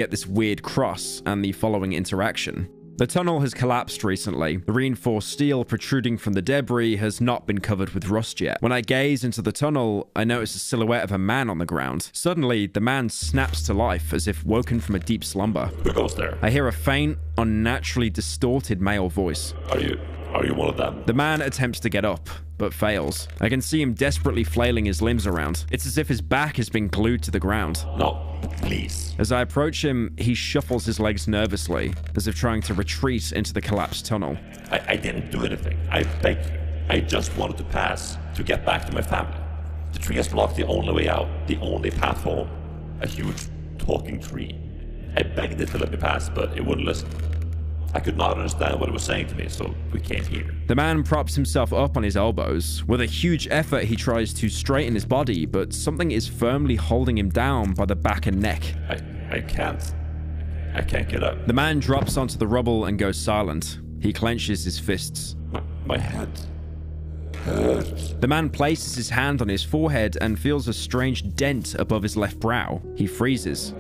get this weird cross and the following interaction. The tunnel has collapsed recently. The reinforced steel protruding from the debris has not been covered with rust yet. When I gaze into the tunnel, I notice a silhouette of a man on the ground. Suddenly, the man snaps to life as if woken from a deep slumber. Who goes there? I hear a faint, unnaturally distorted male voice. Are you one of them? The man attempts to get up, but fails. I can see him desperately flailing his limbs around. It's as if his back has been glued to the ground. No, please. As I approach him, he shuffles his legs nervously, as if trying to retreat into the collapsed tunnel. I didn't do anything. I beg you. I just wanted to pass, to get back to my family. The tree has blocked the only way out, the only path home. A huge talking tree. I begged it to let me pass, but it wouldn't listen. I could not understand what it was saying to me, so we can't hear. The man props himself up on his elbows. With a huge effort, he tries to straighten his body, but something is firmly holding him down by the back and neck. I can't get up. The man drops onto the rubble and goes silent. He clenches his fists. My head hurts. The man places his hand on his forehead and feels a strange dent above his left brow. He freezes.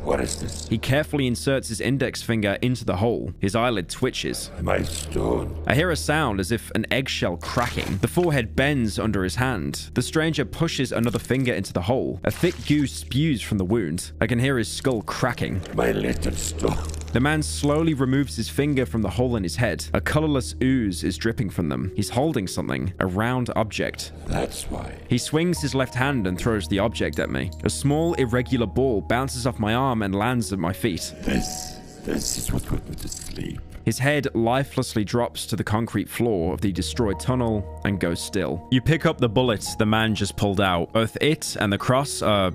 What is this? He carefully inserts his index finger into the hole. His eyelid twitches. Am I stoned? I hear a sound as if an eggshell cracking. The forehead bends under his hand. The stranger pushes another finger into the hole. A thick goo spews from the wound. I can hear his skull cracking. My little stone. The man slowly removes his finger from the hole in his head. A colorless ooze is dripping from them. He's holding something, a round object. That's why. He swings his left hand and throws the object at me. A small, irregular ball bounces off my arm and lands at my feet. This is what put me to sleep. His head lifelessly drops to the concrete floor of the destroyed tunnel and goes still. You pick up the bullet the man just pulled out. Both it and the cross are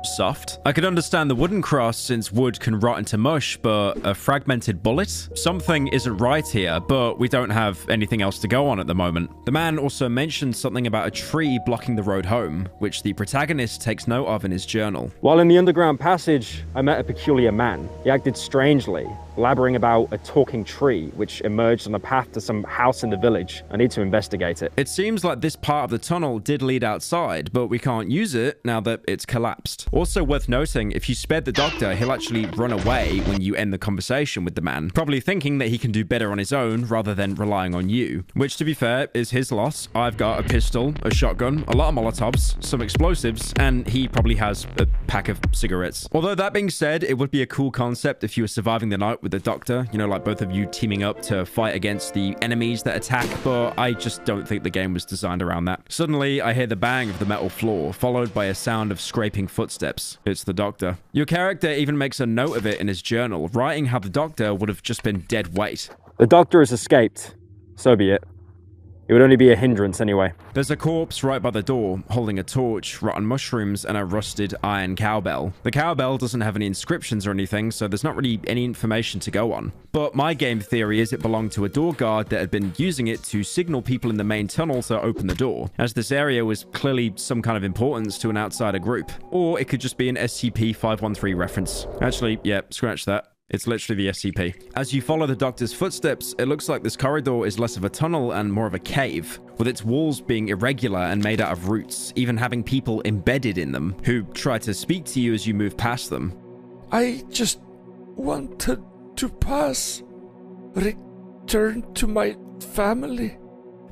soft. I could understand the wooden cross since wood can rot into mush, but a fragmented bullet? Something isn't right here, but we don't have anything else to go on at the moment. The man also mentioned something about a tree blocking the road home, which the protagonist takes note of in his journal. While in the underground passage, I met a peculiar man. He acted strangely, blabbering about a talking tree, which emerged on a path to some house in the village. I need to investigate it. It seems like this part of the tunnel did lead outside, but we can't use it now that it's collapsed. Also worth noting, if you spared the doctor, he'll actually run away when you end the conversation with the man, probably thinking that he can do better on his own rather than relying on you, which to be fair is his loss. I've got a pistol, a shotgun, a lot of Molotovs, some explosives, and he probably has a pack of cigarettes. Although that being said, it would be a cool concept if you were surviving the night with the doctor, you know, like both of you teaming up to fight against the enemies that attack, but I just don't think the game was designed around that. Suddenly, I hear the bang of the metal floor, followed by a sound of scraping footsteps. It's the doctor. Your character even makes a note of it in his journal, writing how the doctor would have just been dead weight. The doctor has escaped. So be it. It would only be a hindrance anyway. There's a corpse right by the door, holding a torch, rotten mushrooms, and a rusted iron cowbell. The cowbell doesn't have any inscriptions or anything, so there's not really any information to go on. But my game theory is it belonged to a door guard that had been using it to signal people in the main tunnel to open the door, as this area was clearly some kind of importance to an outsider group. Or it could just be an SCP-513 reference. Actually, yeah, scratch that. It's literally the SCP. As you follow the doctor's footsteps, it looks like this corridor is less of a tunnel and more of a cave, with its walls being irregular and made out of roots, even having people embedded in them, who try to speak to you as you move past them. I just wanted to pass, return to my family.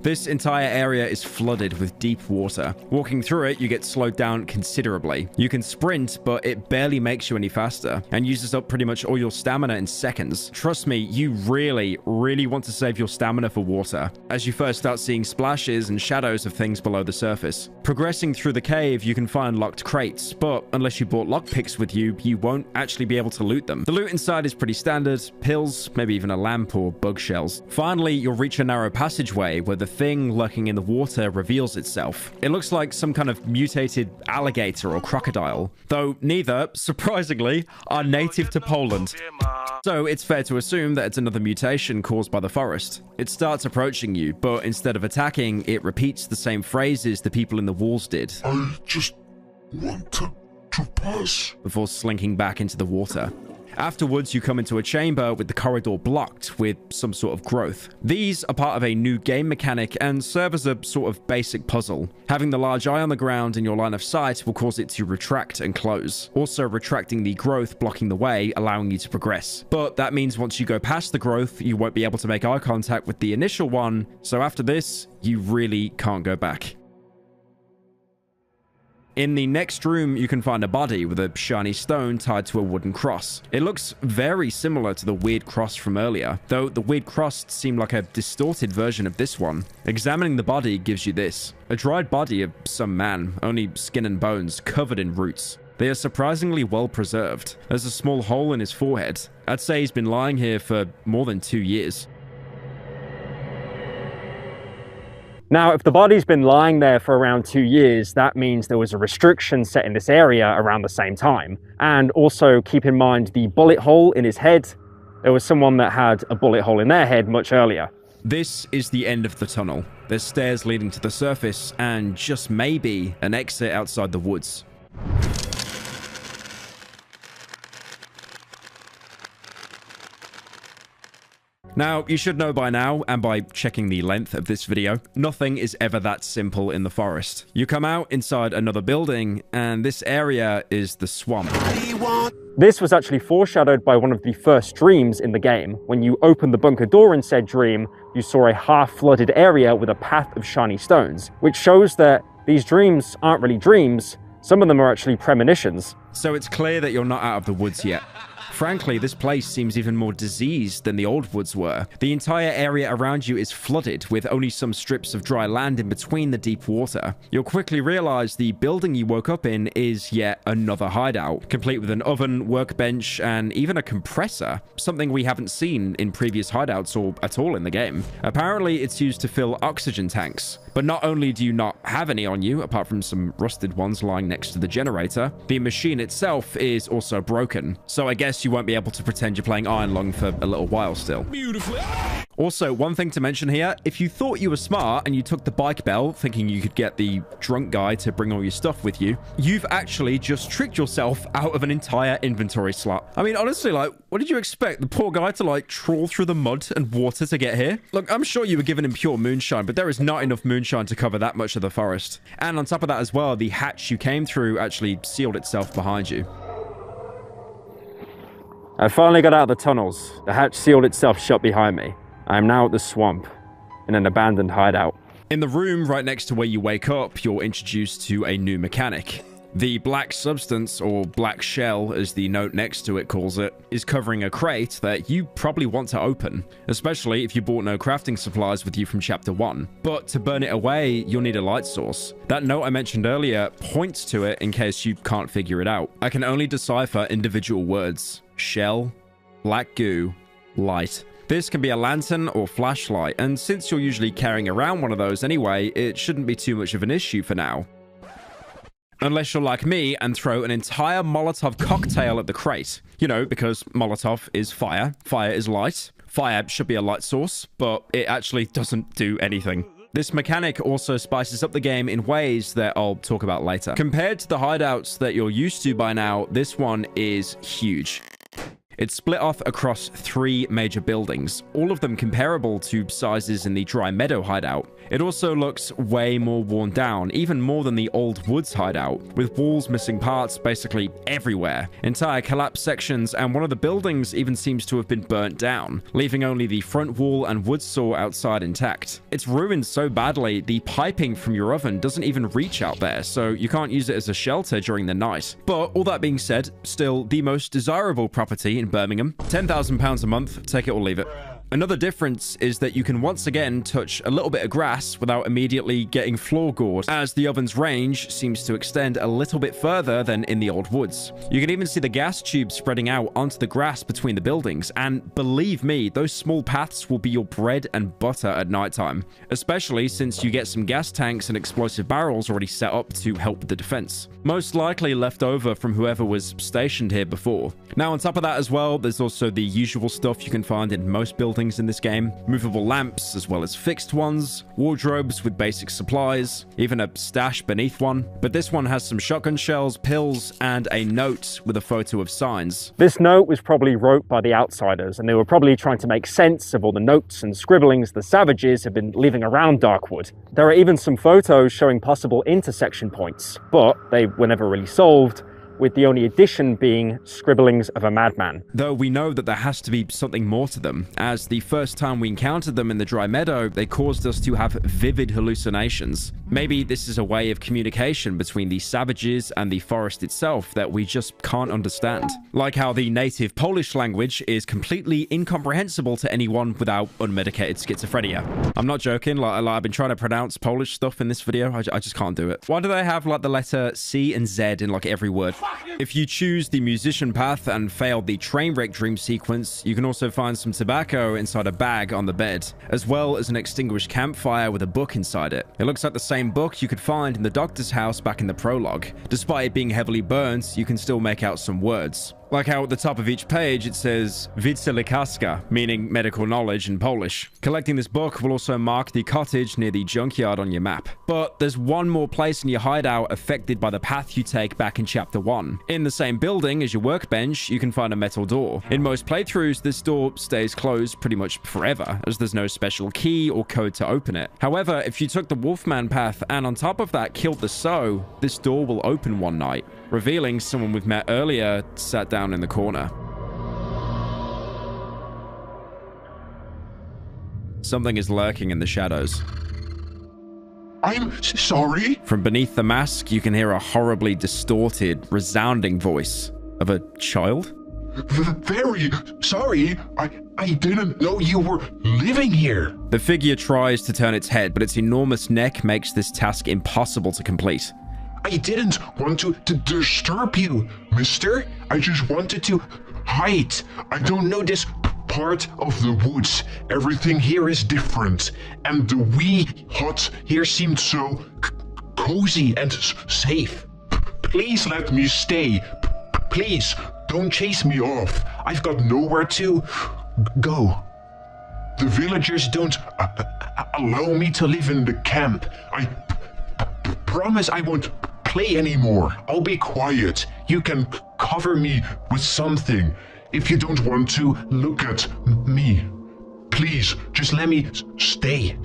This entire area is flooded with deep water. Walking through it, you get slowed down considerably. You can sprint, but it barely makes you any faster, and uses up pretty much all your stamina in seconds. Trust me, you really want to save your stamina for water, as you first start seeing splashes and shadows of things below the surface. Progressing through the cave, you can find locked crates, but unless you brought lockpicks with you, you won't actually be able to loot them. The loot inside is pretty standard: pills, maybe even a lamp or bug shells. Finally, you'll reach a narrow passageway where the thing lurking in the water reveals itself. It looks like some kind of mutated alligator or crocodile, though neither, surprisingly, are native to Poland. So it's fair to assume that it's another mutation caused by the forest. It starts approaching you, but instead of attacking, it repeats the same phrases the people in the walls did. I just wanted to pass. Before slinking back into the water. Afterwards, you come into a chamber with the corridor blocked with some sort of growth. These are part of a new game mechanic and serve as a sort of basic puzzle. Having the large eye on the ground in your line of sight will cause it to retract and close, also retracting the growth blocking the way, allowing you to progress. But that means once you go past the growth, you won't be able to make eye contact with the initial one, so after this, you really can't go back. In the next room, you can find a body with a shiny stone tied to a wooden cross. It looks very similar to the weird cross from earlier, though the weird cross seemed like a distorted version of this one. Examining the body gives you this: a dried body of some man, only skin and bones, covered in roots. They are surprisingly well preserved. There's a small hole in his forehead. I'd say he's been lying here for more than 2 years. Now, if the body's been lying there for around 2 years, that means there was a restriction set in this area around the same time. And also keep in mind the bullet hole in his head. There was someone that had a bullet hole in their head much earlier. This is the end of the tunnel. There's stairs leading to the surface and just maybe an exit outside the woods. Now, you should know by now, and by checking the length of this video, nothing is ever that simple in the forest. You come out inside another building, and this area is the swamp. This was actually foreshadowed by one of the first dreams in the game. When you opened the bunker door in said dream, you saw a half-flooded area with a path of shiny stones, which shows that these dreams aren't really dreams. Some of them are actually premonitions. So it's clear that you're not out of the woods yet. Frankly, this place seems even more diseased than the old woods were. The entire area around you is flooded, with only some strips of dry land in between the deep water. You'll quickly realize the building you woke up in is yet another hideout, complete with an oven, workbench, and even a compressor, something we haven't seen in previous hideouts or at all in the game. Apparently, it's used to fill oxygen tanks. But not only do you not have any on you, apart from some rusted ones lying next to the generator, the machine itself is also broken. So I guess you won't be able to pretend you're playing Iron Lung for a little while still. Beautifully. Also, one thing to mention here, if you thought you were smart and you took the bike bell thinking you could get the drunk guy to bring all your stuff with you, you've actually just tricked yourself out of an entire inventory slot. I mean, honestly, like, what did you expect? The poor guy to, like, trawl through the mud and water to get here? Look, I'm sure you were giving him pure moonshine, but there is not enough moonshine to cover that much of the forest. And on top of that as well, the hatch you came through actually sealed itself behind you. I finally got out of the tunnels. The hatch sealed itself shut behind me. I am now at the swamp, in an abandoned hideout. In the room right next to where you wake up, you're introduced to a new mechanic. The black substance, or black shell as the note next to it calls it, is covering a crate that you probably want to open, especially if you bought no crafting supplies with you from chapter 1. But to burn it away, you'll need a light source. That note I mentioned earlier points to it in case you can't figure it out. I can only decipher individual words: shell, black goo, light. This can be a lantern or flashlight, and since you're usually carrying around one of those anyway, it shouldn't be too much of an issue for now. Unless you're like me and throw an entire Molotov cocktail at the crate. You know, because Molotov is fire, fire is light. Fire should be a light source, but it actually doesn't do anything. This mechanic also spices up the game in ways that I'll talk about later. Compared to the hideouts that you're used to by now, this one is huge. It's split off across 3 major buildings, all of them comparable to sizes in the Dry Meadow hideout. It also looks way more worn down, even more than the Old Woods hideout, with walls missing parts basically everywhere, entire collapsed sections, and one of the buildings even seems to have been burnt down, leaving only the front wall and wood saw outside intact. It's ruined so badly, the piping from your oven doesn't even reach out there, so you can't use it as a shelter during the night. But all that being said, still the most desirable property in Birmingham. £10,000 a month, take it or leave it. Another difference is that you can once again touch a little bit of grass without immediately getting floor gored, as the oven's range seems to extend a little bit further than in the old woods. You can even see the gas tubes spreading out onto the grass between the buildings, and believe me, those small paths will be your bread and butter at nighttime, especially since you get some gas tanks and explosive barrels already set up to help with the defense. Most likely left over from whoever was stationed here before. Now on top of that as well, there's also the usual stuff you can find in most buildings buildings in this game, movable lamps as well as fixed ones, wardrobes with basic supplies, even a stash beneath one. But this one has some shotgun shells, pills, and a note with a photo of signs. This note was probably wrote by the outsiders, and they were probably trying to make sense of all the notes and scribblings the savages have been leaving around Darkwood. There are even some photos showing possible intersection points, but they were never really solved, with the only addition being scribblings of a madman. Though we know that there has to be something more to them, as the first time we encountered them in the dry meadow, they caused us to have vivid hallucinations. Maybe this is a way of communication between the savages and the forest itself that we just can't understand. Like how the native Polish language is completely incomprehensible to anyone without unmedicated schizophrenia. I'm not joking, like I've been trying to pronounce Polish stuff in this video, I just can't do it. Why do they have like the letter C and Z in like every word? If you choose the musician path and fail the train wreck dream sequence, you can also find some tobacco inside a bag on the bed, as well as an extinguished campfire with a book inside it. It looks like the same book you could find in the doctor's house back in the prologue. Despite it being heavily burnt, you can still make out some words. Like how at the top of each page it says Wiedza lekarska, meaning medical knowledge in Polish. Collecting this book will also mark the cottage near the junkyard on your map. But there's one more place in your hideout affected by the path you take back in chapter 1. In the same building as your workbench, you can find a metal door. In most playthroughs, this door stays closed pretty much forever, as there's no special key or code to open it. However, if you took the Wolfman path and on top of that killed the Sow, this door will open one night, revealing someone we've met earlier sat down in the corner. Something is lurking in the shadows. I'm sorry? From beneath the mask, you can hear a horribly distorted, resounding voice of a child. Very sorry. I didn't know you were living here. The figure tries to turn its head, but its enormous neck makes this task impossible to complete. I didn't want to disturb you, mister. I just wanted to hide. I don't know this part of the woods. Everything here is different. And the wee hut here seemed so cozy and safe. Please let me stay. Please, don't chase me off. I've got nowhere to go. The villagers don't allow me to live in the camp. I promise I won't play anymore. I'll be quiet. You can cover me with something if you don't want to look at me. Please, just let me stay.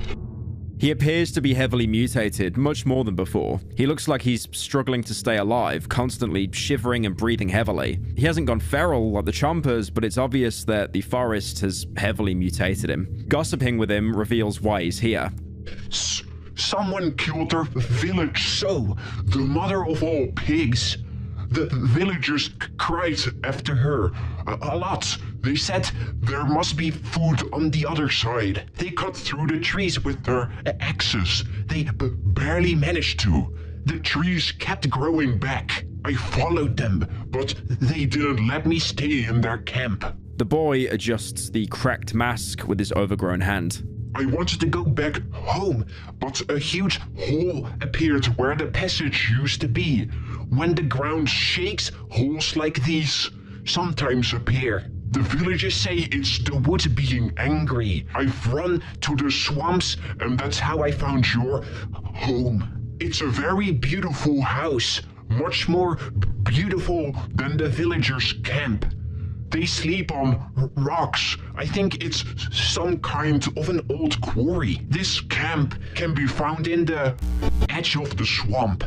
He appears to be heavily mutated, much more than before. He looks like he's struggling to stay alive, constantly shivering and breathing heavily. He hasn't gone feral like the Chompers, but it's obvious that the forest has heavily mutated him. Gossiping with him reveals why he's here. Someone killed our village Sow, the mother of all pigs. The villagers cried after her a lot. They said there must be food on the other side. They cut through the trees with their axes. They barely managed to. The trees kept growing back. I followed them, but they didn't let me stay in their camp. The boy adjusts the cracked mask with his overgrown hand. I wanted to go back home, but a huge hole appeared where the passage used to be. When the ground shakes, holes like these sometimes appear. The villagers say it's the wood being angry. I've run to the swamps, and that's how I found your home. It's a very beautiful house, much more beautiful than the villagers' camp. They sleep on rocks. I think it's some kind of an old quarry. This camp can be found in the edge of the swamp.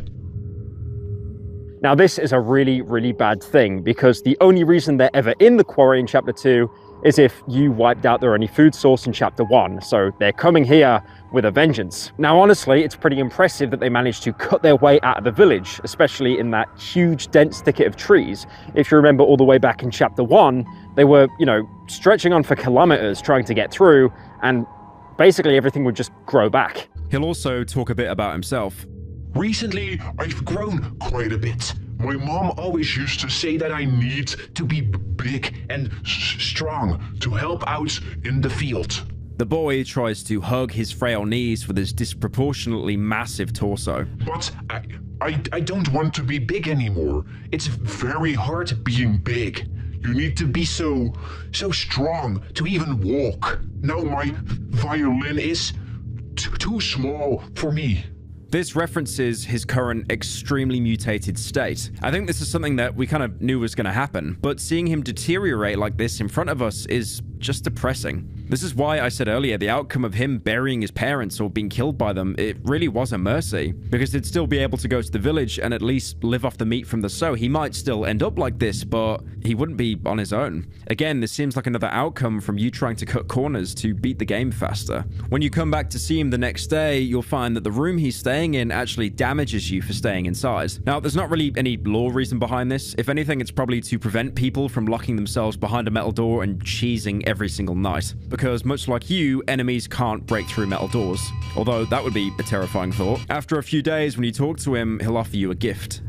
Now this is a really, really bad thing, because the only reason they're ever in the quarry in chapter 2 is if you wiped out their only food source in chapter 1, so they're coming here with a vengeance. Now honestly, it's pretty impressive that they managed to cut their way out of the village, especially in that huge dense thicket of trees. If you remember all the way back in chapter 1, they were, stretching on for kilometers trying to get through, and basically everything would just grow back. He'll also talk a bit about himself. Recently, I've grown quite a bit. My mom always used to say that I need to be big and strong to help out in the field. The boy tries to hug his frail knees with his disproportionately massive torso. But I don't want to be big anymore. It's very hard being big. You need to be so strong to even walk. Now my violin is too small for me. This references his current extremely mutated state. I think this is something that we kind of knew was going to happen, but seeing him deteriorate like this in front of us is just depressing. This is why I said earlier the outcome of him burying his parents or being killed by them, it really was a mercy, because he'd still be able to go to the village and at least live off the meat from the sow. He might still end up like this, but he wouldn't be on his own. Again, this seems like another outcome from you trying to cut corners to beat the game faster. When you come back to see him the next day, you'll find that the room he's staying in actually damages you for staying inside. Now, there's not really any law reason behind this. If anything, it's probably to prevent people from locking themselves behind a metal door and cheesing every single night. Because much like you, enemies can't break through metal doors. Although that would be a terrifying thought. After a few days, when you talk to him, he'll offer you a gift.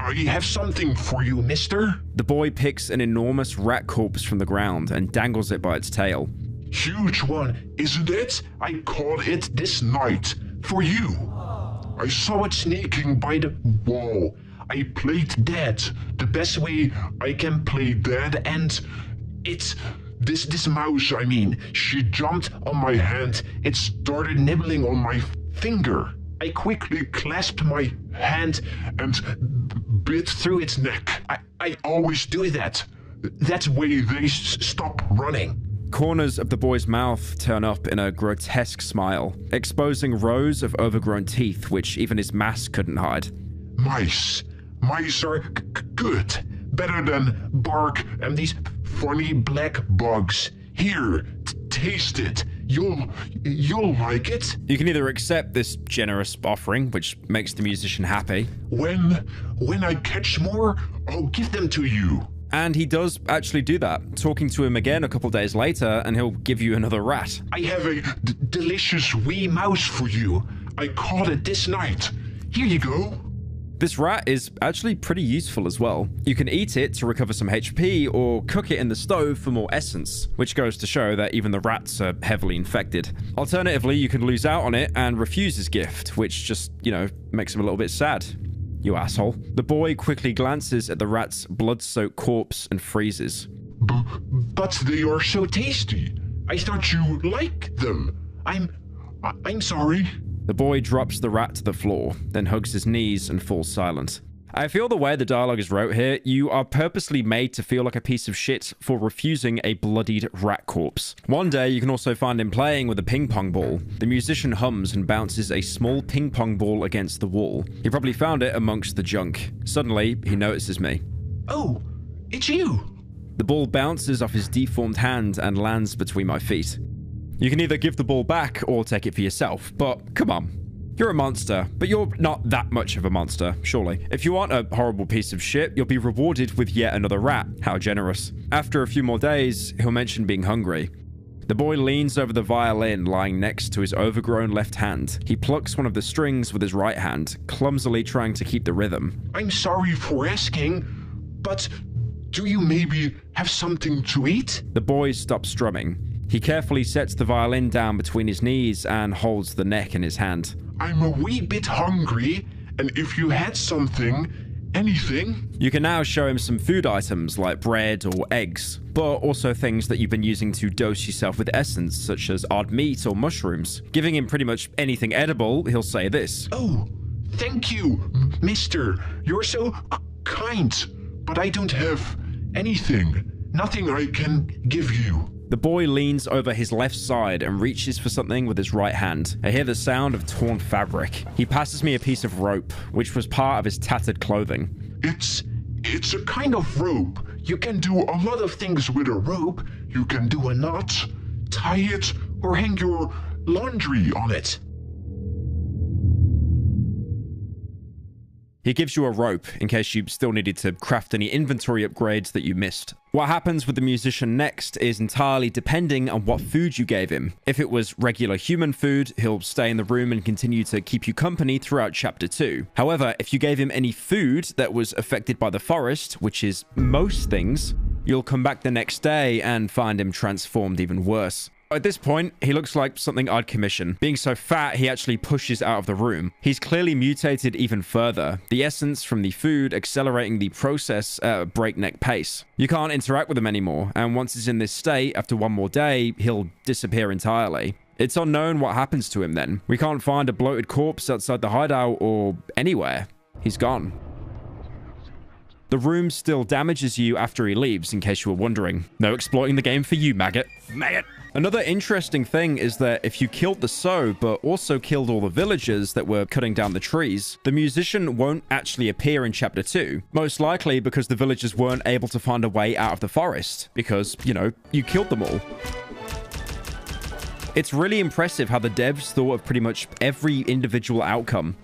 I have something for you, mister. The boy picks an enormous rat corpse from the ground and dangles it by its tail. Huge one, isn't it? I caught it this night for you. I saw it sneaking by the wall. I played dead the best way I can play dead, and it's this mouse, I mean, she jumped on my hand. It started nibbling on my finger. I quickly clasped my hand and bit through its neck. I always do that. That's way they stop running. Corners of the boy's mouth turn up in a grotesque smile, exposing rows of overgrown teeth which even his mask couldn't hide. Mice. Mice are good. Better than bark and these funny black bugs. Here, taste it. You'll like it. You can either accept this generous offering, which makes the musician happy. When I catch more, I'll give them to you. And he does actually do that, talking to him again a couple days later, and he'll give you another rat. I have a delicious wee mouse for you. I caught it this night. Here you go. This rat is actually pretty useful as well. You can eat it to recover some HP or cook it in the stove for more essence, which goes to show that even the rats are heavily infected. Alternatively, you can lose out on it and refuse his gift, which just, makes him a little bit sad. You asshole. The boy quickly glances at the rat's blood-soaked corpse and freezes. But they are so tasty. I thought you liked them. I'm sorry. The boy drops the rat to the floor, then hugs his knees and falls silent. I feel the way the dialogue is wrote here, you are purposely made to feel like a piece of shit for refusing a bloodied rat corpse. One day, you can also find him playing with a ping pong ball. The musician hums and bounces a small ping pong ball against the wall. He probably found it amongst the junk. Suddenly, he notices me. Oh, it's you. The ball bounces off his deformed hand and lands between my feet. You can either give the ball back or take it for yourself, but come on. You're a monster, but you're not that much of a monster, surely. If you aren't a horrible piece of shit, you'll be rewarded with yet another rat. How generous. After a few more days, he'll mention being hungry. The boy leans over the violin lying next to his overgrown left hand. He plucks one of the strings with his right hand, clumsily trying to keep the rhythm. I'm sorry for asking, but do you maybe have something to eat? The boy stops strumming. He carefully sets the violin down between his knees and holds the neck in his hand. I'm a wee bit hungry, and if you had something, anything... You can now show him some food items like bread or eggs, but also things that you've been using to dose yourself with essence, such as odd meat or mushrooms. Giving him pretty much anything edible, he'll say this. Oh, thank you, mister. You're so kind, but I don't have anything. Nothing I can give you. The boy leans over his left side and reaches for something with his right hand. I hear the sound of torn fabric. He passes me a piece of rope, which was part of his tattered clothing. It's a kind of rope. You can do a lot of things with a rope. You can do a knot, tie it, or hang your laundry on it. He gives you a rope in case you still needed to craft any inventory upgrades that you missed. What happens with the musician next is entirely depending on what food you gave him. If it was regular human food, he'll stay in the room and continue to keep you company throughout chapter 2. However, if you gave him any food that was affected by the forest, which is most things, you'll come back the next day and find him transformed even worse. At this point, he looks like something I'd commission. Being so fat, he actually pushes out of the room. He's clearly mutated even further, the essence from the food accelerating the process at a breakneck pace. You can't interact with him anymore, and once he's in this state, after one more day, he'll disappear entirely. It's unknown what happens to him then. We can't find a bloated corpse outside the hideout or anywhere. He's gone. The room still damages you after he leaves, in case you were wondering. No exploiting the game for you, maggot. Maggot! Another interesting thing is that if you killed the Sow, but also killed all the villagers that were cutting down the trees, the musician won't actually appear in Chapter 2. Most likely because the villagers weren't able to find a way out of the forest. Because, you know, you killed them all. It's really impressive how the devs thought of pretty much every individual outcome.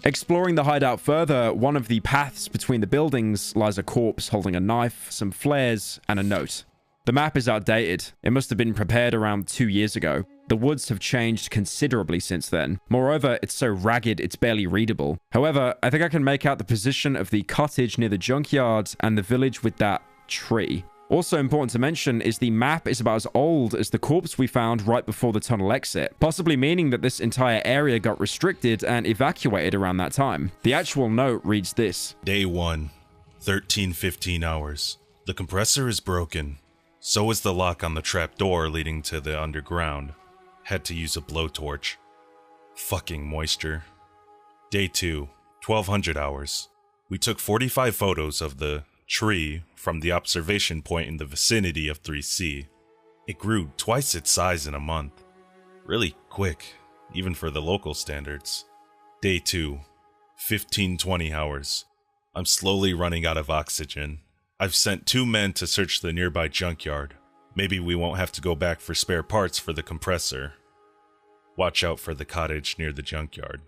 Exploring the hideout further, one of the paths between the buildings lies a corpse holding a knife, some flares, and a note. The map is outdated. It must have been prepared around 2 years ago. The woods have changed considerably since then. Moreover, it's so ragged it's barely readable. However, I think I can make out the position of the cottage near the junkyard and the village with that tree. Also important to mention is the map is about as old as the corpse we found right before the tunnel exit, possibly meaning that this entire area got restricted and evacuated around that time. The actual note reads this. Day 1, 13:15 hours. The compressor is broken. So is the lock on the trap door leading to the underground. Had to use a blowtorch. Fucking moisture. Day 2, 1200 hours. We took 45 photos of the tree from the observation point in the vicinity of 3C. It grew twice its size in a month. Really quick, even for the local standards. Day 2, 1520 hours. I'm slowly running out of oxygen. I've sent 2 men to search the nearby junkyard. Maybe we won't have to go back for spare parts for the compressor. Watch out for the cottage near the junkyard.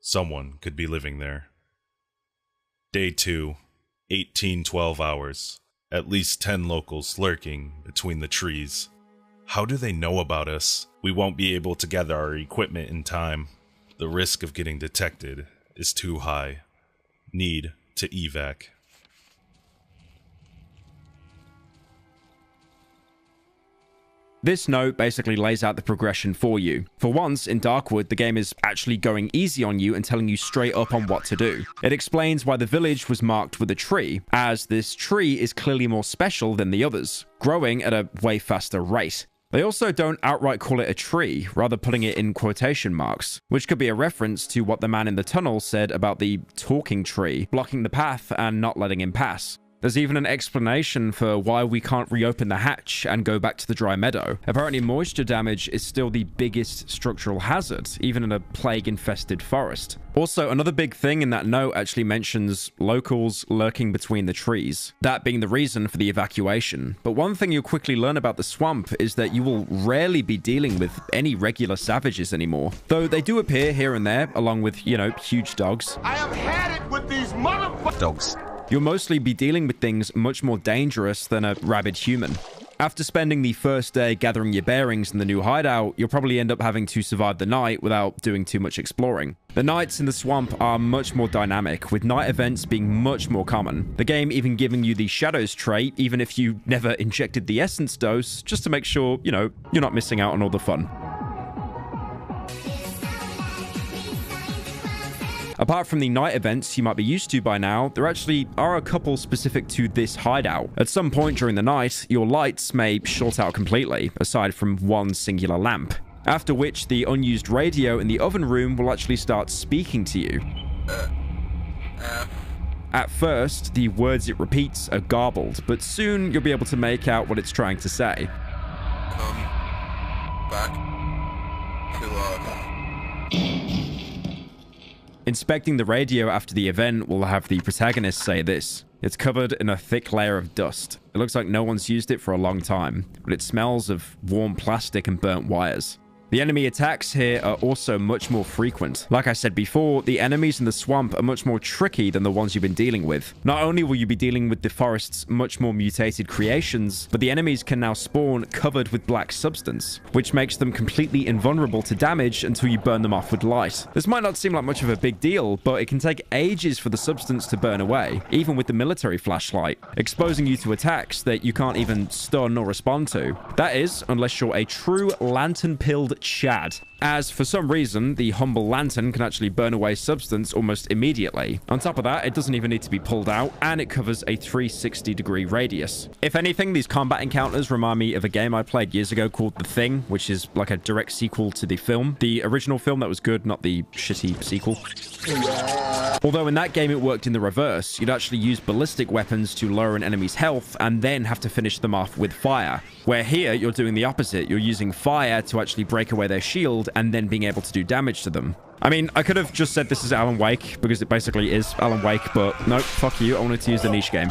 Someone could be living there. Day 2, 1812 hours. At least 10 locals lurking between the trees. How do they know about us? We won't be able to gather our equipment in time. The risk of getting detected is too high. Need to evac. This note basically lays out the progression for you. For once, in Darkwood, the game is actually going easy on you and telling you straight up on what to do. It explains why the village was marked with a tree, as this tree is clearly more special than the others, growing at a way faster rate. They also don't outright call it a tree, rather putting it in quotation marks, which could be a reference to what the man in the tunnel said about the talking tree, blocking the path and not letting him pass. There's even an explanation for why we can't reopen the hatch and go back to the dry meadow. Apparently, moisture damage is still the biggest structural hazard, even in a plague-infested forest. Also, another big thing in that note actually mentions locals lurking between the trees, that being the reason for the evacuation. But one thing you'll quickly learn about the swamp is that you will rarely be dealing with any regular savages anymore, though they do appear here and there, along with, you know, huge dogs. I have had it with these motherfuckers. Dogs. You'll mostly be dealing with things much more dangerous than a rabid human. After spending the first day gathering your bearings in the new hideout, you'll probably end up having to survive the night without doing too much exploring. The nights in the swamp are much more dynamic, with night events being much more common. The game even giving you the shadows trait, even if you never injected the essence dose, just to make sure, you know, you're not missing out on all the fun. Apart from the night events you might be used to by now, there actually are a couple specific to this hideout. At some point during the night, your lights may short out completely, aside from one singular lamp. After which, the unused radio in the oven room will actually start speaking to you. At first, the words it repeats are garbled, but soon you'll be able to make out what it's trying to say. Come back to Inspecting the radio after the event will have the protagonist say this. It's covered in a thick layer of dust. It looks like no one's used it for a long time, but it smells of warm plastic and burnt wires. The enemy attacks here are also much more frequent. Like I said before, the enemies in the swamp are much more tricky than the ones you've been dealing with. Not only will you be dealing with the forest's much more mutated creations, but the enemies can now spawn covered with black substance, which makes them completely invulnerable to damage until you burn them off with light. This might not seem like much of a big deal, but it can take ages for the substance to burn away, even with the military flashlight, exposing you to attacks that you can't even stun or respond to. That is, unless you're a true lantern-pilled Chad, as for some reason the humble lantern can actually burn away substance almost immediately. On top of that, it doesn't even need to be pulled out, and it covers a 360-degree radius. If anything, these combat encounters remind me of a game I played years ago called The Thing, which is like a direct sequel to the film. The original film that was good, not the shitty sequel. Although in that game it worked in the reverse. You'd actually use ballistic weapons to lower an enemy's health and then have to finish them off with fire. Where here, you're doing the opposite. You're using fire to actually break away their shield and then being able to do damage to them. I mean, I could have just said this is Alan Wake, because it basically is Alan Wake, but nope, fuck you. I wanted to use the niche game.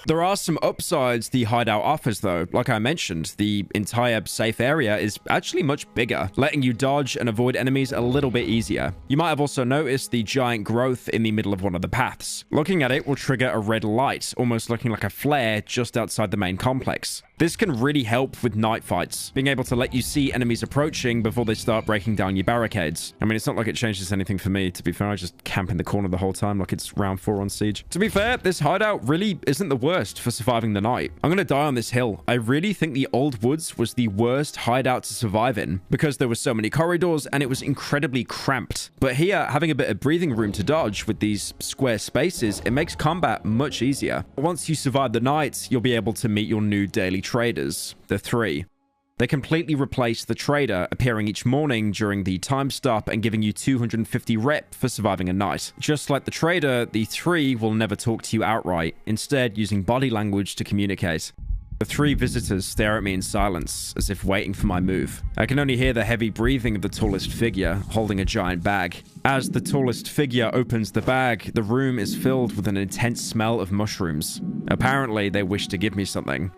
There are some upsides the hideout offers, though. Like I mentioned, the entire safe area is actually much bigger, letting you dodge and avoid enemies a little bit easier. You might have also noticed the giant growth in the middle of one of the paths. Looking at it will trigger a red light, almost looking like a flare just outside the main complex. This can really help with night fights, being able to let you see enemies approaching before they start breaking down your barricades. I mean, it's not like it changes anything for me, to be fair. I just camp in the corner the whole time like it's round 4 on Siege. To be fair, this hideout really isn't the worst for surviving the night. I'm gonna die on this hill. I really think the Old Woods was the worst hideout to survive in, because there were so many corridors and it was incredibly cramped. But here, having a bit of breathing room to dodge with these square spaces, it makes combat much easier. Once you survive the night, you'll be able to meet your new daily traders, the 3. They completely replace the trader, appearing each morning during the time stop and giving you 250 rep for surviving a night. Just like the trader, the 3 will never talk to you outright, instead using body language to communicate. The 3 visitors stare at me in silence, as if waiting for my move. I can only hear the heavy breathing of the tallest figure, holding a giant bag. As the tallest figure opens the bag, the room is filled with an intense smell of mushrooms. Apparently, they wish to give me something.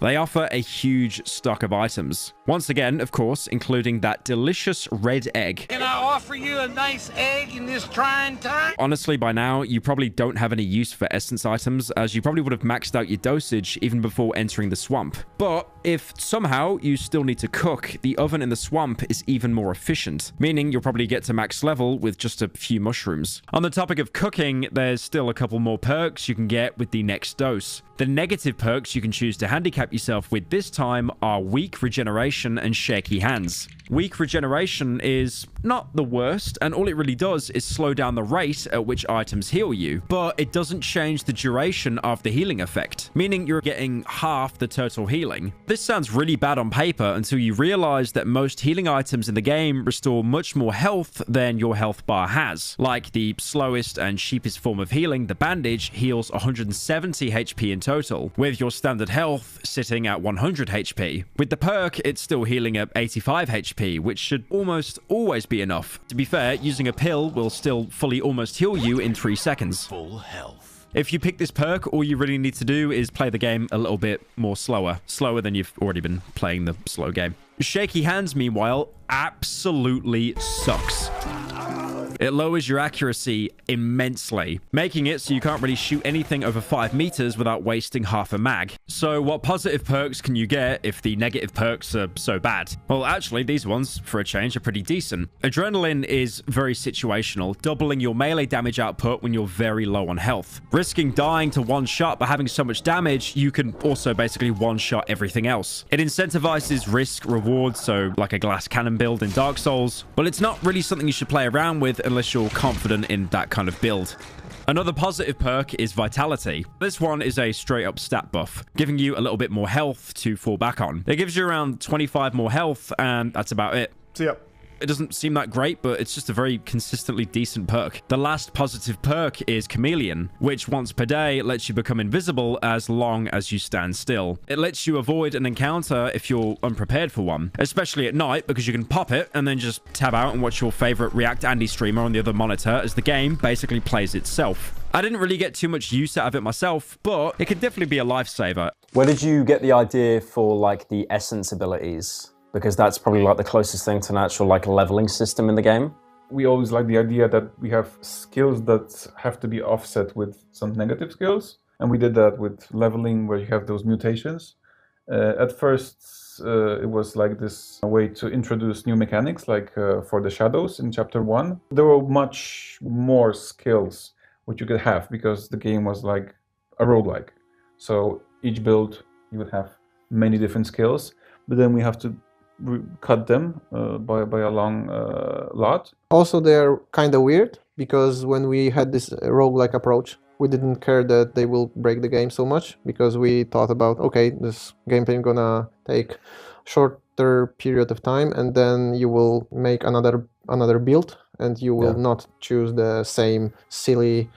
They offer a huge stock of items. Once again, of course, including that delicious red egg. Can I offer you a nice egg in this trying time? Honestly, by now, you probably don't have any use for essence items, as you probably would have maxed out your dosage even before entering the swamp. But if somehow you still need to cook, the oven in the swamp is even more efficient, meaning you'll probably get to max level with just a few mushrooms. On the topic of cooking, there's still a couple more perks you can get with the next dose. The negative perks you can choose to handicap yourself with this time are weak regeneration and shaky hands. Weak regeneration is not the worst, and all it really does is slow down the rate at which items heal you, but it doesn't change the duration of the healing effect, meaning you're getting half the total healing. This sounds really bad on paper until you realize that most healing items in the game restore much more health than your health bar has. Like the slowest and cheapest form of healing, the bandage, heals 170 HP in total, with your standard health sitting at 100 HP. With the perk, it's still healing at 85 HP, which should almost always be enough. To be fair, using a pill will still fully almost heal you in 3 seconds. Full health. If you pick this perk, all you really need to do is play the game a little bit more slower than you've already been playing the slow game. Shaky hands, meanwhile, absolutely sucks. It lowers your accuracy immensely, making it so you can't really shoot anything over 5 meters without wasting half a mag. So what positive perks can you get if the negative perks are so bad? Well, actually, these ones, for a change, are pretty decent. Adrenaline is very situational, doubling your melee damage output when you're very low on health. Risking dying to one shot by having so much damage, you can also basically one-shot everything else. It incentivizes risk-reward, so like a glass cannon build in Dark Souls, but it's not really something you should play around with unless you're confident in that kind of build. Another positive perk is Vitality. This one is a straight up stat buff, giving you a little bit more health to fall back on. It gives you around 25 more health, and that's about it. So, yep. It doesn't seem that great, but it's just a very consistently decent perk. The last positive perk is Chameleon, which once per day lets you become invisible as long as you stand still. It lets you avoid an encounter if you're unprepared for one, especially at night, because you can pop it and then just tab out and watch your favorite React Andy streamer on the other monitor as the game basically plays itself. I didn't really get too much use out of it myself, but it could definitely be a lifesaver. Where did you get the idea for like the essence abilities? because that's probably like the closest thing to an actual like leveling system in the game. We always like the idea that we have skills that have to be offset with some negative skills. And we did that with leveling, where you have those mutations. At first, it was like this way to introduce new mechanics, like for the shadows in chapter 1. There were much more skills which you could have, because the game was like a roguelike. So each build, you would have many different skills, but then we have to cut them by a long lot. Also, they're kind of weird, because when we had this roguelike approach, we didn't care that they will break the game so much, because we thought about, okay, this gameplay is gonna take shorter period of time, and then you will make another build, and you will not choose the same silly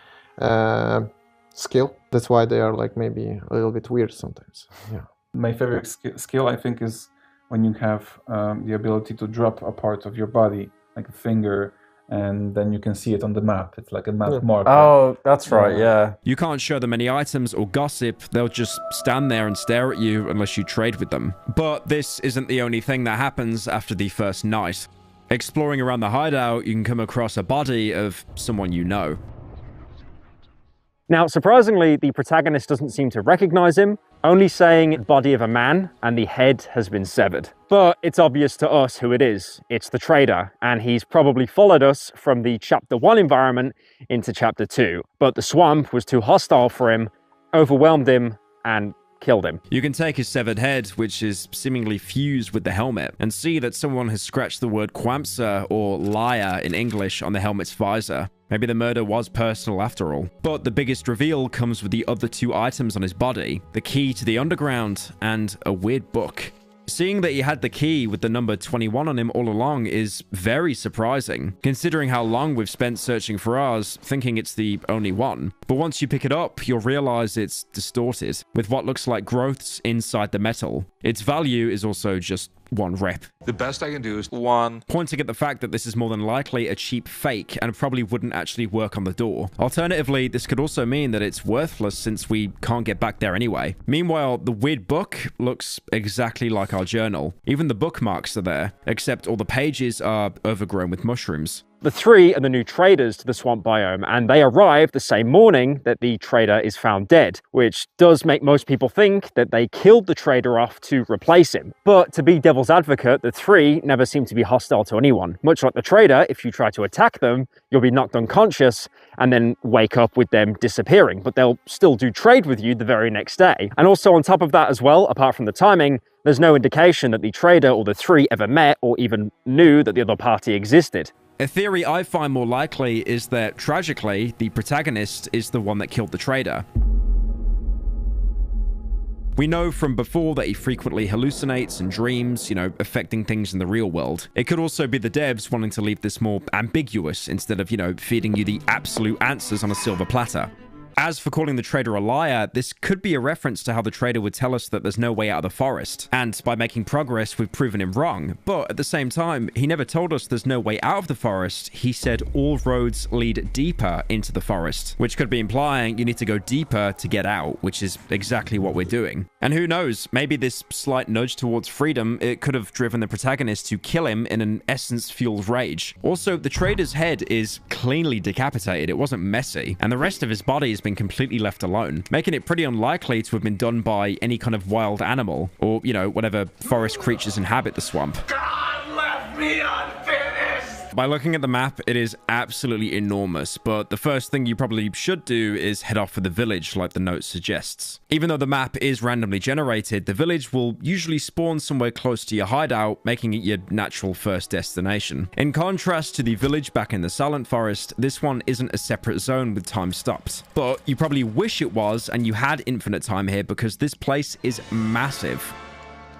skill. That's why they are like maybe a little bit weird sometimes. Yeah. My favorite skill, I think, is when you have the ability to drop a part of your body, like a finger, and then you can see it on the map. It's like a map marker. Oh, that's right, yeah. You can't show them any items or gossip. They'll just stand there and stare at you unless you trade with them. But this isn't the only thing that happens after the first night. Exploring around the hideout, you can come across a body of someone you know. Now, surprisingly, the protagonist doesn't seem to recognize him, only saying body of a man and the head has been severed. But it's obvious to us who it is. It's the trader, and he's probably followed us from the chapter 1 environment into chapter 2. But the swamp was too hostile for him, overwhelmed him, and killed him. You can take his severed head, which is seemingly fused with the helmet, and see that someone has scratched the word Quamsa, or liar in English, on the helmet's visor. Maybe the murder was personal after all. But the biggest reveal comes with the other 2 items on his body, the key to the underground and a weird book. Seeing that he had the key with the number 21 on him all along is very surprising, considering how long we've spent searching for ours, thinking it's the only one. But once you pick it up, you'll realize it's distorted, with what looks like growths inside the metal. Its value is also just 1 rep. The best I can do is 1. Pointing at the fact that this is more than likely a cheap fake and probably wouldn't actually work on the door. Alternatively, this could also mean that it's worthless since we can't get back there anyway. Meanwhile, the weird book looks exactly like our journal. Even the bookmarks are there, except all the pages are overgrown with mushrooms. The 3 are the new traders to the swamp biome, and they arrive the same morning that the trader is found dead, which does make most people think that they killed the trader off to replace him. But to be devil's advocate, the 3 never seem to be hostile to anyone. Much like the trader, if you try to attack them, you'll be knocked unconscious and then wake up with them disappearing, but they'll still do trade with you the very next day. And also on top of that as well, apart from the timing, there's no indication that the trader or the 3 ever met or even knew that the other party existed. A theory I find more likely is that, tragically, the protagonist is the one that killed the trader. We know from before that he frequently hallucinates and dreams, affecting things in the real world. It could also be the devs wanting to leave this more ambiguous instead of, feeding you the absolute answers on a silver platter. As for calling the trader a liar, this could be a reference to how the trader would tell us that there's no way out of the forest. And by making progress, we've proven him wrong. But at the same time, he never told us there's no way out of the forest. He said all roads lead deeper into the forest, which could be implying you need to go deeper to get out, which is exactly what we're doing. And who knows, maybe this slight nudge towards freedom, it could have driven the protagonist to kill him in an essence-fueled rage. Also, the trader's head is cleanly decapitated. It wasn't messy. And the rest of his body has been completely left alone, making it pretty unlikely to have been done by any kind of wild animal or, whatever forest creatures inhabit the swamp. God left me unfinished! By looking at the map, it is absolutely enormous, but the first thing you probably should do is head off for the village like the note suggests. Even though the map is randomly generated, the village will usually spawn somewhere close to your hideout, making it your natural first destination. In contrast to the village back in the Silent Forest, this one isn't a separate zone with time stopped. But you probably wish it was and you had infinite time here because this place is massive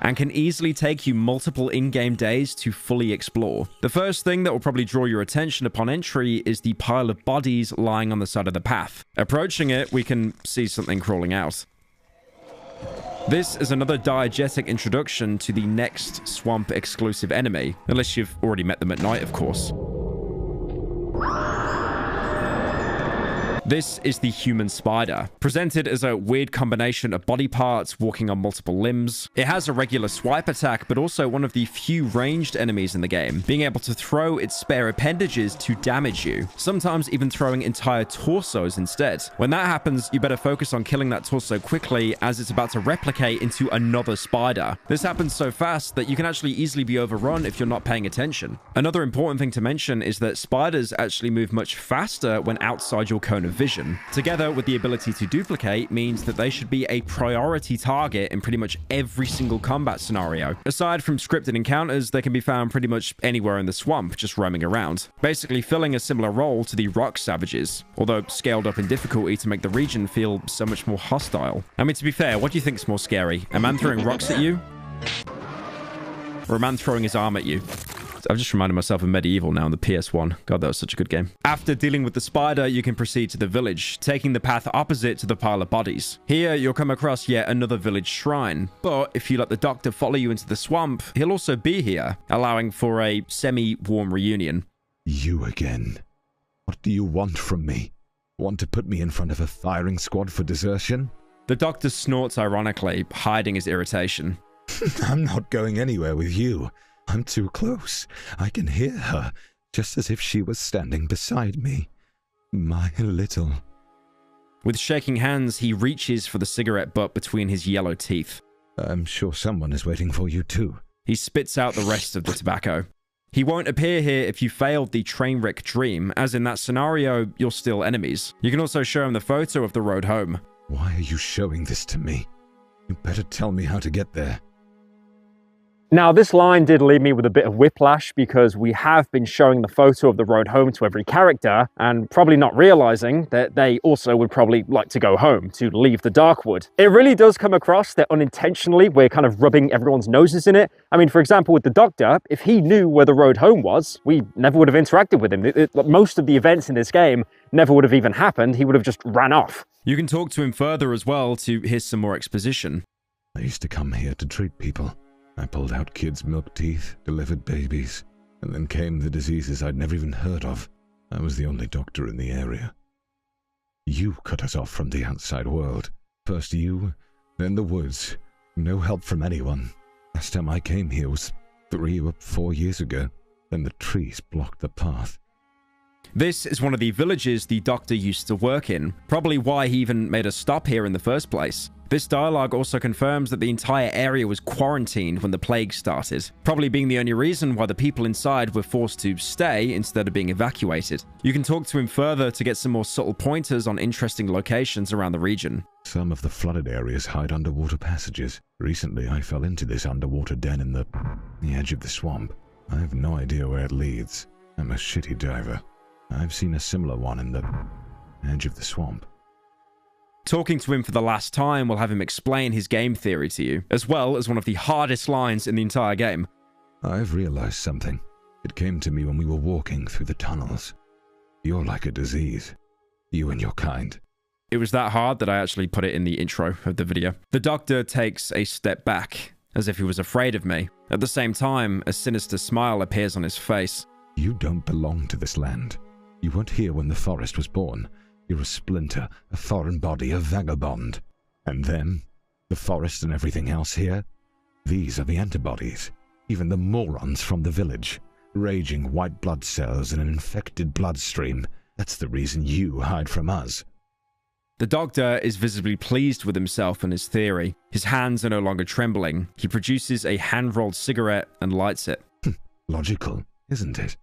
and can easily take you multiple in-game days to fully explore. The first thing that will probably draw your attention upon entry is the pile of bodies lying on the side of the path. Approaching it, we can see something crawling out. This is another diegetic introduction to the next swamp exclusive enemy, unless you've already met them at night, of course. This is the human spider, presented as a weird combination of body parts walking on multiple limbs. It has a regular swipe attack, but also one of the few ranged enemies in the game, being able to throw its spare appendages to damage you, sometimes even throwing entire torsos instead. When that happens, you better focus on killing that torso quickly, as it's about to replicate into another spider. This happens so fast that you can actually easily be overrun if you're not paying attention. Another important thing to mention is that spiders actually move much faster when outside your cone of vision. Together with the ability to duplicate means that they should be a priority target in pretty much every single combat scenario. Aside from scripted encounters, they can be found pretty much anywhere in the swamp, just roaming around, basically filling a similar role to the rock savages, although scaled up in difficulty to make the region feel so much more hostile. I mean, to be fair, what do you think's more scary? A man throwing rocks at you? Or a man throwing his arm at you? I've just reminded myself of Medieval now on the PS1. God, that was such a good game. After dealing with the spider, you can proceed to the village, taking the path opposite to the pile of bodies. Here, you'll come across yet another village shrine, but if you let the doctor follow you into the swamp, he'll also be here, allowing for a semi-warm reunion. You again. What do you want from me? Want to put me in front of a firing squad for desertion? The doctor snorts ironically, hiding his irritation. I'm not going anywhere with you. I'm too close. I can hear her, just as if she was standing beside me. My little... With shaking hands, he reaches for the cigarette butt between his yellow teeth. I'm sure someone is waiting for you too. He spits out the rest of the tobacco. He won't appear here if you failed the train wreck dream, as in that scenario, you're still enemies. You can also show him the photo of the road home. Why are you showing this to me? You better tell me how to get there. Now, this line did leave me with a bit of whiplash because we have been showing the photo of the road home to every character and probably not realizing that they also would probably like to go home, to leave the Darkwood. It really does come across that unintentionally we're kind of rubbing everyone's noses in it. I mean, for example, with the Doctor, if he knew where the road home was, we never would have interacted with him. Most of the events in this game never would have even happened. He would have just ran off. You can talk to him further as well to hear some more exposition. I used to come here to treat people. I pulled out kids' milk teeth, delivered babies, and then came the diseases I'd never even heard of. I was the only doctor in the area. You cut us off from the outside world. First you, then the woods. No help from anyone. Last time I came here was 3 or 4 years ago. Then the trees blocked the path. This is one of the villages the Doctor used to work in, probably why he even made us stop here in the first place. This dialogue also confirms that the entire area was quarantined when the plague started, probably being the only reason why the people inside were forced to stay instead of being evacuated. You can talk to him further to get some more subtle pointers on interesting locations around the region. Some of the flooded areas hide underwater passages. Recently, I fell into this underwater den in the edge of the swamp. I have no idea where it leads. I'm a shitty diver. I've seen a similar one in the edge of the swamp. Talking to him for the last time will have him explain his game theory to you, as well as one of the hardest lines in the entire game. I've realized something. It came to me when we were walking through the tunnels. You're like a disease. You and your kind. It was that hard that I actually put it in the intro of the video. The Doctor takes a step back, as if he was afraid of me. At the same time, a sinister smile appears on his face. You don't belong to this land. You weren't here when the forest was born. You're a splinter, a foreign body, a vagabond. And them, the forest and everything else here, these are the antibodies. Even the morons from the village. Raging white blood cells in an infected bloodstream. That's the reason you hide from us. The Doctor is visibly pleased with himself and his theory. His hands are no longer trembling. He produces a hand-rolled cigarette and lights it. Logical, isn't it?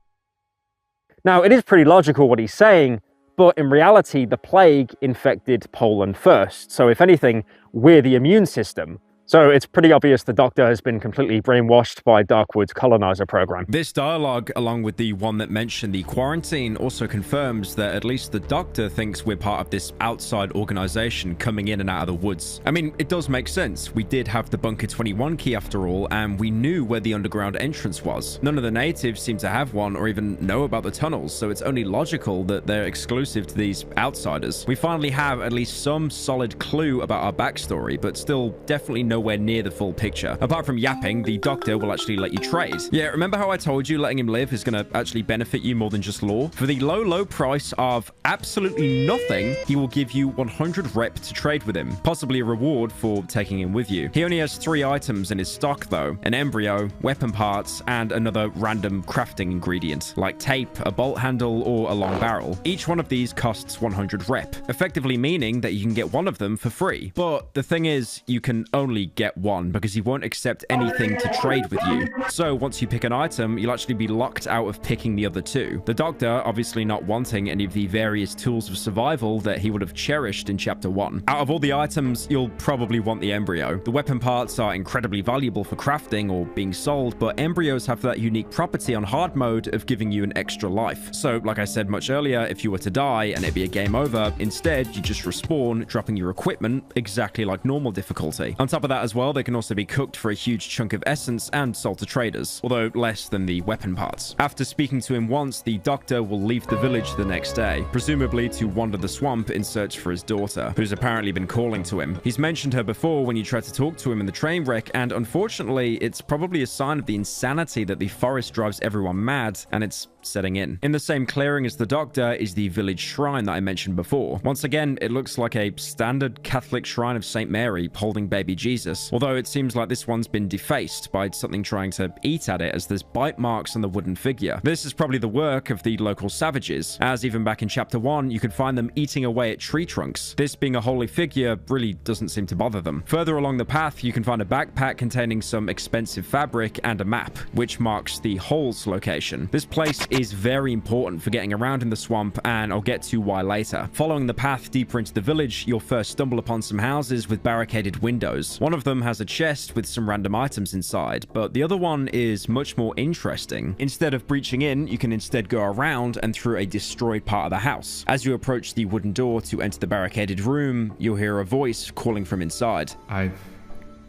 Now, it is pretty logical what he's saying, but in reality, the plague infected Poland first. So if anything, we're the immune system. So it's pretty obvious the Doctor has been completely brainwashed by Darkwood's colonizer program. This dialogue, along with the one that mentioned the quarantine, also confirms that at least the Doctor thinks we're part of this outside organization coming in and out of the woods. I mean, it does make sense. We did have the Bunker 21 key after all, and we knew where the underground entrance was. None of the natives seem to have one or even know about the tunnels, so it's only logical that they're exclusive to these outsiders. We finally have at least some solid clue about our backstory, but still definitely no nowhere near the full picture. Apart from yapping, the doctor will actually let you trade. Yeah, remember how I told you letting him live is going to actually benefit you more than just lore? For the low price of absolutely nothing, he will give you 100 rep to trade with him, possibly a reward for taking him with you. He only has 3 items in his stock though: an embryo, weapon parts, and another random crafting ingredient, like tape, a bolt handle, or a long barrel. Each one of these costs 100 rep, effectively meaning that you can get one of them for free. But the thing is, you can only get one because he won't accept anything to trade with you. So once you pick an item, you'll actually be locked out of picking the other 2. The doctor obviously not wanting any of the various tools of survival that he would have cherished in chapter 1. Out of all the items, you'll probably want the embryo. The weapon parts are incredibly valuable for crafting or being sold, but embryos have that unique property on hard mode of giving you an extra life. So like I said much earlier, if you were to die and it'd be a game over, instead you just respawn, dropping your equipment exactly like normal difficulty. On top of that as well, they can also be cooked for a huge chunk of essence and sold to traders, although less than the weapon parts. After speaking to him once, the doctor will leave the village the next day, presumably to wander the swamp in search for his daughter, who's apparently been calling to him. He's mentioned her before when you tried to talk to him in the train wreck, and unfortunately, it's probably a sign of the insanity that the forest drives everyone mad, and it's setting in. In the same clearing as the doctor is the village shrine that I mentioned before. Once again, it looks like a standard Catholic shrine of St. Mary holding baby Jesus, although it seems like this one's been defaced by something trying to eat at it, as there's bite marks on the wooden figure. This is probably the work of the local savages, as even back in chapter 1, you could find them eating away at tree trunks. This being a holy figure really doesn't seem to bother them. Further along the path, you can find a backpack containing some expensive fabric and a map, which marks the hole's location. This place is very important for getting around in the swamp, and I'll get to why later. Following the path deeper into the village, you'll first stumble upon some houses with barricaded windows. One of them has a chest with some random items inside, but the other one is much more interesting. Instead of breaching in, you can instead go around and through a destroyed part of the house. As you approach the wooden door to enter the barricaded room, you'll hear a voice calling from inside. I've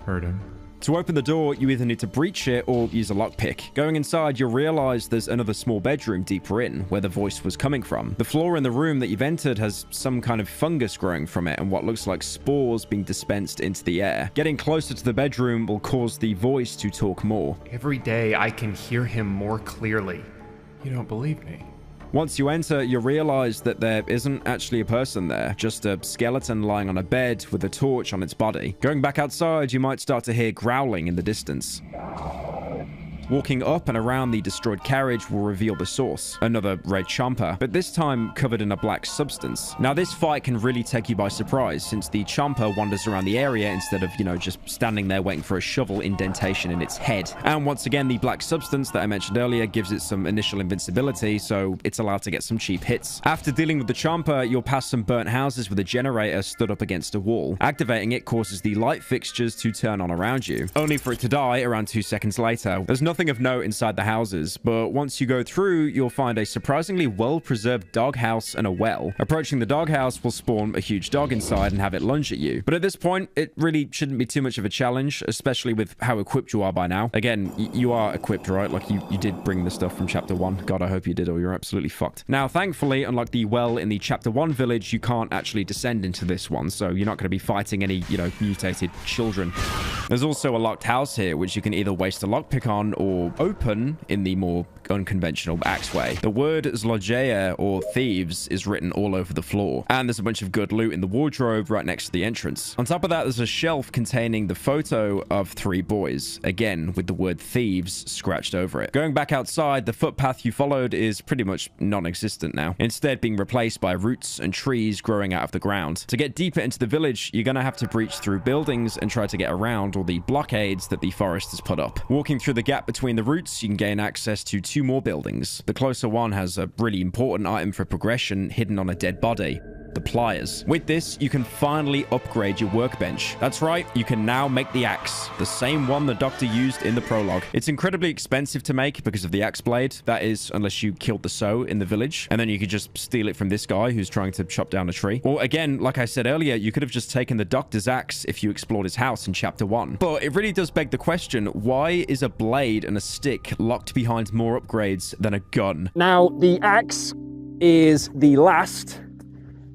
heard him. To open the door, you either need to breach it or use a lockpick. Going inside, you'll realize there's another small bedroom deeper in, where the voice was coming from. The floor in the room that you've entered has some kind of fungus growing from it and what looks like spores being dispensed into the air. Getting closer to the bedroom will cause the voice to talk more. Every day I can hear him more clearly. You don't believe me? Once you enter, you realize that there isn't actually a person there, just a skeleton lying on a bed with a torch on its body. Going back outside, you might start to hear growling in the distance. Walking up and around the destroyed carriage will reveal the source, another red chomper, but this time covered in a black substance. Now this fight can really take you by surprise, since the chomper wanders around the area instead of, just standing there waiting for a shovel indentation in its head. And once again, the black substance that I mentioned earlier gives it some initial invincibility, so it's allowed to get some cheap hits. After dealing with the chomper, you'll pass some burnt houses with a generator stood up against a wall. Activating it causes the light fixtures to turn on around you, only for it to die around 2 seconds later. There's nothing of note inside the houses, but once you go through, you'll find a surprisingly well-preserved doghouse and a well. Approaching the doghouse will spawn a huge dog inside and have it lunge at you. But at this point, it really shouldn't be too much of a challenge, especially with how equipped you are by now. Again, you are equipped, right? Like, you did bring the stuff from chapter 1. God, I hope you did, or you're absolutely fucked. Now, thankfully, unlike the well in the chapter 1 village, you can't actually descend into this one, so you're not going to be fighting any, mutated children. There's also a locked house here, which you can either waste a lockpick on or open in the more unconventional axe way. The word zlodzieje, or thieves, is written all over the floor, and there's a bunch of good loot in the wardrobe right next to the entrance. On top of that, there's a shelf containing the photo of 3 boys, again with the word thieves scratched over it. Going back outside, the footpath you followed is pretty much non-existent now, instead being replaced by roots and trees growing out of the ground. To get deeper into the village, you're gonna have to breach through buildings and try to get around all the blockades that the forest has put up. Walking through the gap between the roots, you can gain access to 2 more buildings. The closer one has a really important item for progression hidden on a dead body: the pliers. With this, you can finally upgrade your workbench. That's right, you can now make the axe, the same one the doctor used in the prologue. It's incredibly expensive to make because of the axe blade, that is, unless you killed the sow in the village, and then you could just steal it from this guy who's trying to chop down a tree. Or again, like I said earlier, you could have just taken the doctor's axe if you explored his house in chapter 1. But it really does beg the question, why is a blade and a stick locked behind more upgrades than a gun? Now, the axe is the last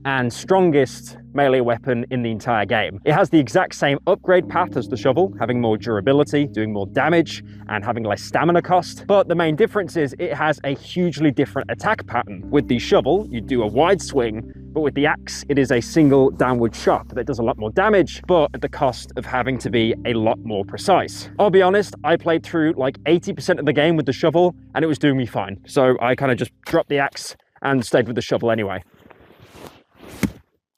and strongest melee weapon in the entire game. It has the exact same upgrade path as the shovel, having more durability, doing more damage, and having less stamina cost. But the main difference is it has a hugely different attack pattern. With the shovel, you do a wide swing, but with the axe, it is a single downward shot that does a lot more damage, but at the cost of having to be a lot more precise. I'll be honest, I played through like 80% of the game with the shovel, and it was doing me fine. So I kind of just dropped the axe and stayed with the shovel anyway.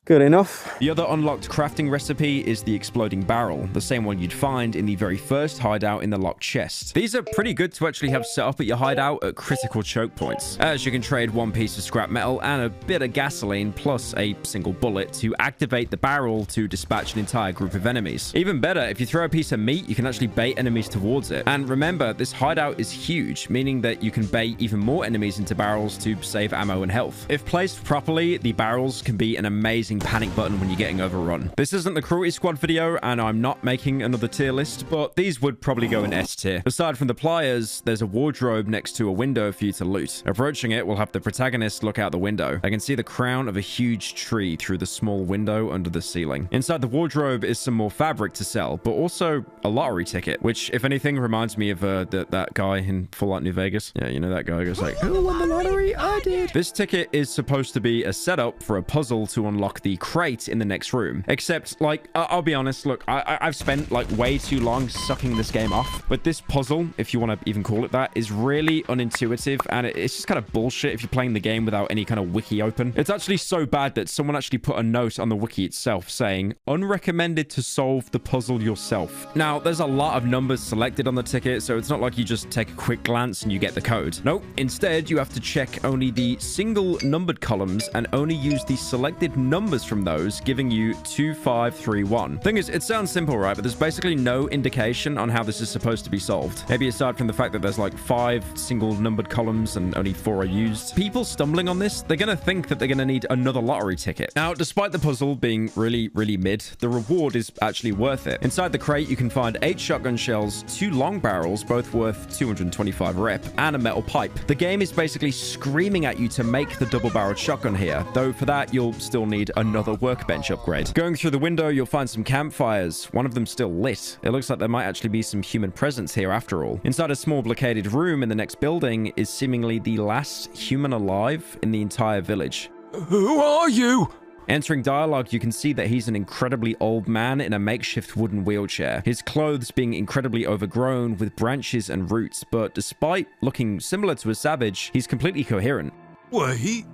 Good enough. The other unlocked crafting recipe is the exploding barrel, the same one you'd find in the very first hideout in the locked chest. These are pretty good to actually have set up at your hideout at critical choke points, as you can trade one piece of scrap metal and a bit of gasoline plus a single bullet to activate the barrel to dispatch an entire group of enemies. Even better, if you throw a piece of meat, you can actually bait enemies towards it. And remember, this hideout is huge, meaning that you can bait even more enemies into barrels to save ammo and health. If placed properly, the barrels can be an amazing panic button when you're getting overrun. This isn't the Cruelty Squad video, and I'm not making another tier list, but these would probably go in S tier. Aside from the pliers, there's a wardrobe next to a window for you to loot. Approaching it will have the protagonist look out the window. I can see the crown of a huge tree through the small window under the ceiling. Inside the wardrobe is some more fabric to sell, but also a lottery ticket, which, if anything, reminds me of that guy in Fallout New Vegas. Yeah, you know that guy goes like, "Who won the lottery? I did." This ticket is supposed to be a setup for a puzzle to unlock the crate in the next room. Except, like, I'll be honest, look, I've spent, like, way too long sucking this game off. But this puzzle, if you want to even call it that, is really unintuitive, and it's just kind of bullshit if you're playing the game without any kind of wiki open. It's actually so bad that someone actually put a note on the wiki itself saying, "Unrecommended to solve the puzzle yourself." Now, there's a lot of numbers selected on the ticket, so it's not like you just take a quick glance and you get the code. Nope. Instead, you have to check only the single numbered columns and only use the selected numbers from those, giving you 2531. Thing is, it sounds simple, right? But there's basically no indication on how this is supposed to be solved. Maybe aside from the fact that there's like 5 single numbered columns and only 4 are used. People stumbling on this, they're gonna think that they're gonna need another lottery ticket. Now, despite the puzzle being really, really mid, the reward is actually worth it. Inside the crate, you can find 8 shotgun shells, 2 long barrels, both worth 225 rep, and a metal pipe. The game is basically screaming at you to make the double-barreled shotgun here, though for that, you'll still need another workbench upgrade. Going through the window, you'll find some campfires, one of them still lit. It looks like there might actually be some human presence here after all. Inside a small blockaded room in the next building is seemingly the last human alive in the entire village. Who are you? Entering dialogue, you can see that he's an incredibly old man in a makeshift wooden wheelchair. His clothes being incredibly overgrown with branches and roots, but despite looking similar to a savage, he's completely coherent. Wait.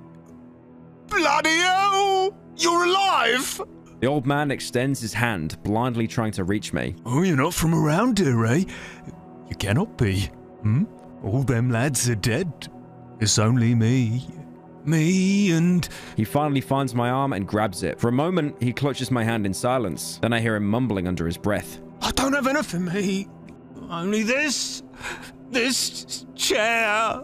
Bloody hell! You're alive! The old man extends his hand, blindly trying to reach me. Oh, you're not from around here, eh? You cannot be. All them lads are dead. It's only me. Me and... He finally finds my arm and grabs it. For a moment, he clutches my hand in silence. Then I hear him mumbling under his breath. I don't have anything, mate. Only this chair.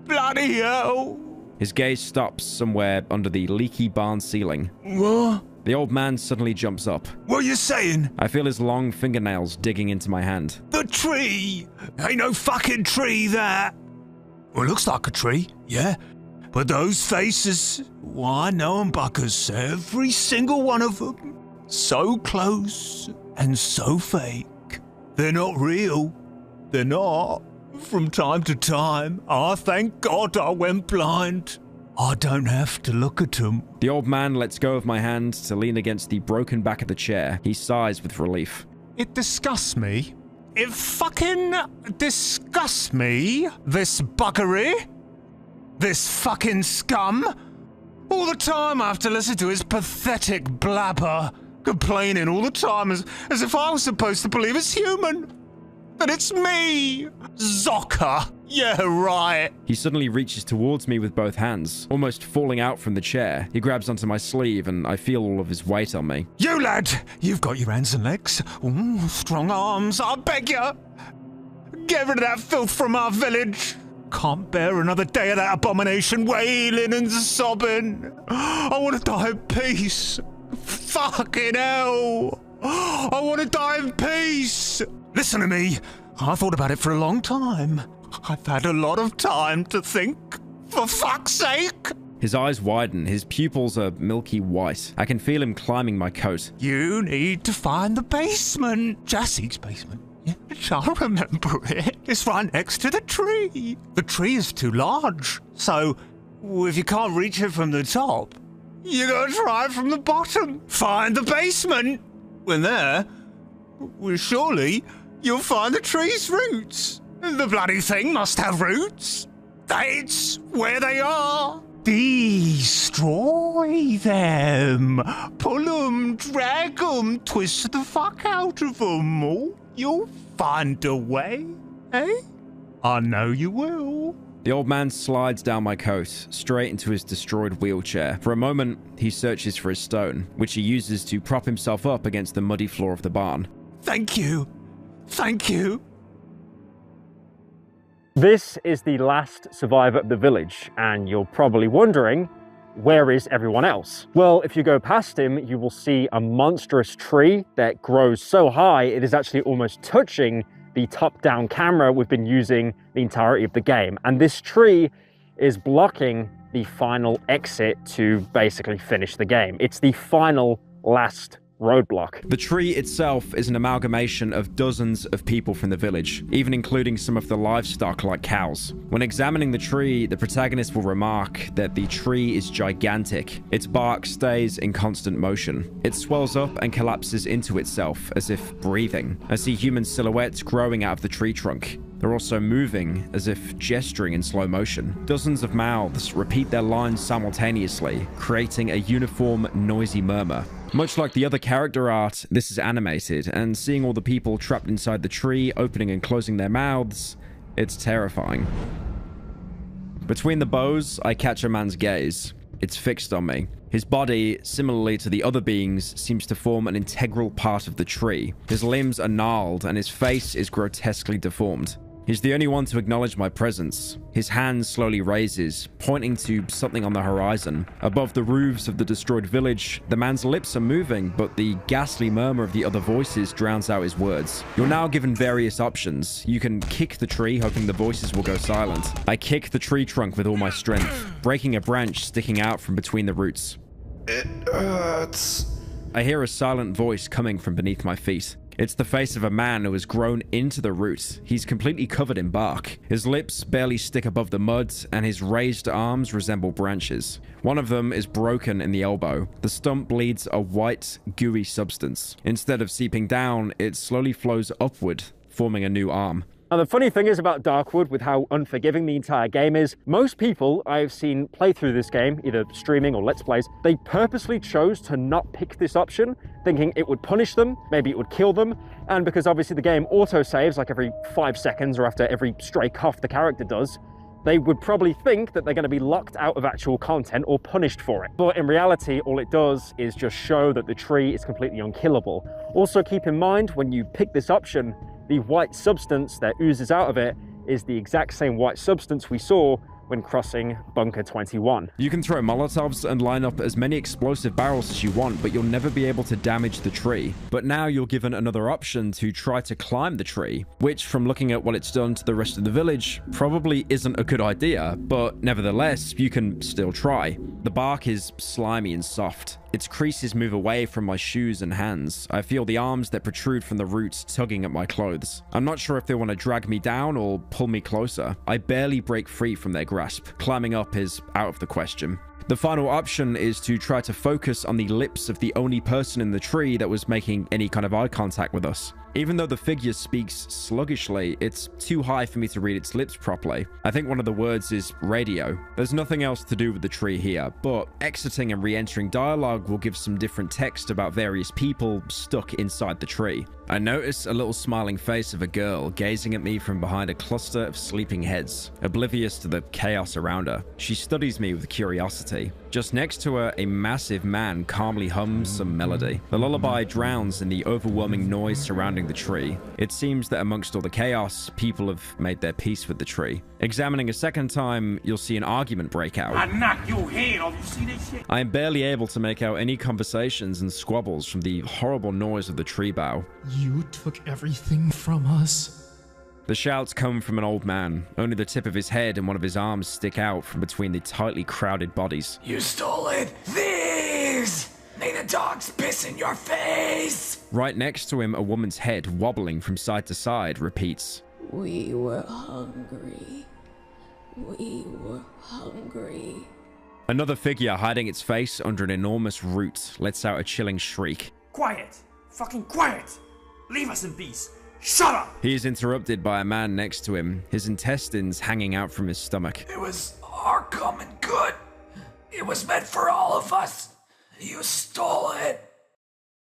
Bloody hell. His gaze stops somewhere under the leaky barn ceiling. What? The old man suddenly jumps up. What are you saying? I feel his long fingernails digging into my hand. The tree! Ain't no fucking tree, that. Well, it looks like a tree, yeah. But those faces, well, I know 'em, buckers. Every single one of them. So close and so fake. They're not real. They're not. From time to time, I thank God I went blind. I don't have to look at them. The old man lets go of my hand to lean against the broken back of the chair. He sighs with relief. It disgusts me. It fucking disgusts me, this buggery. This fucking scum. All the time I have to listen to his pathetic blabber, complaining all the time as if I was supposed to believe it's human. That it's me, Zocker. Yeah, right. He suddenly reaches towards me with both hands, almost falling out from the chair. He grabs onto my sleeve and I feel all of his weight on me. You lad, you've got your hands and legs. Ooh, strong arms, I beg you. Get rid of that filth from our village. Can't bear another day of that abomination wailing and sobbing. I want to die in peace. Fucking hell. I want to die in peace. Listen to me. I thought about it for a long time. I've had a lot of time to think. For fuck's sake. His eyes widen, his pupils are milky white. I can feel him climbing my coat. You need to find the basement. Jassie's basement. Yes, I remember it. It's right next to the tree. The tree is too large, so if you can't reach it from the top, you gotta try it from the bottom. Find the basement. When there, well, surely you'll find the tree's roots. The bloody thing must have roots. That's where they are. Destroy them. Pull them, drag them, twist the fuck out of them. Oh, you'll find a way, eh? I know you will. The old man slides down my coat, straight into his destroyed wheelchair. For a moment, he searches for his stone, which he uses to prop himself up against the muddy floor of the barn. Thank you. Thank you. This is the last survivor of the village, and you're probably wondering, where is everyone else? Well, if you go past him, you will see a monstrous tree that grows so high it is actually almost touching the top-down camera we've been using the entirety of the game. And this tree is blocking the final exit to basically finish the game. It's the final, last roadblock. The tree itself is an amalgamation of dozens of people from the village, even including some of the livestock like cows. When examining the tree, the protagonist will remark that the tree is gigantic. Its bark stays in constant motion. It swells up and collapses into itself as if breathing. I see human silhouettes growing out of the tree trunk. They're also moving as if gesturing in slow motion. Dozens of mouths repeat their lines simultaneously, creating a uniform, noisy murmur. Much like the other character art, this is animated, and seeing all the people trapped inside the tree opening and closing their mouths, it's terrifying. Between the boughs, I catch a man's gaze. It's fixed on me. His body, similarly to the other beings, seems to form an integral part of the tree. His limbs are gnarled, and his face is grotesquely deformed. He's the only one to acknowledge my presence. His hand slowly raises, pointing to something on the horizon. Above the roofs of the destroyed village, the man's lips are moving, but the ghastly murmur of the other voices drowns out his words. You're now given various options. You can kick the tree, hoping the voices will go silent. I kick the tree trunk with all my strength, breaking a branch sticking out from between the roots. It hurts. I hear a silent voice coming from beneath my feet. It's the face of a man who has grown into the root. He's completely covered in bark. His lips barely stick above the mud, and his raised arms resemble branches. One of them is broken in the elbow. The stump bleeds a white, gooey substance. Instead of seeping down, it slowly flows upward, forming a new arm. And the funny thing is about Darkwood, with how unforgiving the entire game is, most people I've seen play through this game, either streaming or Let's Plays, they purposely chose to not pick this option, thinking it would punish them, maybe it would kill them, and because obviously the game auto-saves like every 5 seconds or after every stray cough the character does, they would probably think that they're going to be locked out of actual content or punished for it. But in reality, all it does is just show that the tree is completely unkillable. Also keep in mind, when you pick this option, the white substance that oozes out of it is the exact same white substance we saw when crossing Bunker 21. You can throw Molotovs and line up as many explosive barrels as you want, but you'll never be able to damage the tree. But now you're given another option to try to climb the tree, which, from looking at what it's done to the rest of the village, probably isn't a good idea, but nevertheless, you can still try. The bark is slimy and soft. Its creases move away from my shoes and hands. I feel the arms that protrude from the roots tugging at my clothes. I'm not sure if they want to drag me down or pull me closer. I barely break free from their grasp. Climbing up is out of the question. The final option is to try to focus on the lips of the only person in the tree that was making any kind of eye contact with us. Even though the figure speaks sluggishly, it's too high for me to read its lips properly. I think one of the words is radio. There's nothing else to do with the tree here, but exiting and re-entering dialogue will give some different text about various people stuck inside the tree. I notice a little smiling face of a girl gazing at me from behind a cluster of sleeping heads, oblivious to the chaos around her. She studies me with curiosity. Just next to her, a massive man calmly hums some melody. The lullaby drowns in the overwhelming noise surrounding the tree. It seems that amongst all the chaos, people have made their peace with the tree. Examining a second time, you'll see an argument break out. I knock your head off. You see this shit? I am barely able to make out any conversations and squabbles from the horrible noise of the tree bough. You took everything from us. The shouts come from an old man. Only the tip of his head and one of his arms stick out from between the tightly crowded bodies. You stole it! Thieves! May the dogs piss in your face! Right next to him, a woman's head, wobbling from side to side, repeats, We were hungry. We were hungry. Another figure, hiding its face under an enormous root, lets out a chilling shriek. Quiet! Fucking quiet! Leave us in peace! Shut up! He is interrupted by a man next to him, his intestines hanging out from his stomach. It was our common good. It was meant for all of us. You stole it.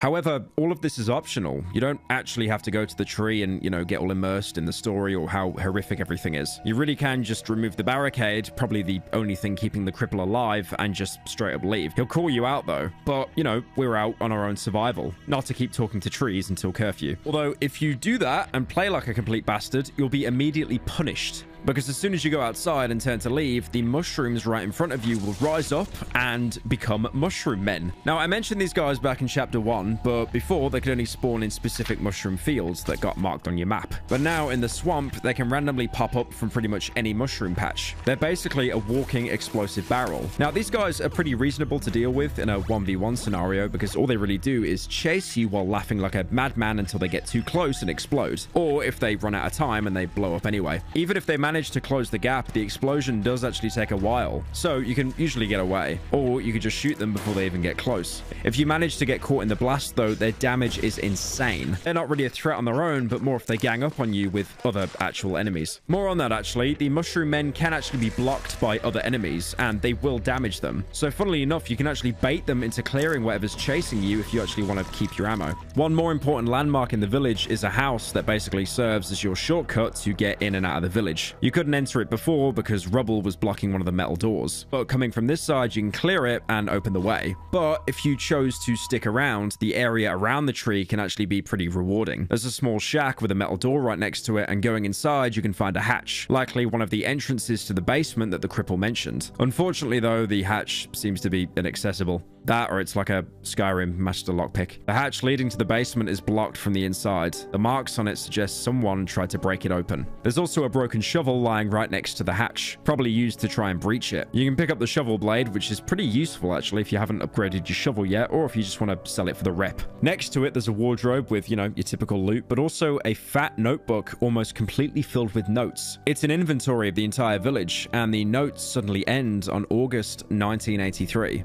However, all of this is optional. You don't actually have to go to the tree and, get all immersed in the story or how horrific everything is. You really can just remove the barricade, probably the only thing keeping the cripple alive, and just straight up leave. He'll call you out though, but, we're out on our own survival, not to keep talking to trees until curfew. Although, if you do that and play like a complete bastard, you'll be immediately punished. Because as soon as you go outside and turn to leave, the mushrooms right in front of you will rise up and become mushroom men. Now, I mentioned these guys back in chapter 1, but before they could only spawn in specific mushroom fields that got marked on your map. But now in the swamp, they can randomly pop up from pretty much any mushroom patch. They're basically a walking explosive barrel. Now, these guys are pretty reasonable to deal with in a 1v1 scenario because all they really do is chase you while laughing like a madman until they get too close and explode. Or if they run out of time and they blow up anyway. Even if they manage to close the gap, the explosion does actually take a while, so you can usually get away, or you can just shoot them before they even get close. If you manage to get caught in the blast though, their damage is insane. They're not really a threat on their own, but more if they gang up on you with other actual enemies. More on that actually, the mushroom men can actually be blocked by other enemies, and they will damage them. So funnily enough, you can actually bait them into clearing whatever's chasing you if you actually want to keep your ammo. One more important landmark in the village is a house that basically serves as your shortcut to get in and out of the village. You couldn't enter it before because rubble was blocking one of the metal doors, but coming from this side you can clear it and open the way. But if you chose to stick around, the area around the tree can actually be pretty rewarding. There's a small shack with a metal door right next to it, and going inside you can find a hatch, likely one of the entrances to the basement that the cripple mentioned. Unfortunately though, the hatch seems to be inaccessible. That, or it's like a Skyrim master lockpick. The hatch leading to the basement is blocked from the inside. The marks on it suggest someone tried to break it open. There's also a broken shovel lying right next to the hatch, probably used to try and breach it. You can pick up the shovel blade, which is pretty useful actually if you haven't upgraded your shovel yet, or if you just want to sell it for the rep. Next to it, there's a wardrobe with, your typical loot, but also a fat notebook almost completely filled with notes. It's an inventory of the entire village, and the notes suddenly end on August 1983.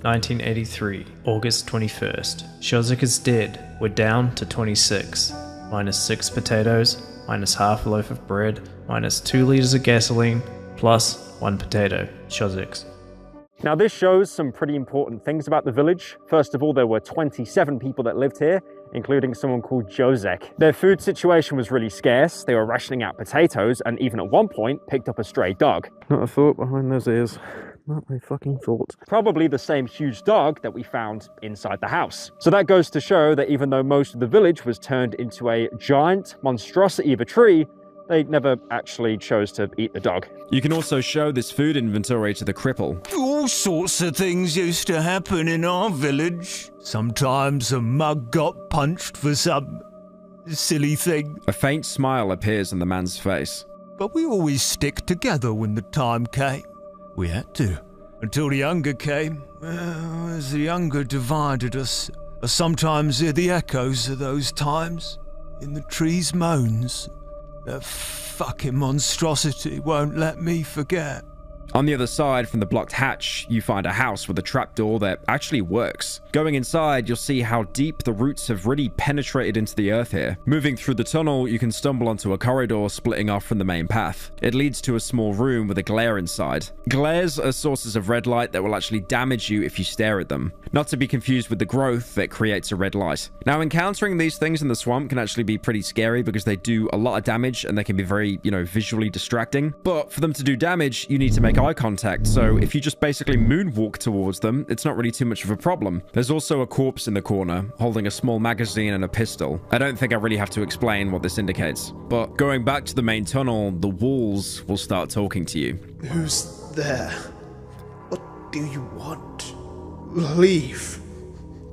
1983, August 21st. Shozak is dead. We're down to 26. Minus 6 potatoes, minus half a loaf of bread, minus 2 liters of gasoline, plus 1 potato. Shozak's. Now this shows some pretty important things about the village. First of all, there were 27 people that lived here, including someone called Jozek. Their food situation was really scarce. They were rationing out potatoes and even at one point picked up a stray dog. Not a thought behind those ears. Not a fucking thought. Probably the same huge dog that we found inside the house. So that goes to show that even though most of the village was turned into a giant monstrosity of a tree, they never actually chose to eat the dog. You can also show this food inventory to the cripple. All sorts of things used to happen in our village. Sometimes a mug got punched for some silly thing. A faint smile appears on the man's face. But we always stick together when the time came. We had to. Until the hunger came. Well, as the hunger divided us, I sometimes hear the echoes of those times in the trees' moans. That fucking monstrosity won't let me forget. On the other side from the blocked hatch, you find a house with a trapdoor that actually works. Going inside, you'll see how deep the roots have really penetrated into the earth here. Moving through the tunnel, you can stumble onto a corridor splitting off from the main path. It leads to a small room with a glare inside. Glares are sources of red light that will actually damage you if you stare at them. Not to be confused with the growth that creates a red light. Now, encountering these things in the swamp can actually be pretty scary because they do a lot of damage and they can be very, visually distracting. But for them to do damage, you need to make eye contact, so if you just basically moonwalk towards them, it's not really too much of a problem. There's also a corpse in the corner, holding a small magazine and a pistol. I don't think I really have to explain what this indicates. But going back to the main tunnel, the walls will start talking to you. Who's there? What do you want? Leave.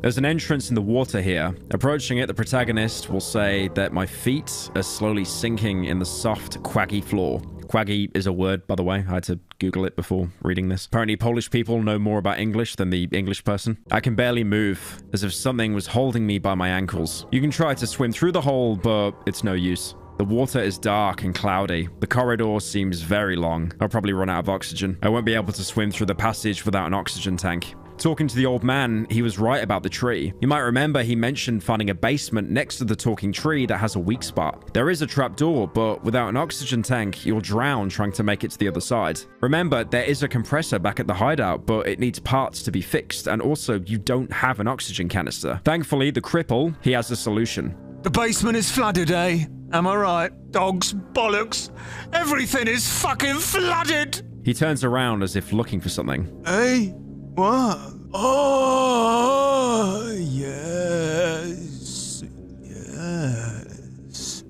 There's an entrance in the water here. Approaching it, the protagonist will say that my feet are slowly sinking in the soft, quaggy floor. Quaggy is a word, by the way. I had to Google it before reading this. Apparently, Polish people know more about English than the English person. I can barely move, as if something was holding me by my ankles. You can try to swim through the hole, but it's no use. The water is dark and cloudy. The corridor seems very long. I'll probably run out of oxygen. I won't be able to swim through the passage without an oxygen tank. Talking to the old man, he was right about the tree. You might remember he mentioned finding a basement next to the talking tree that has a weak spot. There is a trapdoor, but without an oxygen tank, you'll drown trying to make it to the other side. Remember, there is a compressor back at the hideout, but it needs parts to be fixed, and also you don't have an oxygen canister. Thankfully, the cripple, he has a solution. The basement is flooded, eh? Am I right? Dogs, bollocks. Everything is fucking flooded. He turns around as if looking for something. Hey? What? Oh, yes. Yes.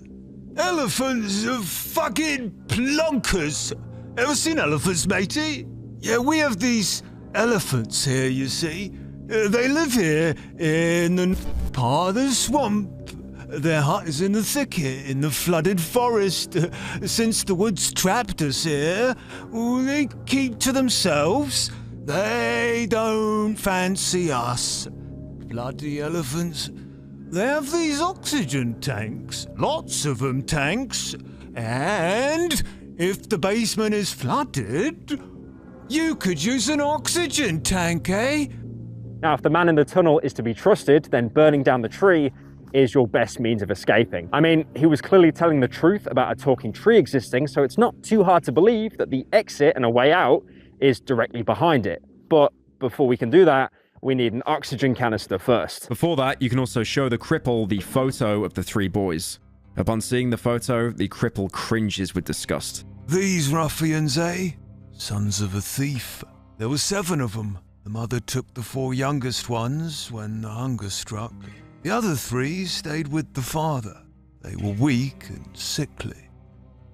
Elephants are fucking plonkers. Ever seen elephants, matey? Yeah, we have these elephants here, you see. They live here in the part of the swamp. Their hut is in the thicket, in the flooded forest. Since the woods trapped us here, they keep to themselves. They don't fancy us. Bloody elephants. They have these oxygen tanks. Lots of them tanks. And if the basement is flooded, you could use an oxygen tank, eh? Now, if the man in the tunnel is to be trusted, then burning down the tree is your best means of escaping. I mean, he was clearly telling the truth about a talking tree existing, so it's not too hard to believe that the exit and a way out is directly behind it. But before we can do that, we need an oxygen canister first. Before that, you can also show the cripple the photo of the three boys. Upon seeing the photo, the cripple cringes with disgust. These ruffians, eh? Sons of a thief. There were 7 of them. The mother took the 4 youngest ones when the hunger struck. The other 3 stayed with the father. They were weak and sickly.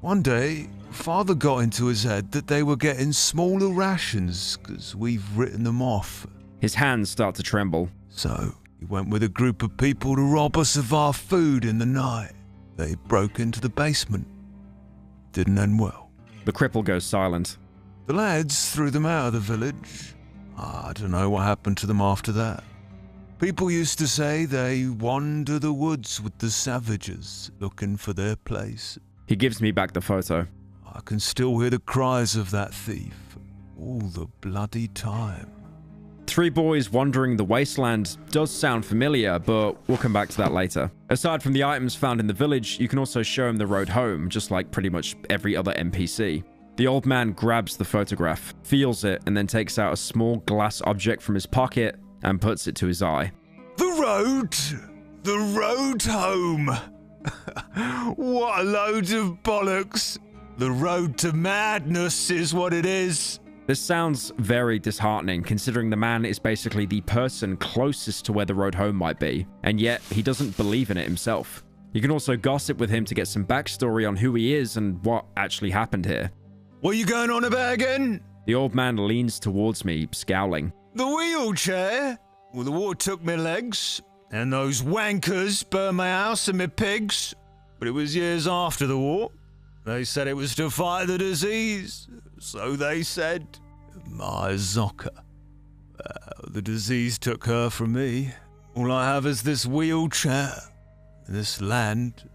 One day, father got into his head that they were getting smaller rations because we've written them off. His hands start to tremble. So, he went with a group of people to rob us of our food in the night. They broke into the basement. Didn't end well. The cripple goes silent. The lads threw them out of the village. I don't know what happened to them after that. People used to say they wander the woods with the savages, looking for their place. He gives me back the photo. I can still hear the cries of that thief all the bloody time. 3 boys wandering the wasteland does sound familiar, but we'll come back to that later. Aside from the items found in the village, you can also show him the road home, just like pretty much every other NPC. The old man grabs the photograph, feels it, and then takes out a small glass object from his pocket and puts it to his eye. The road home. What a load of bollocks. The road to madness is what it is. This sounds very disheartening, considering the man is basically the person closest to where the road home might be, and yet he doesn't believe in it himself. You can also gossip with him to get some backstory on who he is and what actually happened here. What are you going on about again? The old man leans towards me, scowling. The wheelchair? Well, the war took my legs, and those wankers burned my house and my pigs. But it was years after the war. They said it was to fight the disease. So they said. My Zocca. The disease took her from me. All I have is this wheelchair. This land.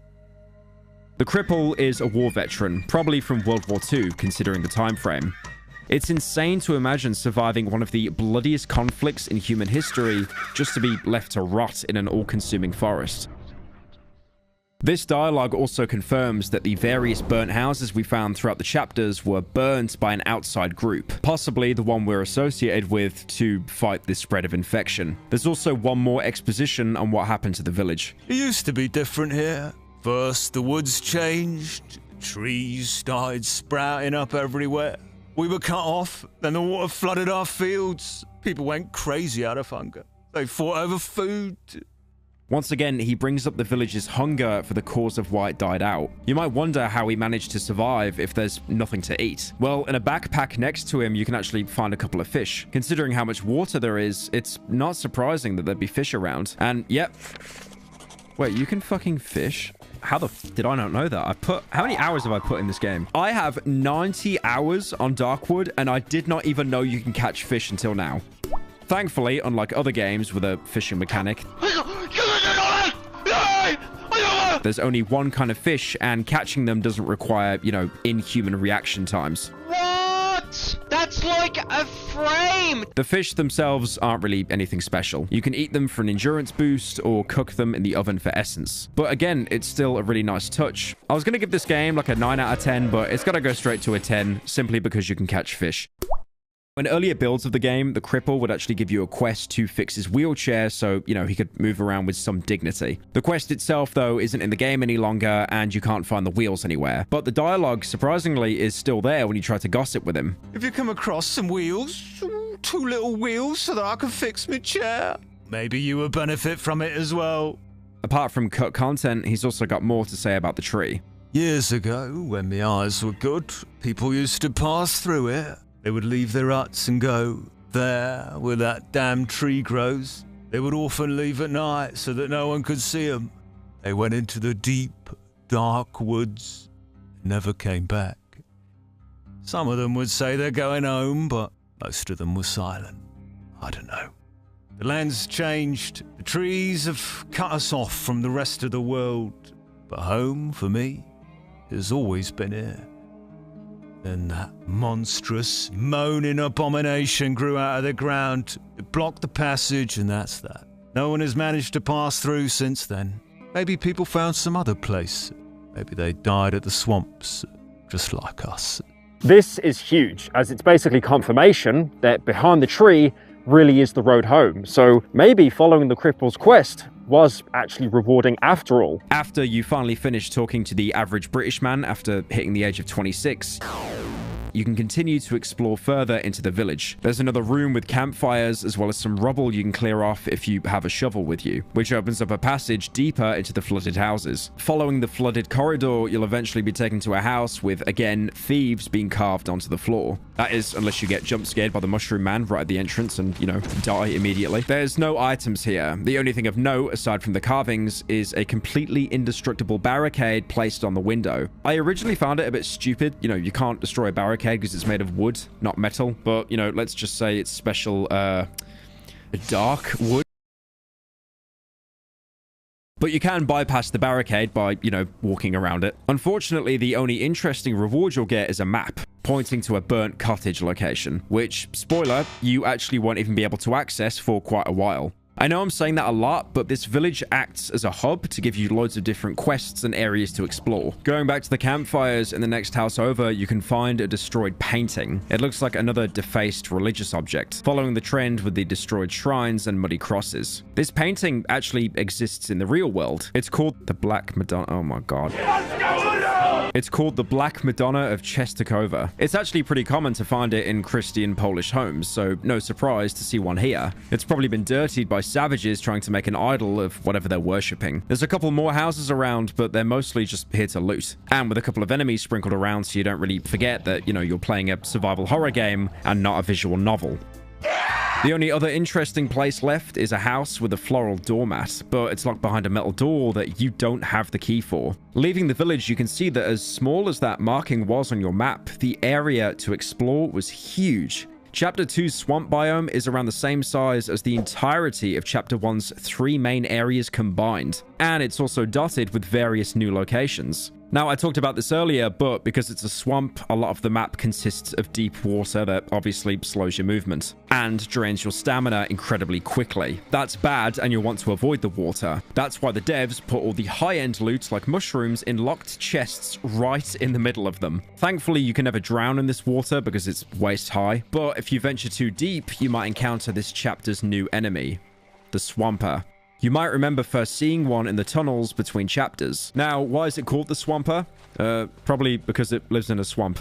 The cripple is a war veteran, probably from World War II, considering the time frame. It's insane to imagine surviving one of the bloodiest conflicts in human history just to be left to rot in an all-consuming forest. This dialogue also confirms that the various burnt houses we found throughout the chapters were burnt by an outside group, possibly the one we're associated with to fight the spread of infection. There's also one more exposition on what happened to the village. It used to be different here. First, the woods changed, trees started sprouting up everywhere. We were cut off, then the water flooded our fields. People went crazy out of hunger. They fought over food. Once again, he brings up the village's hunger for the cause of why it died out. You might wonder how he managed to survive if there's nothing to eat. Well, in a backpack next to him, you can actually find a couple of fish. Considering how much water there is, it's not surprising that there'd be fish around. And yep. Wait, you can fucking fish? How the f did I not know that? How many hours have I put in this game? I have 90 hours on Darkwood, and I did not even know you can catch fish until now. Thankfully, unlike other games with a fishing mechanic, there's only one kind of fish, and catching them doesn't require, you know, inhuman reaction times. What? That's like a frame! The fish themselves aren't really anything special. You can eat them for an endurance boost or cook them in the oven for essence. But again, it's still a really nice touch. I was going to give this game like a 9 out of 10, but it's got to go straight to a 10 simply because you can catch fish. In earlier builds of the game, the cripple would actually give you a quest to fix his wheelchair so, you know, he could move around with some dignity. The quest itself, though, isn't in the game any longer, and you can't find the wheels anywhere. But the dialogue, surprisingly, is still there when you try to gossip with him. Have you come across some wheels? 2 little wheels so that I can fix my chair? Maybe you would benefit from it as well. Apart from cut content, he's also got more to say about the tree. Years ago, when my eyes were good, people used to pass through it. They would leave their huts and go, there, where that damn tree grows. They would often leave at night so that no one could see them. They went into the deep, dark woods and never came back. Some of them would say they're going home, but most of them were silent. I don't know. The land's changed. The trees have cut us off from the rest of the world. But home, for me, has always been here. Then that monstrous, moaning abomination grew out of the ground. It blocked the passage, and that's that. No one has managed to pass through since then. Maybe people found some other place. Maybe they died at the swamps, just like us. This is huge, as it's basically confirmation that behind the tree really is the road home. So maybe following the cripple's quest was actually rewarding after all. After you finally finish talking to the average British man after hitting the age of 26, you can continue to explore further into the village. There's another room with campfires, as well as some rubble you can clear off if you have a shovel with you, which opens up a passage deeper into the flooded houses. Following the flooded corridor, you'll eventually be taken to a house with, again, thieves being carved onto the floor. That is, unless you get jump scared by the mushroom man right at the entrance and, you know, die immediately. There's no items here. The only thing of note, aside from the carvings, is a completely indestructible barricade placed on the window. I originally found it a bit stupid. You know, you can't destroy a barricade because it's made of wood, not metal. But, you know, let's just say it's special, dark wood. But you can bypass the barricade by, you know, walking around it. Unfortunately, the only interesting reward you'll get is a map pointing to a burnt cottage location, which, spoiler, you actually won't even be able to access for quite a while. I know I'm saying that a lot, but this village acts as a hub to give you loads of different quests and areas to explore. Going back to the campfires in the next house over, you can find a destroyed painting. It looks like another defaced religious object, following the trend with the destroyed shrines and muddy crosses. This painting actually exists in the real world. It's called the Black Madonna. Oh my god. It's called the Black Madonna of Czestochowa. It's actually pretty common to find it in Christian Polish homes, so no surprise to see one here. It's probably been dirtied by savages trying to make an idol of whatever they're worshipping. There's a couple more houses around, but they're mostly just here to loot. And with a couple of enemies sprinkled around so you don't really forget that, you know, you're playing a survival horror game and not a visual novel. The only other interesting place left is a house with a floral doormat, but it's locked behind a metal door that you don't have the key for. Leaving the village, you can see that as small as that marking was on your map, the area to explore was huge. Chapter 2's swamp biome is around the same size as the entirety of Chapter 1's 3 main areas combined, and it's also dotted with various new locations. Now, I talked about this earlier, but because it's a swamp, a lot of the map consists of deep water that obviously slows your movement and drains your stamina incredibly quickly. That's bad, and you'll want to avoid the water. That's why the devs put all the high-end loot like mushrooms in locked chests right in the middle of them. Thankfully, you can never drown in this water because it's waist high, but if you venture too deep, you might encounter this chapter's new enemy, the Swamper. You might remember first seeing one in the tunnels between chapters. Now, why is it called the Swamper? Probably because it lives in a swamp.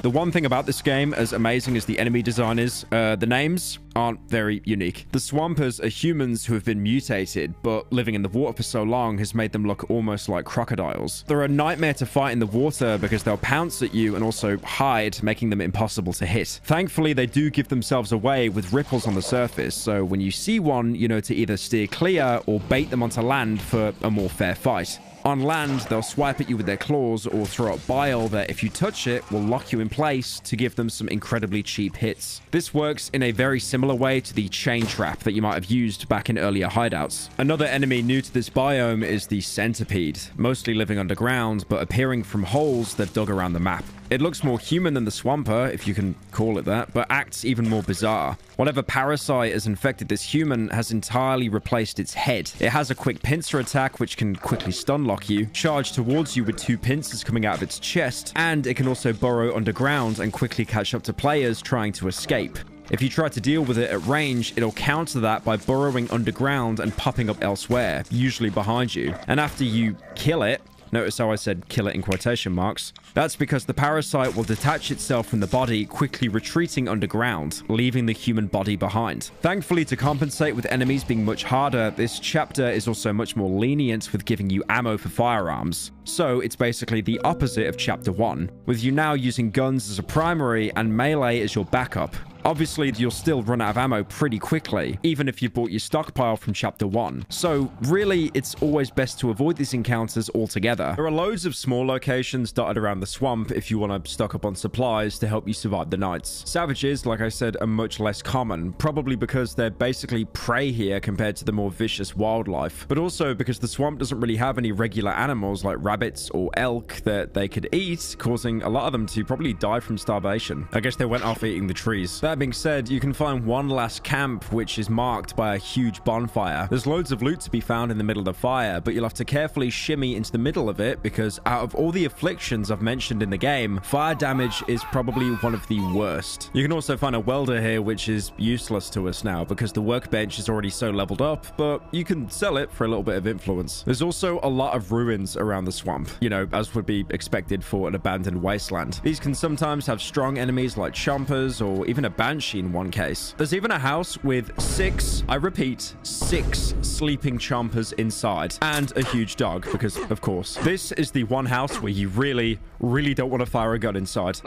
The one thing about this game, as amazing as the enemy design is, the names aren't very unique. The Swampers are humans who have been mutated, but living in the water for so long has made them look almost like crocodiles. They're a nightmare to fight in the water because they'll pounce at you and also hide, making them impossible to hit. Thankfully, they do give themselves away with ripples on the surface, so when you see one, you know to either steer clear or bait them onto land for a more fair fight. On land, they'll swipe at you with their claws or throw up bile that, if you touch it, will lock you in place to give them some incredibly cheap hits. This works in a very similar way to the chain trap that you might have used back in earlier hideouts. Another enemy new to this biome is the centipede, mostly living underground, but appearing from holes they've dug around the map. It looks more human than the Swamper, if you can call it that, but acts even more bizarre. Whatever parasite has infected this human has entirely replaced its head. It has a quick pincer attack, which can quickly stun lock you, charge towards you with 2 pincers coming out of its chest, and it can also burrow underground and quickly catch up to players trying to escape. If you try to deal with it at range, it'll counter that by burrowing underground and popping up elsewhere, usually behind you. And after you kill it, notice how I said kill it in quotation marks. That's because the parasite will detach itself from the body, quickly retreating underground, leaving the human body behind. Thankfully, to compensate with enemies being much harder, this chapter is also much more lenient with giving you ammo for firearms. So it's basically the opposite of chapter 1, with you now using guns as a primary and melee as your backup. Obviously, you'll still run out of ammo pretty quickly, even if you bought your stockpile from Chapter 1. So, really, it's always best to avoid these encounters altogether. There are loads of small locations dotted around the swamp if you want to stock up on supplies to help you survive the nights. Savages, like I said, are much less common, probably because they're basically prey here compared to the more vicious wildlife, but also because the swamp doesn't really have any regular animals like rabbits or elk that they could eat, causing a lot of them to probably die from starvation. I guess they went off eating the trees. That being said, you can find one last camp which is marked by a huge bonfire. There's loads of loot to be found in the middle of the fire, but you'll have to carefully shimmy into the middle of it because out of all the afflictions I've mentioned in the game, fire damage is probably one of the worst. You can also find a welder here which is useless to us now because the workbench is already so leveled up, but you can sell it for a little bit of influence. There's also a lot of ruins around the swamp, you know, as would be expected for an abandoned wasteland. These can sometimes have strong enemies like chompers or even a banshee in one case. There's even a house with 6, I repeat, 6 sleeping chompers inside and a huge dog because, of course, this is the one house where you really don't want to fire a gun inside.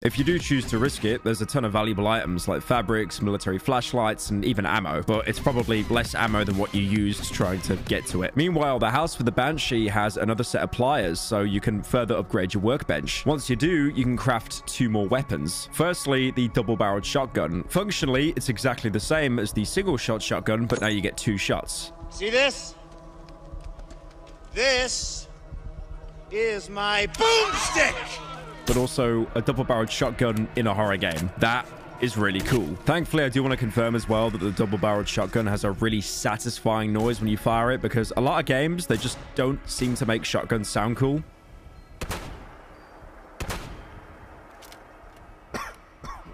If you do choose to risk it, there's a ton of valuable items like fabrics, military flashlights, and even ammo, but it's probably less ammo than what you used trying to get to it. Meanwhile, the house with the Banshee has another set of pliers, so you can further upgrade your workbench. Once you do, you can craft 2 more weapons. Firstly, the double-barreled shotgun. Functionally, it's exactly the same as the single-shot shotgun, but now you get 2 shots. See this? This is my boomstick! But also a double-barreled shotgun in a horror game. That is really cool. Thankfully, I do want to confirm as well that the double-barreled shotgun has a really satisfying noise when you fire it because a lot of games, they just don't seem to make shotguns sound cool.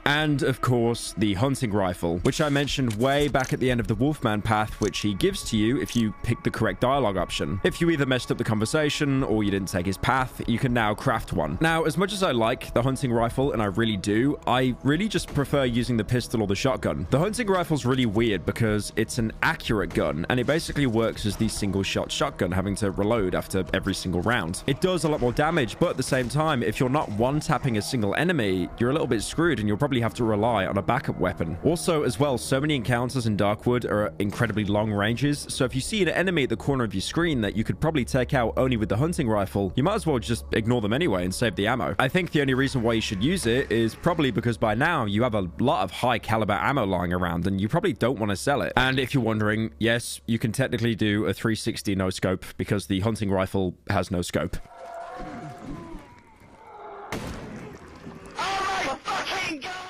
And, of course, the hunting rifle, which I mentioned way back at the end of the Wolfman path, which he gives to you if you pick the correct dialogue option. If you either messed up the conversation or you didn't take his path, you can now craft one. Now, as much as I like the hunting rifle, and I really do, I really just prefer using the pistol or the shotgun. The hunting rifle's really weird because it's an accurate gun, and it basically works as the single-shot shotgun, having to reload after every single round. It does a lot more damage, but at the same time, if you're not one-tapping a single enemy, you're a little bit screwed, and you'll probably have to rely on a backup weapon. Also, as well, so many encounters in Darkwood are at incredibly long ranges, so if you see an enemy at the corner of your screen that you could probably take out only with the hunting rifle, you might as well just ignore them anyway and save the ammo. I think the only reason why you should use it is probably because by now you have a lot of high caliber ammo lying around and you probably don't want to sell it. And if you're wondering, yes, you can technically do a 360 no scope because the hunting rifle has no scope.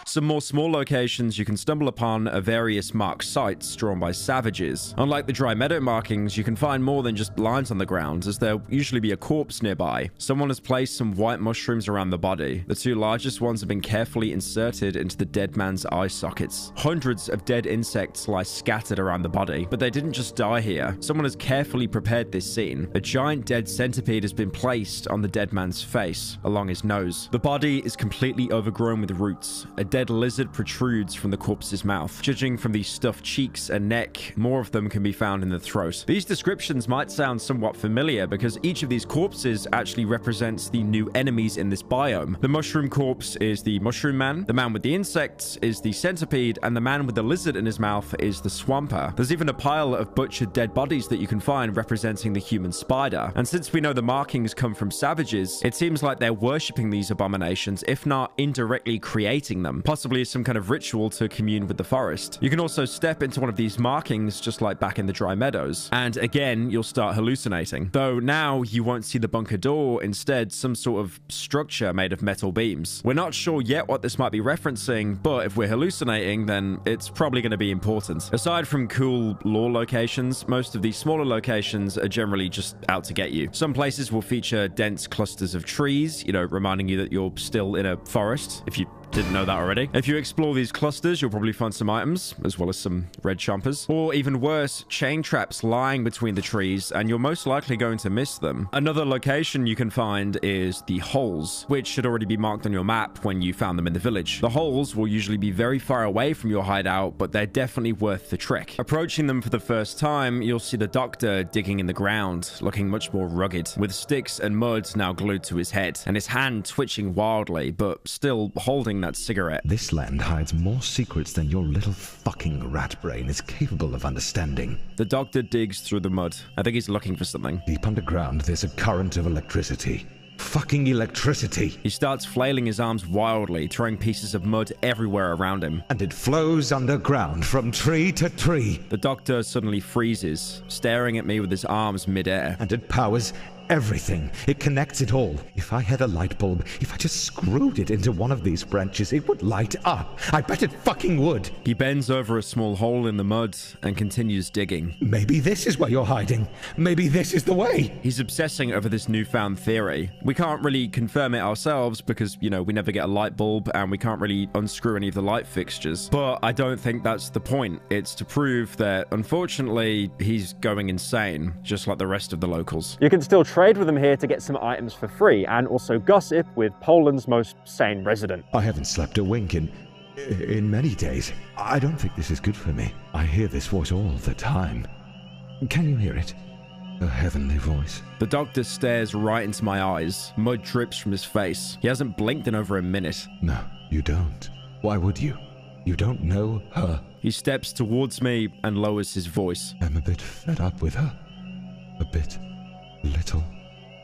Some more small locations you can stumble upon are various marked sites drawn by savages. Unlike the dry meadow markings, you can find more than just lines on the ground, as there'll usually be a corpse nearby. Someone has placed some white mushrooms around the body. The two largest ones have been carefully inserted into the dead man's eye sockets. Hundreds of dead insects lie scattered around the body, but they didn't just die here. Someone has carefully prepared this scene. A giant dead centipede has been placed on the dead man's face, along his nose. The body is completely overgrown with roots. A dead lizard protrudes from the corpse's mouth. Judging from the stuffed cheeks and neck, more of them can be found in the throat. These descriptions might sound somewhat familiar because each of these corpses actually represents the new enemies in this biome. The mushroom corpse is the mushroom man, the man with the insects is the centipede, and the man with the lizard in his mouth is the swamper. There's even a pile of butchered dead bodies that you can find representing the human spider. And since we know the markings come from savages, it seems like they're worshipping these abominations, if not indirectly creating them, possibly as some kind of ritual to commune with the forest. You can also step into one of these markings just like back in the dry meadows, and again you'll start hallucinating. Though now you won't see the bunker door, instead some sort of structure made of metal beams. We're not sure yet what this might be referencing, but if we're hallucinating, then it's probably going to be important. Aside from cool lore locations, most of these smaller locations are generally just out to get you. Some places will feature dense clusters of trees, reminding you that you're still in a forest, if you didn't know that already. If you explore these clusters, you'll probably find some items, as well as some red chompers. Or even worse, chain traps lying between the trees, and you're most likely going to miss them. Another location you can find is the holes, which should already be marked on your map when you found them in the village. The holes will usually be very far away from your hideout, but they're definitely worth the trek. Approaching them for the first time, you'll see the doctor digging in the ground, looking much more rugged, with sticks and mud now glued to his head, and his hand twitching wildly, but still holding that cigarette. This land hides more secrets than your little fucking rat brain is capable of understanding. The doctor digs through the mud. I think he's looking for something. Deep underground, there's a current of electricity. Fucking electricity. He starts flailing his arms wildly, throwing pieces of mud everywhere around him. And it flows underground from tree to tree. The doctor suddenly freezes, staring at me with his arms midair. And it powers everything. It connects it all. If I had a light bulb, if I just screwed it into one of these branches, it would light up. I bet it fucking would. He bends over a small hole in the mud and continues digging. Maybe this is where you're hiding. Maybe this is the way. He's obsessing over this newfound theory. We can't really confirm it ourselves because, we never get a light bulb and we can't really unscrew any of the light fixtures. But I don't think that's the point. It's to prove that, unfortunately, he's going insane, just like the rest of the locals. You can still trade with them here to get some items for free, and also gossip with Poland's most sane resident. I haven't slept a wink in many days. I don't think this is good for me. I hear this voice all the time. Can you hear it? A heavenly voice. The doctor stares right into my eyes. Mud drips from his face. He hasn't blinked in over a minute. No, you don't. Why would you? You don't know her. He steps towards me and lowers his voice. I'm a bit fed up with her. A bit. Little.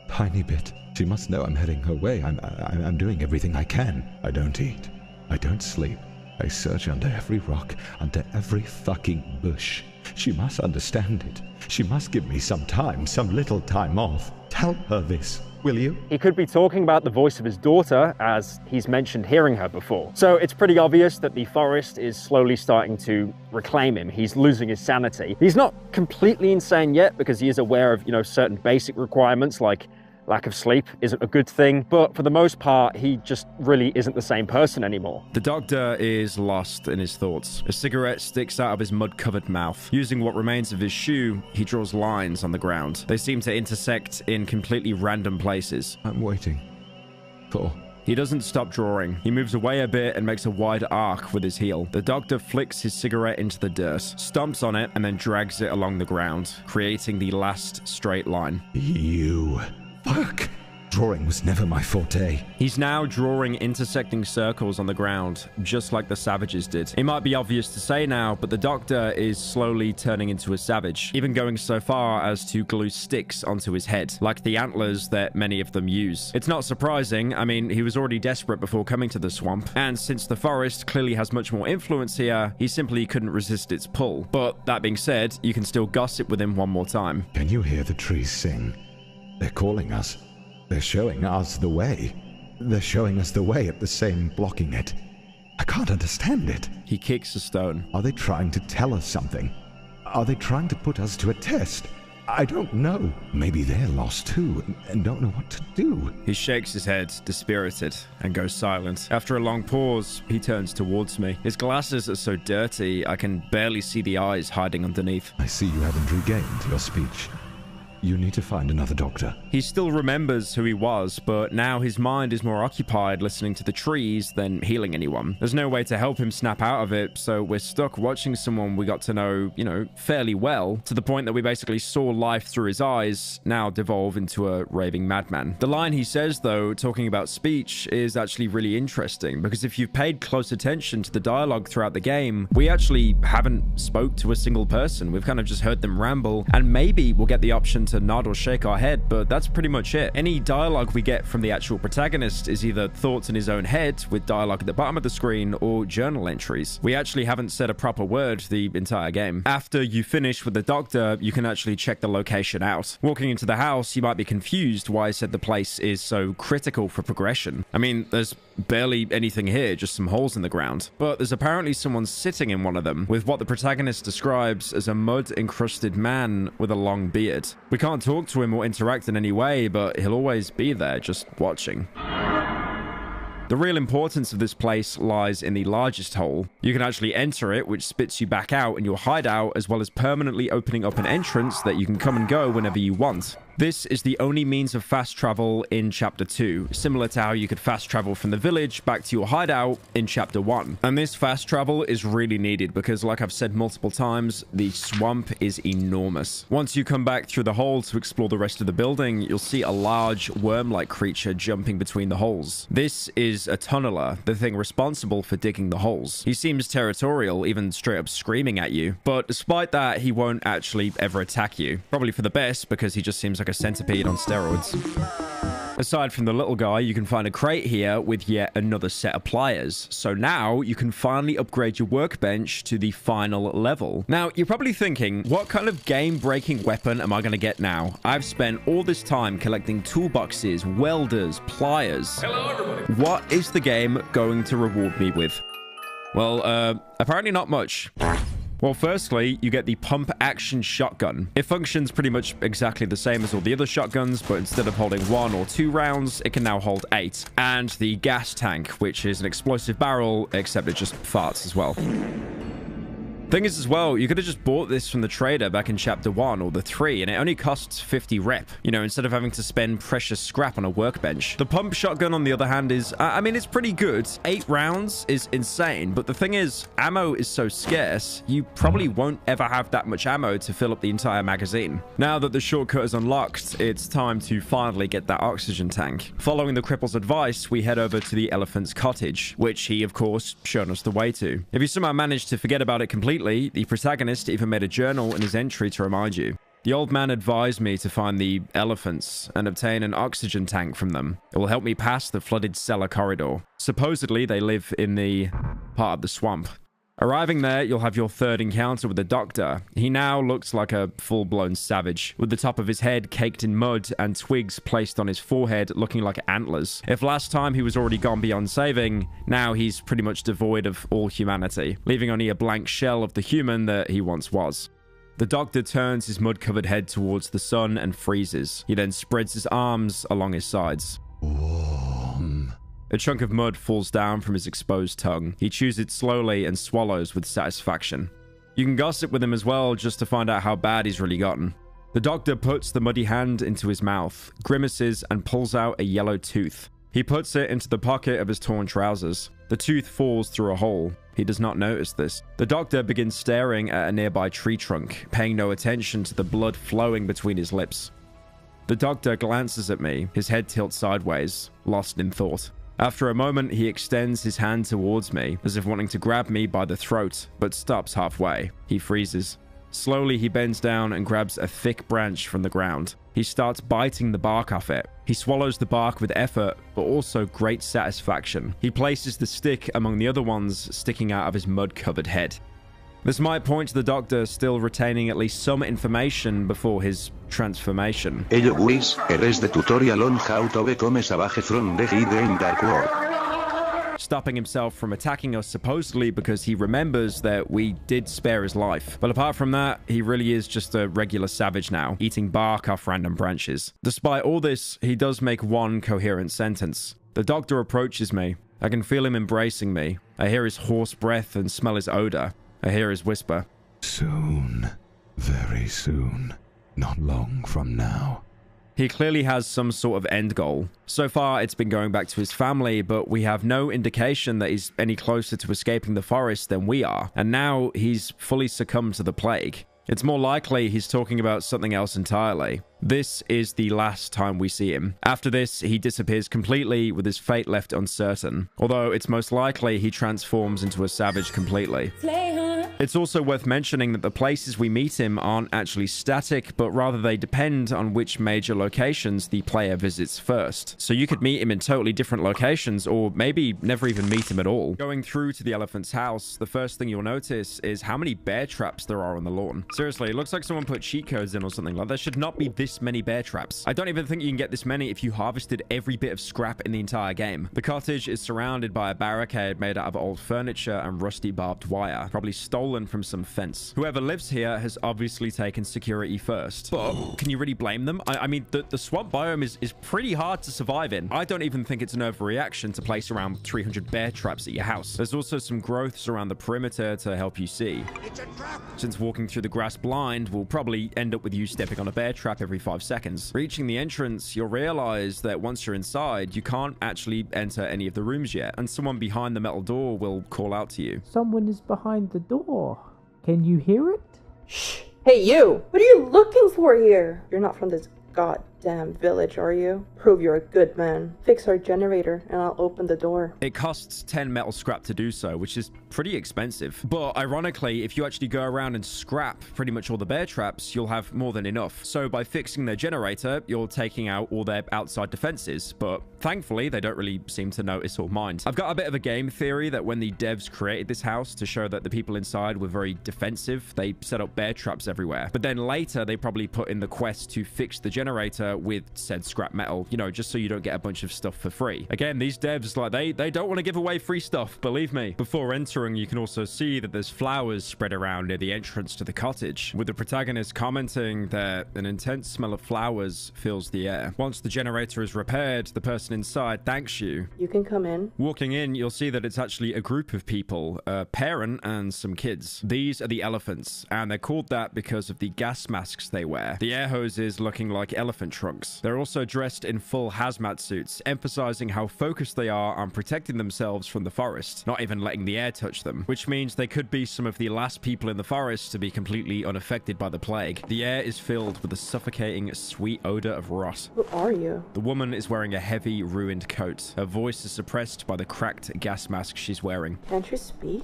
Tiny bit. She must know I'm heading her way. I'm doing everything I can. I don't eat. I don't sleep. I search under every rock, under every fucking bush. She must understand it. She must give me some time, some little time off. Tell her this, will you? He could be talking about the voice of his daughter, as he's mentioned hearing her before. So it's pretty obvious that the forest is slowly starting to reclaim him. He's losing his sanity. He's not completely insane yet because he is aware of, certain basic requirements like lack of sleep isn't a good thing, but for the most part, he just really isn't the same person anymore. The doctor is lost in his thoughts. A cigarette sticks out of his mud-covered mouth. Using what remains of his shoe, he draws lines on the ground. They seem to intersect in completely random places. I'm waiting for... He doesn't stop drawing. He moves away a bit and makes a wide arc with his heel. The doctor flicks his cigarette into the dirt, stomps on it, and then drags it along the ground, creating the last straight line. You... Fuck! Drawing was never my forte. He's now drawing intersecting circles on the ground, just like the savages did. It might be obvious to say now, but the doctor is slowly turning into a savage, even going so far as to glue sticks onto his head, like the antlers that many of them use. It's not surprising. I mean, he was already desperate before coming to the swamp, and since the forest clearly has much more influence here, he simply couldn't resist its pull. But that being said, you can still gossip with him one more time. Can you hear the trees sing? They're calling us. They're showing us the way. They're showing us the way at the same blocking it. I can't understand it. He kicks a stone. Are they trying to tell us something? Are they trying to put us to a test? I don't know. Maybe they're lost too and don't know what to do. He shakes his head, dispirited, and goes silent. After a long pause, he turns towards me. His glasses are so dirty, I can barely see the eyes hiding underneath. I see you haven't regained your speech. You need to find another doctor. He still remembers who he was, but now his mind is more occupied listening to the trees than healing anyone. There's no way to help him snap out of it, so we're stuck watching someone we got to know, fairly well, to the point that we basically saw life through his eyes, now devolve into a raving madman. The line he says, though, talking about speech, is actually really interesting, because if you've paid close attention to the dialogue throughout the game, we actually haven't spoke to a single person. We've kind of just heard them ramble, and maybe we'll get the option to nod or shake our head, but that's pretty much it. Any dialogue we get from the actual protagonist is either thoughts in his own head with dialogue at the bottom of the screen or journal entries. We actually haven't said a proper word the entire game. After you finish with the doctor, you can actually check the location out. Walking into the house, you might be confused why I said the place is so critical for progression. I mean, there's barely anything here, just some holes in the ground. But there's apparently someone sitting in one of them with what the protagonist describes as a mud-encrusted man with a long beard. We can't talk to him or interact in any way, but he'll always be there, just watching. The real importance of this place lies in the largest hole. You can actually enter it, which spits you back out in your hideout, as well as permanently opening up an entrance that you can come and go whenever you want. This is the only means of fast travel in Chapter 2, similar to how you could fast travel from the village back to your hideout in Chapter 1. And this fast travel is really needed because, like I've said multiple times, the swamp is enormous. Once you come back through the hole to explore the rest of the building, you'll see a large worm-like creature jumping between the holes. This is a tunneler, the thing responsible for digging the holes. He seems territorial, even straight up screaming at you, but despite that, he won't actually ever attack you. Probably for the best, because he just seems like a centipede on steroids. Aside from the little guy, you can find a crate here with yet another set of pliers. So now you can finally upgrade your workbench to the final level. Now, you're probably thinking, what kind of game-breaking weapon am I going to get now? I've spent all this time collecting toolboxes, welders, pliers. Hello, everybody. What is the game going to reward me with? Well, apparently not much. Well, firstly, you get the pump-action shotgun. It functions pretty much exactly the same as all the other shotguns, but instead of holding 1 or 2 rounds, it can now hold 8. And the gas tank, which is an explosive barrel, except it just farts as well. Thing is as well, you could have just bought this from the trader back in Chapter 1 or the 3, and it only costs 50 rep, instead of having to spend precious scrap on a workbench. The pump shotgun, on the other hand, is, it's pretty good. 8 rounds is insane, but the thing is, ammo is so scarce, you probably won't ever have that much ammo to fill up the entire magazine. Now that the shortcut is unlocked, it's time to finally get that oxygen tank. Following the cripple's advice, we head over to the elephant's cottage, which he, of course, shown us the way to. If you somehow managed to forget about it completely, the protagonist even made a journal in his entry to remind you. The old man advised me to find the elephants and obtain an oxygen tank from them. It will help me pass the flooded cellar corridor. Supposedly, they live in the part of the swamp. Arriving there, you'll have your third encounter with the doctor. He now looks like a full-blown savage, with the top of his head caked in mud and twigs placed on his forehead looking like antlers. If last time he was already gone beyond saving, now he's pretty much devoid of all humanity, leaving only a blank shell of the human that he once was. The doctor turns his mud-covered head towards the sun and freezes. He then spreads his arms along his sides. A chunk of mud falls down from his exposed tongue. He chews it slowly and swallows with satisfaction. You can gossip with him as well, just to find out how bad he's really gotten. The doctor puts the muddy hand into his mouth, grimaces, and pulls out a yellow tooth. He puts it into the pocket of his torn trousers. The tooth falls through a hole. He does not notice this. The doctor begins staring at a nearby tree trunk, paying no attention to the blood flowing between his lips. The doctor glances at me, his head tilts sideways, lost in thought. After a moment, he extends his hand towards me, as if wanting to grab me by the throat, but stops halfway. He freezes. Slowly, he bends down and grabs a thick branch from the ground. He starts biting the bark off it. He swallows the bark with effort, but also great satisfaction. He places the stick among the other ones sticking out of his mud-covered head. This might point to the doctor still retaining at least some information before his transformation. Hello guys, here is the tutorial on how to become a savage from the hide in darkwood. stopping himself from attacking us supposedly because he remembers that we did spare his life. But apart from that, he really is just a regular savage now, eating bark off random branches. Despite all this, he does make one coherent sentence. The doctor approaches me. I can feel him embracing me. I hear his hoarse breath and smell his odor. I hear his whisper. Soon. Very soon. Not long from now. He clearly has some sort of end goal. So far, it's been going back to his family, but we have no indication that he's any closer to escaping the forest than we are. And now he's fully succumbed to the plague. It's more likely he's talking about something else entirely. This is the last time we see him. After this, he disappears completely with his fate left uncertain. Although it's most likely he transforms into a savage completely. It's also worth mentioning that the places we meet him aren't actually static, but rather they depend on which major locations the player visits first. So you could meet him in totally different locations, or maybe never even meet him at all. Going through to the elephant's house, the first thing you'll notice is how many bear traps there are on the lawn. Seriously, it looks like someone put cheat codes in or something. Like, there should not be this many bear traps. I don't even think you can get this many if you harvested every bit of scrap in the entire game. The cottage is surrounded by a barricade made out of old furniture and rusty barbed wire, probably stolen from some fence. Whoever lives here has obviously taken security first. But can you really blame them? I mean, the swamp biome is pretty hard to survive in. I don't even think it's an overreaction to place around 300 bear traps at your house. There's also some growths around the perimeter to help you see. Since walking through the grass blind will probably end up with you stepping on a bear trap every 5 seconds. Reaching the entrance, you'll realize that once you're inside, you can't actually enter any of the rooms yet, and someone behind the metal door will call out to you. Someone is behind the door. Can you hear it? Shh! Hey you! What are you looking for here? You're not from this goddamn village, are you? Prove you're a good man. Fix our generator and I'll open the door. It costs 10 metal scrap to do so, which is pretty expensive. But ironically, if you actually go around and scrap pretty much all the bear traps, you'll have more than enough. So by fixing their generator, you're taking out all their outside defenses. But thankfully, they don't really seem to notice or mind. I've got a bit of a game theory that when the devs created this house to show that the people inside were very defensive, they set up bear traps everywhere. But then later, they probably put in the quest to fix the generator with said scrap metal, you know, just so you don't get a bunch of stuff for free. Again, these devs, like, they don't want to give away free stuff, believe me. Before entering, you can also see that there's flowers spread around near the entrance to the cottage, with the protagonist commenting that an intense smell of flowers fills the air. Once the generator is repaired, the person inside thanks you. You can come in. Walking in, you'll see that it's actually a group of people, a parent and some kids. These are the elephants, and they're called that because of the gas masks they wear. The air hoses looking like elephant trunks. They're also dressed in full hazmat suits, emphasizing how focused they are on protecting themselves from the forest, not even letting the air touch them, which means they could be some of the last people in the forest to be completely unaffected by the plague. The air is filled with a suffocating, sweet odor of rot. Who are you? The woman is wearing a heavy, ruined coat. Her voice is suppressed by the cracked gas mask she's wearing. Can't you speak?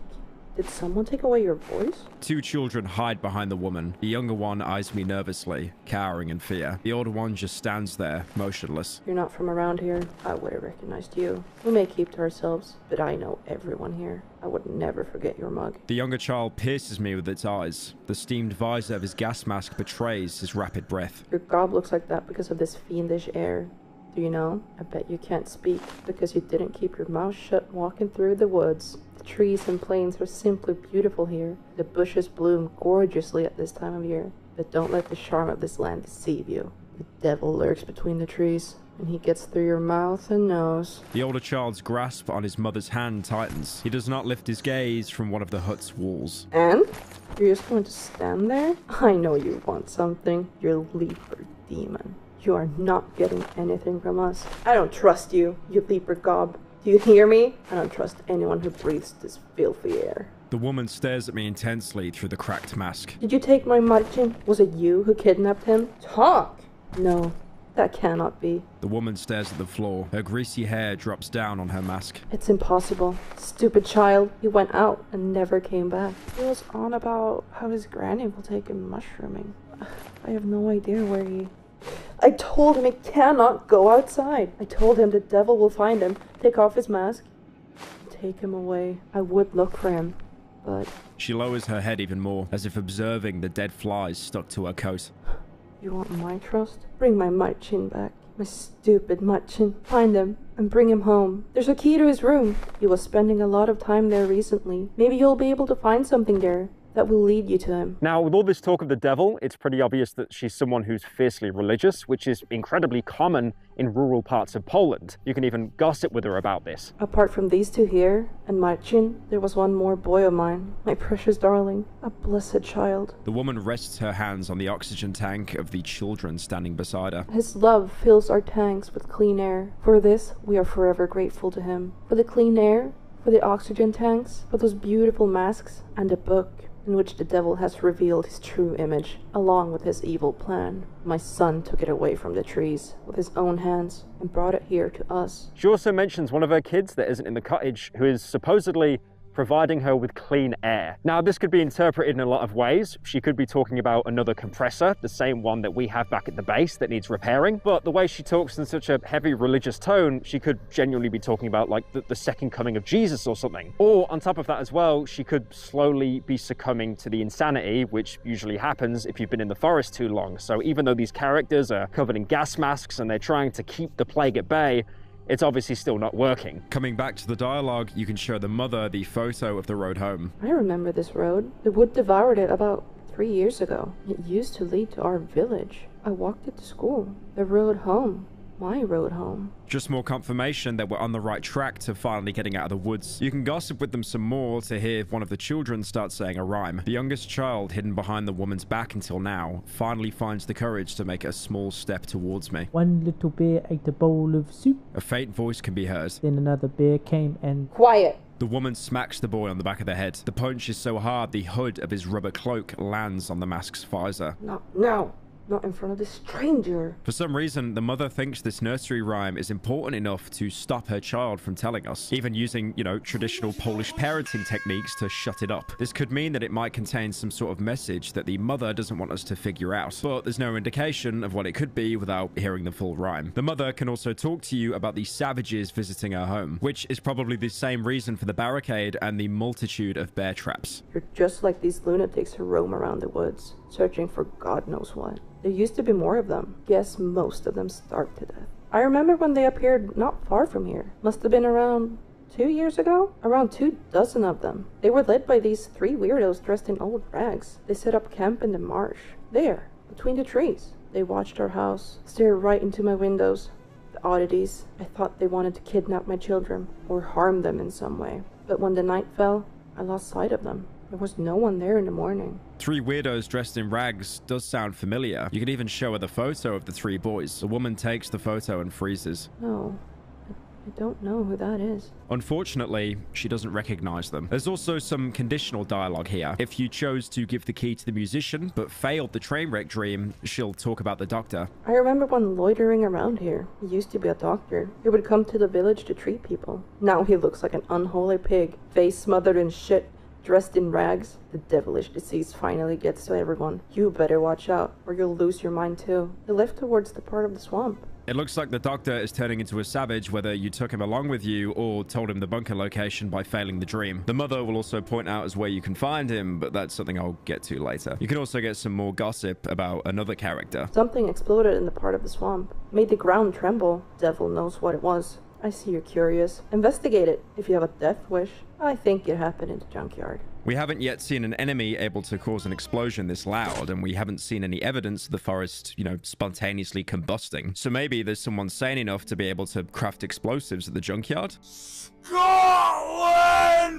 Did someone take away your voice? Two children hide behind the woman. The younger one eyes me nervously, cowering in fear. The older one just stands there, motionless. You're not from around here. I would have recognized you. We may keep to ourselves, but I know everyone here. I would never forget your mug. The younger child pierces me with its eyes. The steamed visor of his gas mask betrays his rapid breath. Your gob looks like that because of this fiendish air. Do you know? I bet you can't speak because you didn't keep your mouth shut walking through the woods. The trees and plains are simply beautiful here. The bushes bloom gorgeously at this time of year. But don't let the charm of this land deceive you. The devil lurks between the trees, and he gets through your mouth and nose. The older child's grasp on his mother's hand tightens. He does not lift his gaze from one of the hut's walls. And? You're just going to stand there? I know you want something. You're Leaper Demon. You are not getting anything from us. I don't trust you, you Leaper Gob. Do you hear me? I don't trust anyone who breathes this filthy air. The woman stares at me intensely through the cracked mask. Did you take my Marcin? Was it you who kidnapped him? Talk! No, that cannot be. The woman stares at the floor. Her greasy hair drops down on her mask. It's impossible. Stupid child. He went out and never came back. He was on about how his granny will take him mushrooming. I have no idea where he... I told him he cannot go outside. I told him the devil will find him, take off his mask, take him away. I would look for him, but... She lowers her head even more, as if observing the dead flies stuck to her coat. You want my trust? Bring my Marcin back. My stupid Machin. Find him and bring him home. There's a key to his room. He was spending a lot of time there recently. Maybe you'll be able to find something there that will lead you to him. Now, with all this talk of the devil, it's pretty obvious that she's someone who's fiercely religious, which is incredibly common in rural parts of Poland. You can even gossip with her about this. Apart from these two here and Marcin, there was one more boy of mine, my precious darling, a blessed child. The woman rests her hands on the oxygen tank of the children standing beside her. His love fills our tanks with clean air. For this, we are forever grateful to him. For the clean air, for the oxygen tanks, for those beautiful masks, and a book in which the devil has revealed his true image, along with his evil plan. My son took it away from the trees with his own hands and brought it here to us. She also mentions one of her kids that isn't in the cottage, who is supposedly providing her with clean air. Now, this could be interpreted in a lot of ways. She could be talking about another compressor, the same one that we have back at the base that needs repairing. But the way she talks in such a heavy religious tone, she could genuinely be talking about like the second coming of Jesus or something. Or on top of that as well, she could slowly be succumbing to the insanity, which usually happens if you've been in the forest too long. So even though these characters are covered in gas masks and they're trying to keep the plague at bay, it's obviously still not working. Coming back to the dialogue, you can show the mother the photo of the road home. I remember this road. The wood devoured it about 3 years ago. It used to lead to our village. I walked it to school. The road home. My road home. Just more confirmation that we're on the right track to finally getting out of the woods. You can gossip with them some more to hear one of the children start saying a rhyme. The youngest child, hidden behind the woman's back until now, finally finds the courage to make a small step towards me. One little bear ate a bowl of soup. A faint voice can be heard. Then another bear came and... Quiet! The woman smacks the boy on the back of the head. The punch is so hard the hood of his rubber cloak lands on the mask's visor. No. Not in front of this stranger. For some reason, the mother thinks this nursery rhyme is important enough to stop her child from telling us, even using, traditional Polish parenting techniques to shut it up. This could mean that it might contain some sort of message that the mother doesn't want us to figure out, but there's no indication of what it could be without hearing the full rhyme. The mother can also talk to you about the savages visiting her home, which is probably the same reason for the barricade and the multitude of bear traps. You're just like these lunatics who roam around the woods, searching for God knows what. There used to be more of them. Guess most of them starved to death. I remember when they appeared not far from here. Must have been around 2 years ago? Around 24 of them. They were led by these 3 weirdos dressed in old rags. They set up camp in the marsh. There, between the trees. They watched our house, stared right into my windows. The oddities. I thought they wanted to kidnap my children or harm them in some way. But when the night fell, I lost sight of them. There was no one there in the morning. 3 weirdos dressed in rags does sound familiar. You could even show her the photo of the 3 boys. The woman takes the photo and freezes. No, I don't know who that is. Unfortunately, she doesn't recognize them. There's also some conditional dialogue here. If you chose to give the key to the musician, but failed the train wreck dream, she'll talk about the doctor. I remember one loitering around here. He used to be a doctor. He would come to the village to treat people. Now he looks like an unholy pig, face smothered in shit. Dressed in rags, the devilish disease finally gets to everyone. You better watch out, or you'll lose your mind too. He left towards the part of the swamp. It looks like the doctor is turning into a savage whether you took him along with you or told him the bunker location by failing the dream. The mother will also point out as where you can find him, but that's something I'll get to later. You can also get some more gossip about another character. Something exploded in the part of the swamp. Made the ground tremble. Devil knows what it was. I see you're curious. Investigate it. If you have a death wish, I think it happened in the junkyard. We haven't yet seen an enemy able to cause an explosion this loud, and we haven't seen any evidence of the forest, spontaneously combusting. So maybe there's someone sane enough to be able to craft explosives at the junkyard? Scotland!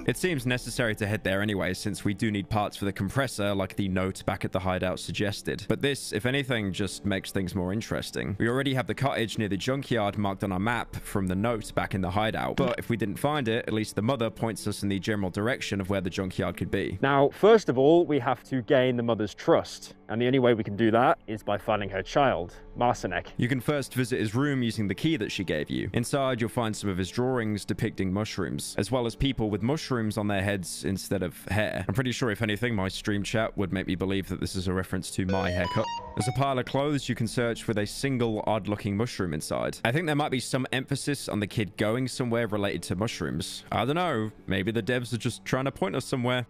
It seems necessary to head there anyway, since we do need parts for the compressor, like the note back at the hideout suggested. But this, if anything, just makes things more interesting. We already have the cottage near the junkyard marked on our map from the note back in the hideout. But if we didn't find it, at least the mother points us in the general direction of where the junkyard could be. Now, first of all, we have to gain the mother's trust. And the only way we can do that is by finding her child, Marcinek. You can first visit his room using the key that she gave you. Inside, you'll find some of his drawings depicting mushrooms, as well as people with mushrooms on their heads instead of hair. I'm pretty sure, if anything, my stream chat would make me believe that this is a reference to my haircut. There's a pile of clothes you can search with a single odd-looking mushroom inside. I think there might be some emphasis on the kid going somewhere related to mushrooms. I don't know. Maybe the devs are just trying to point us somewhere.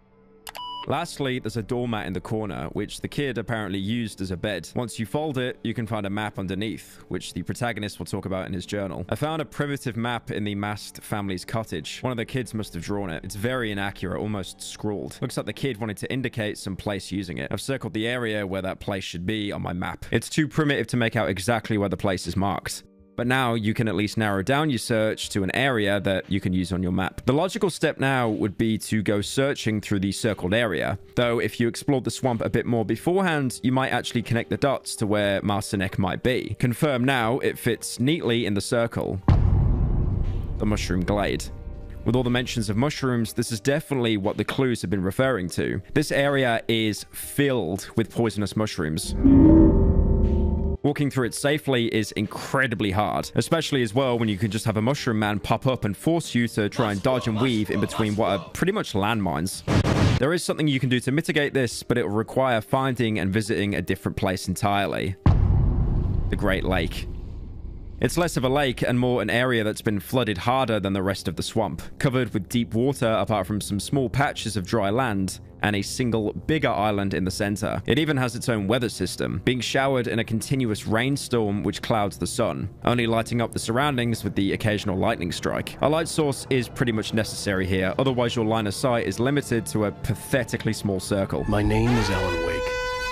Lastly, there's a doormat in the corner, which the kid apparently used as a bed. Once you fold it, you can find a map underneath, which the protagonist will talk about in his journal. I found a primitive map in the Mast family's cottage. One of the kids must have drawn it. It's very inaccurate, almost scrawled. Looks like the kid wanted to indicate some place using it. I've circled the area where that place should be on my map. It's too primitive to make out exactly where the place is marked. But now you can at least narrow down your search to an area that you can use on your map. The logical step now would be to go searching through the circled area. Though if you explored the swamp a bit more beforehand, you might actually connect the dots to where Marcinek might be. Confirm now, it fits neatly in the circle. The mushroom glade. With all the mentions of mushrooms, this is definitely what the clues have been referring to. This area is filled with poisonous mushrooms. Walking through it safely is incredibly hard, especially as well when you can just have a mushroom man pop up and force you to try and dodge and weave in between what are pretty much landmines. There is something you can do to mitigate this, but it will require finding and visiting a different place entirely. The Great Lake. It's less of a lake and more an area that's been flooded harder than the rest of the swamp, covered with deep water apart from some small patches of dry land and a single bigger island in the center. It even has its own weather system, being showered in a continuous rainstorm which clouds the sun, only lighting up the surroundings with the occasional lightning strike. A light source is pretty much necessary here, otherwise your line of sight is limited to a pathetically small circle. My name is Alan Wake.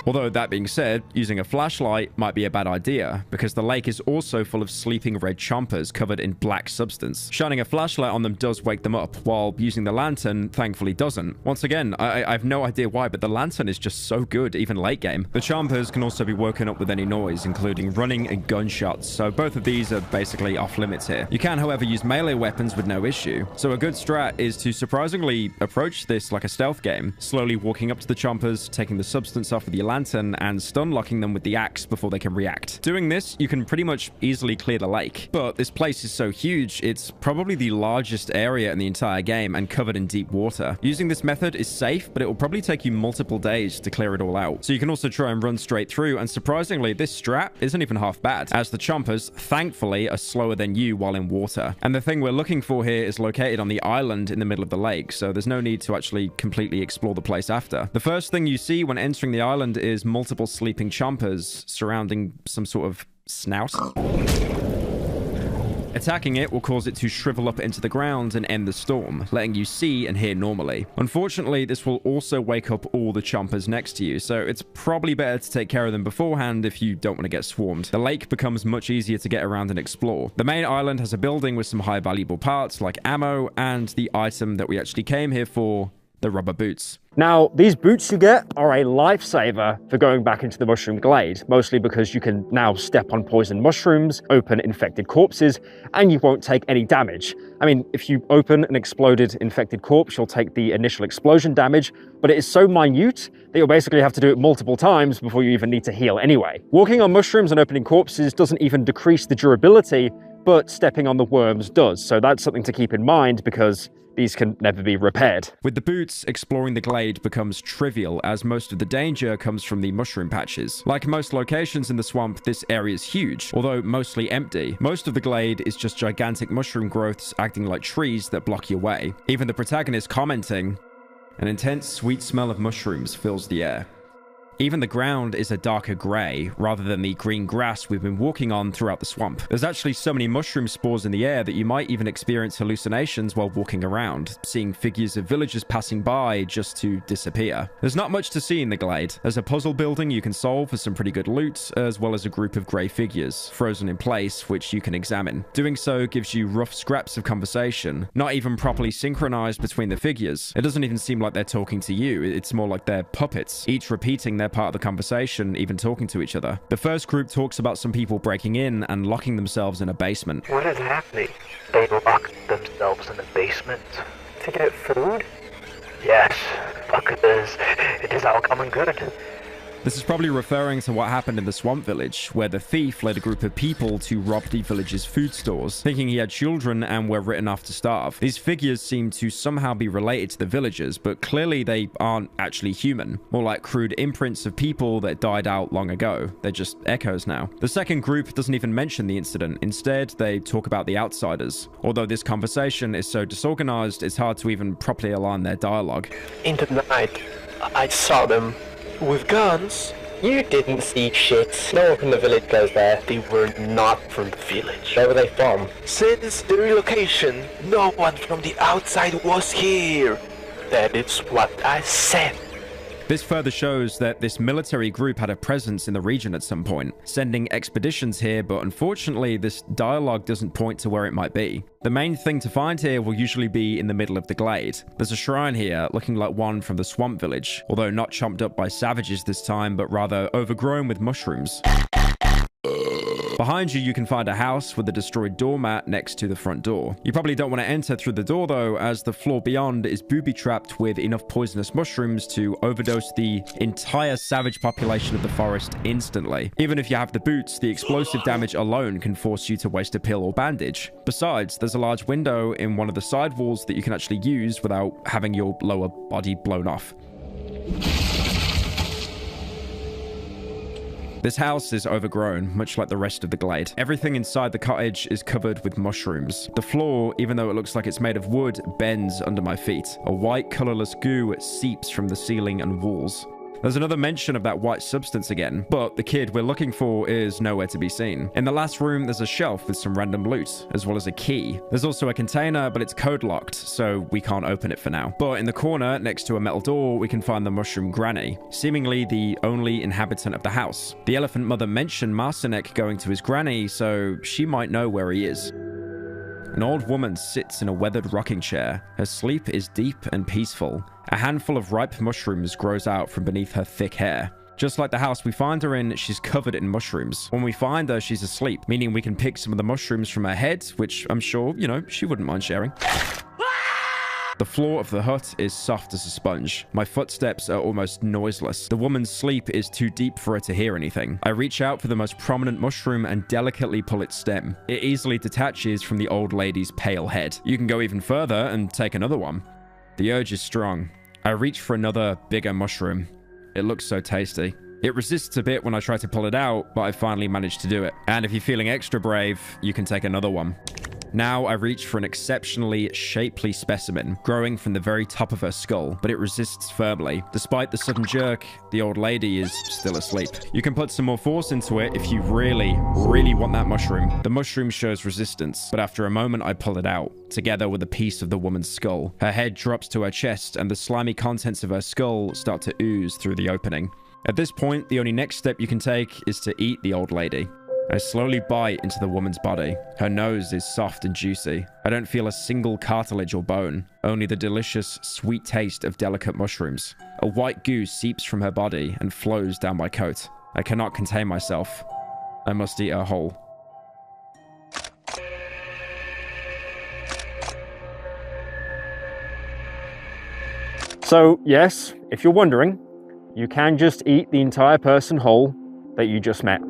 Although, that being said, using a flashlight might be a bad idea, because the lake is also full of sleeping red chompers covered in black substance. Shining a flashlight on them does wake them up, while using the lantern thankfully doesn't. Once again, I have no idea why, but the lantern is just so good, even late game. The chompers can also be woken up with any noise, including running and gunshots, so both of these are basically off limits here. You can, however, use melee weapons with no issue, so a good strat is to surprisingly approach this like a stealth game, slowly walking up to the chompers, taking the substance off with your lantern and stun locking them with the axe before they can react. Doing this, you can pretty much easily clear the lake, but this place is so huge, it's probably the largest area in the entire game and covered in deep water. Using this method is safe, but it will probably take you multiple days to clear it all out. So you can also try and run straight through, and surprisingly, this strat isn't even half bad, as the chompers, thankfully, are slower than you while in water. And the thing we're looking for here is located on the island in the middle of the lake, so there's no need to actually completely explore the place after. The first thing you see when entering the island is multiple sleeping chompers surrounding some sort of snout. Attacking it will cause it to shrivel up into the ground and end the storm, letting you see and hear normally. Unfortunately, this will also wake up all the chompers next to you, so it's probably better to take care of them beforehand if you don't want to get swarmed. The lake becomes much easier to get around and explore. The main island has a building with some high valuable parts like ammo and the item that we actually came here for, the rubber boots. Now, these boots you get are a lifesaver for going back into the mushroom glade, mostly because you can now step on poisoned mushrooms, open infected corpses, and you won't take any damage. I mean, if you open an exploded infected corpse, you'll take the initial explosion damage, but it is so minute that you'll basically have to do it multiple times before you even need to heal anyway. Walking on mushrooms and opening corpses doesn't even decrease the durability, but stepping on the worms does, so that's something to keep in mind because these can never be repaired. With the boots, exploring the glade becomes trivial as most of the danger comes from the mushroom patches. Like most locations in the swamp, this area is huge, although mostly empty. Most of the glade is just gigantic mushroom growths acting like trees that block your way. Even the protagonist commenting, "An intense sweet smell of mushrooms fills the air." Even the ground is a darker grey, rather than the green grass we've been walking on throughout the swamp. There's actually so many mushroom spores in the air that you might even experience hallucinations while walking around, seeing figures of villagers passing by just to disappear. There's not much to see in the glade. There's a puzzle building you can solve for some pretty good loot, as well as a group of grey figures, frozen in place, which you can examine. Doing so gives you rough scraps of conversation, not even properly synchronized between the figures. It doesn't even seem like they're talking to you, it's more like they're puppets, each repeating their part of the conversation, even talking to each other. The first group talks about some people breaking in and locking themselves in a basement. What is happening? They locked themselves in a basement to get food? Yes, because it is all common good. This is probably referring to what happened in the swamp village, where the thief led a group of people to rob the village's food stores, thinking he had children and were written off to starve. These figures seem to somehow be related to the villagers, but clearly they aren't actually human. More like crude imprints of people that died out long ago. They're just echoes now. The second group doesn't even mention the incident. Instead, they talk about the outsiders. Although this conversation is so disorganized, it's hard to even properly align their dialogue. In the night, I saw them. With guns? You didn't see shit. No one from the village goes there. They were not from the village. Where were they from? Since the relocation, no one from the outside was here. That is what I said. This further shows that this military group had a presence in the region at some point, sending expeditions here, but unfortunately this dialogue doesn't point to where it might be. The main thing to find here will usually be in the middle of the glade. There's a shrine here, looking like one from the swamp village, although not chomped up by savages this time, but rather overgrown with mushrooms. Behind you, you can find a house with a destroyed doormat next to the front door. You probably don't want to enter through the door though, as the floor beyond is booby-trapped with enough poisonous mushrooms to overdose the entire savage population of the forest instantly. Even if you have the boots, the explosive damage alone can force you to waste a pill or bandage. Besides, there's a large window in one of the side walls that you can actually use without having your lower body blown off. This house is overgrown, much like the rest of the glade. Everything inside the cottage is covered with mushrooms. The floor, even though it looks like it's made of wood, bends under my feet. A white, colorless goo seeps from the ceiling and walls. There's another mention of that white substance again, but the kid we're looking for is nowhere to be seen. In the last room, there's a shelf with some random loot, as well as a key. There's also a container, but it's code locked, so we can't open it for now. But in the corner, next to a metal door, we can find the mushroom granny, seemingly the only inhabitant of the house. The elephant mother mentioned Marcinek going to his granny, so she might know where he is. An old woman sits in a weathered rocking chair. Her sleep is deep and peaceful. A handful of ripe mushrooms grows out from beneath her thick hair. Just like the house we find her in, she's covered in mushrooms. When we find her, she's asleep, meaning we can pick some of the mushrooms from her head, which I'm sure, she wouldn't mind sharing. The floor of the hut is soft as a sponge. My footsteps are almost noiseless. The woman's sleep is too deep for her to hear anything. I reach out for the most prominent mushroom and delicately pull its stem. It easily detaches from the old lady's pale head. You can go even further and take another one. The urge is strong. I reach for another, bigger mushroom. It looks so tasty. It resists a bit when I try to pull it out, but I finally managed to do it. And if you're feeling extra brave, you can take another one. Now I reach for an exceptionally shapely specimen, growing from the very top of her skull, but it resists firmly. Despite the sudden jerk, the old lady is still asleep. You can put some more force into it if you really, really want that mushroom. The mushroom shows resistance, but after a moment I pull it out, together with a piece of the woman's skull. Her head drops to her chest, and the slimy contents of her skull start to ooze through the opening. At this point, the only next step you can take is to eat the old lady. I slowly bite into the woman's body. Her nose is soft and juicy. I don't feel a single cartilage or bone, only the delicious, sweet taste of delicate mushrooms. A white goo seeps from her body and flows down my coat. I cannot contain myself. I must eat her whole. So, yes, if you're wondering, you can just eat the entire person whole that you just met.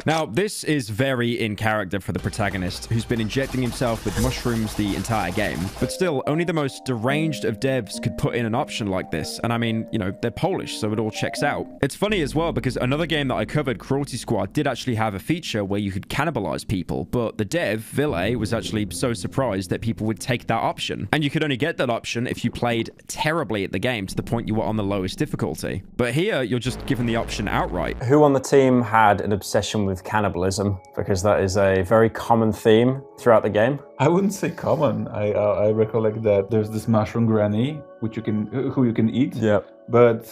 Now, this is very in character for the protagonist, who's been injecting himself with mushrooms the entire game. But still, only the most deranged of devs could put in an option like this. And I mean, they're Polish, so it all checks out. It's funny as well, because another game that I covered, Cruelty Squad, did actually have a feature where you could cannibalize people. But the dev, Ville, was actually so surprised that people would take that option. And you could only get that option if you played terribly at the game to the point you were on the lowest difficulty. But here, you're just given the option outright. Who on the team had an obsession with cannibalism, because that is a very common theme throughout the game? I wouldn't say common. I recollect that there's this mushroom granny, who you can eat. Yeah. But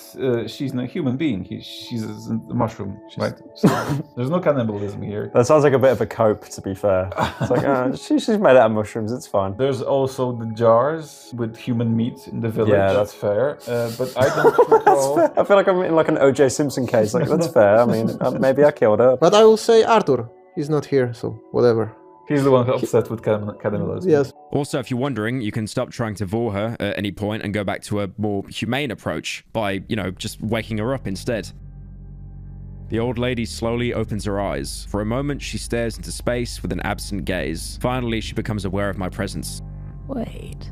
she's not a human being. She's a mushroom, right? So there's no cannibalism here. That sounds like a bit of a cope, to be fair. It's like, she's made out of mushrooms, it's fine. There's also the jars with human meat in the village. Yeah, that's fair. But I don't recall... I feel like I'm in like an O.J. Simpson case. Like, that's fair. I mean, maybe I killed her. But I will say Arthur. He's not here, so whatever. He's the one upset with cannibalism. Yes. Also, if you're wondering, you can stop trying to vore her at any point and go back to a more humane approach by, just waking her up instead. The old lady slowly opens her eyes. For a moment, she stares into space with an absent gaze. Finally, she becomes aware of my presence. Wait,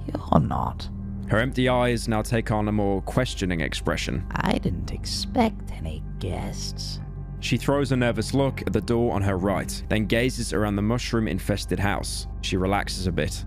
you're not. Her empty eyes now take on a more questioning expression. I didn't expect any guests. She throws a nervous look at the door on her right, then gazes around the mushroom-infested house. She relaxes a bit.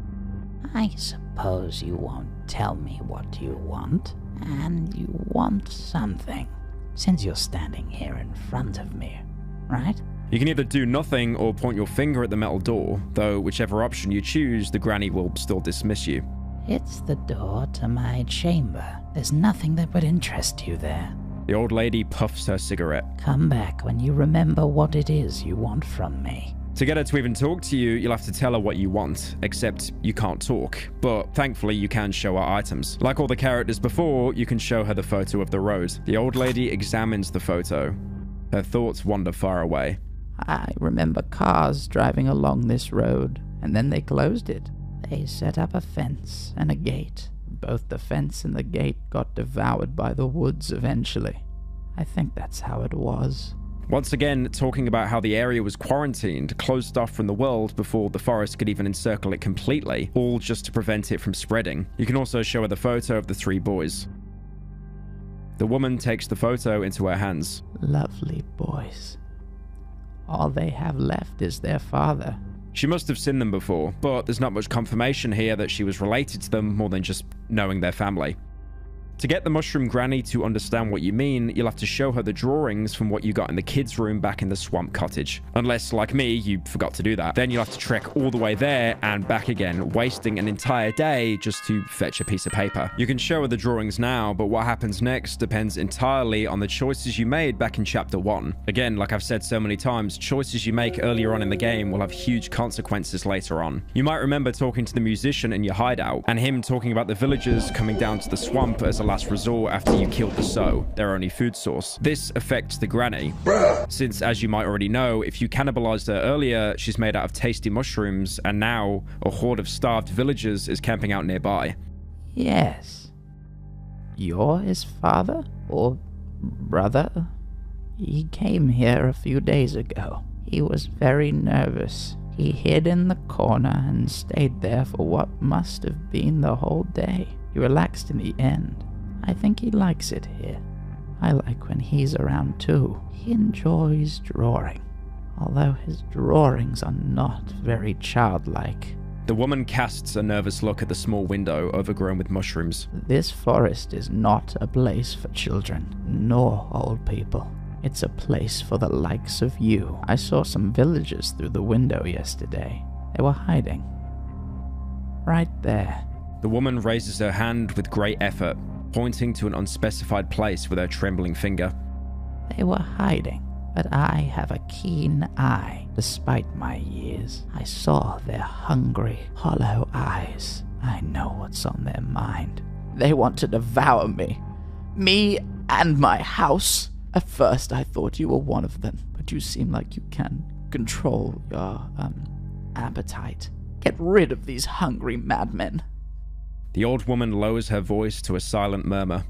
I suppose you won't tell me what you want, and you want something, since you're standing here in front of me, right? You can either do nothing or point your finger at the metal door, though whichever option you choose, the granny will still dismiss you. It's the door to my chamber. There's nothing that would interest you there. The old lady puffs her cigarette. Come back when you remember what it is you want from me. To get her to even talk to you, you'll have to tell her what you want, except you can't talk. But thankfully, you can show her items. Like all the characters before, you can show her the photo of the road. The old lady examines the photo. Her thoughts wander far away. I remember cars driving along this road, and then they closed it. They set up a fence and a gate. Both the fence and the gate got devoured by the woods eventually. I think that's how it was. Once again, talking about how the area was quarantined, closed off from the world before the forest could even encircle it completely, all just to prevent it from spreading. You can also show her the photo of the 3 boys. The woman takes the photo into her hands. Lovely boys. All they have left is their father. She must have seen them before, but there's not much confirmation here that she was related to them more than just knowing their family. To get the mushroom granny to understand what you mean, you'll have to show her the drawings from what you got in the kids' room back in the swamp cottage. Unless, like me, you forgot to do that. Then you'll have to trek all the way there and back again, wasting an entire day just to fetch a piece of paper. You can show her the drawings now, but what happens next depends entirely on the choices you made back in Chapter 1. Again, like I've said so many times, choices you make earlier on in the game will have huge consequences later on. You might remember talking to the musician in your hideout, and him talking about the villagers coming down to the swamp as a last resort after you killed the sow, their only food source. This affects the granny, since, as you might already know, if you cannibalized her earlier, she's made out of tasty mushrooms, and now a horde of starved villagers is camping out nearby. Yes. You're his father? Or brother? He came here a few days ago. He was very nervous. He hid in the corner and stayed there for what must have been the whole day. He relaxed in the end. I think he likes it here. I like when he's around too. He enjoys drawing, although his drawings are not very childlike. The woman casts a nervous look at the small window overgrown with mushrooms. This forest is not a place for children, nor old people. It's a place for the likes of you. I saw some villagers through the window yesterday. They were hiding. Right there. The woman raises her hand with great effort, pointing to an unspecified place with her trembling finger. They were hiding, but I have a keen eye. Despite my years, I saw their hungry, hollow eyes. I know what's on their mind. They want to devour me. Me and my house. At first I thought you were one of them, but you seem like you can control your, appetite. Get rid of these hungry madmen. The old woman lowers her voice to a silent murmur.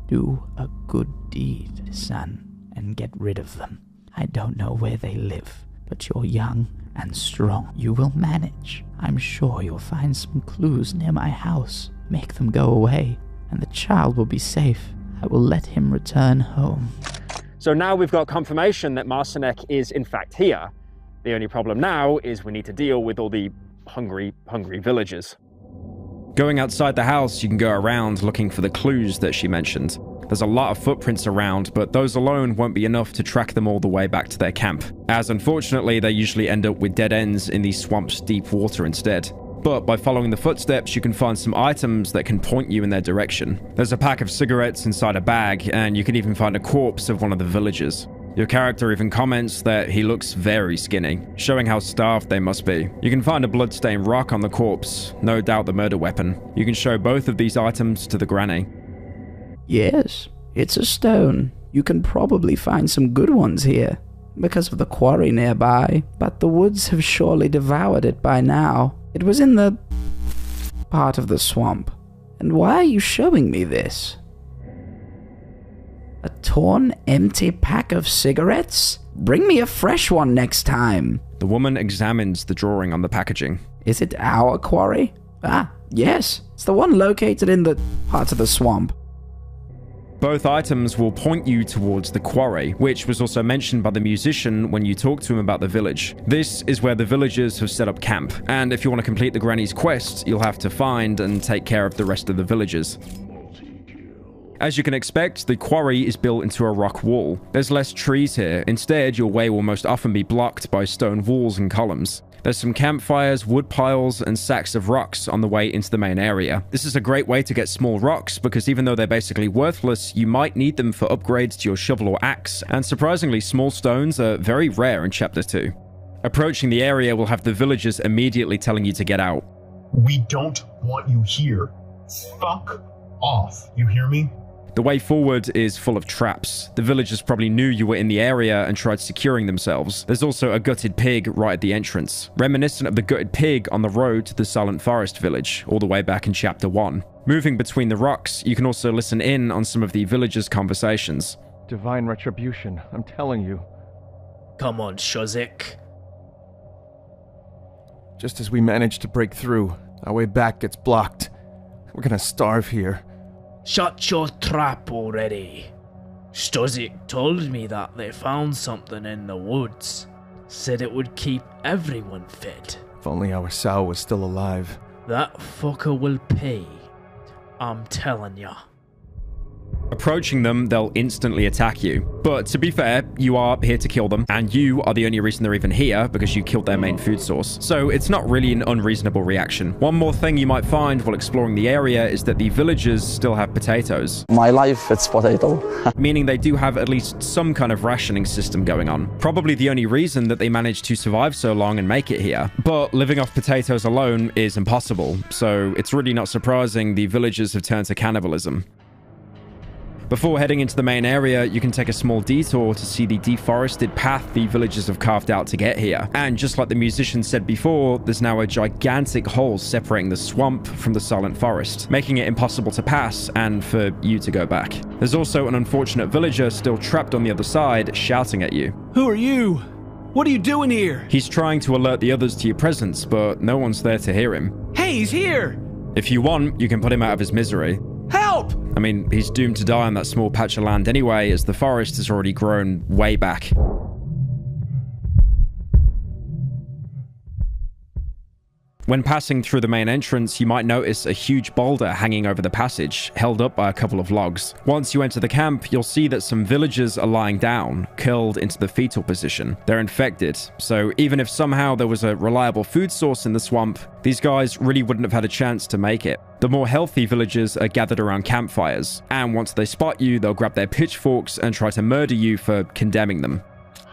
Do a good deed, son, and get rid of them. I don't know where they live, but you're young and strong. You will manage. I'm sure you'll find some clues near my house. Make them go away, and the child will be safe. I will let him return home. So now we've got confirmation that Marcinek is in fact here. The only problem now is we need to deal with all the hungry villagers. Going outside the house, you can go around looking for the clues that she mentioned. There's a lot of footprints around, but those alone won't be enough to track them all the way back to their camp, as unfortunately they usually end up with dead ends in these swamps' deep water instead. But by following the footsteps, you can find some items that can point you in their direction. There's a pack of cigarettes inside a bag, and you can even find a corpse of one of the villagers. Your character even comments that he looks very skinny, showing how starved they must be. You can find a bloodstained rock on the corpse, no doubt the murder weapon. You can show both of these items to the granny. Yes, it's a stone. You can probably find some good ones here. because of the quarry nearby, but the woods have surely devoured it by now. It was in the part of the swamp. And why are you showing me this? A torn, empty pack of cigarettes? Bring me a fresh one next time. The woman examines the drawing on the packaging. Is it our quarry? Ah, yes. It's the one located in the part of the swamp. Both items will point you towards the quarry, which was also mentioned by the musician when you talked to him about the village. This is where the villagers have set up camp, and if you want to complete the granny's quest, you'll have to find and take care of the rest of the villagers. As you can expect, the quarry is built into a rock wall. There's less trees here. Instead, your way will most often be blocked by stone walls and columns. There's some campfires, wood piles, and sacks of rocks on the way into the main area. This is a great way to get small rocks because even though they're basically worthless, you might need them for upgrades to your shovel or axe, and surprisingly, small stones are very rare in Chapter 2. Approaching the area will have the villagers immediately telling you to get out. We don't want you here. Fuck off. You hear me? The way forward is full of traps. The villagers probably knew you were in the area and tried securing themselves. There's also a gutted pig right at the entrance, reminiscent of the gutted pig on the road to the Silent Forest village, all the way back in Chapter 1. Moving between the rocks, you can also listen in on some of the villagers' conversations. Divine retribution, I'm telling you. Come on, Shozik. Just as we manage to break through, our way back gets blocked. We're gonna starve here. Shut your trap already. Stozik told me that they found something in the woods. Said it would keep everyone fed. If only our sow was still alive. That fucker will pay. I'm telling ya. Approaching them, they'll instantly attack you. But to be fair, you are here to kill them, and you are the only reason they're even here because you killed their main food source. So it's not really an unreasonable reaction. One more thing you might find while exploring the area is that the villagers still have potatoes. My life, it's potato. Meaning they do have at least some kind of rationing system going on. Probably the only reason that they managed to survive so long and make it here. But living off potatoes alone is impossible, so it's really not surprising the villagers have turned to cannibalism. Before heading into the main area, you can take a small detour to see the deforested path the villagers have carved out to get here. And just like the musician said before, there's now a gigantic hole separating the swamp from the Silent Forest, making it impossible to pass and for you to go back. There's also an unfortunate villager still trapped on the other side, shouting at you. Who are you? What are you doing here? He's trying to alert the others to your presence, but no one's there to hear him. Hey, he's here! If you want, you can put him out of his misery. Help! I mean, he's doomed to die on that small patch of land anyway, as the forest has already grown way back. When passing through the main entrance, you might notice a huge boulder hanging over the passage, held up by a couple of logs. Once you enter the camp, you'll see that some villagers are lying down, curled into the fetal position. They're infected, so even if somehow there was a reliable food source in the swamp, these guys really wouldn't have had a chance to make it. The more healthy villagers are gathered around campfires, and once they spot you, they'll grab their pitchforks and try to murder you for condemning them.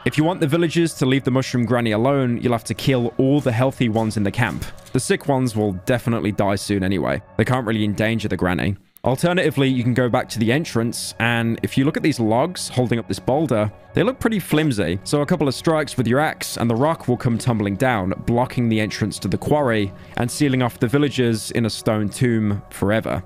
If you want the villagers to leave the mushroom granny alone, you'll have to kill all the healthy ones in the camp. The sick ones will definitely die soon anyway. They can't really endanger the granny. Alternatively, you can go back to the entrance, and if you look at these logs holding up this boulder, they look pretty flimsy. So a couple of strikes with your axe and the rock will come tumbling down, blocking the entrance to the quarry and sealing off the villagers in a stone tomb forever.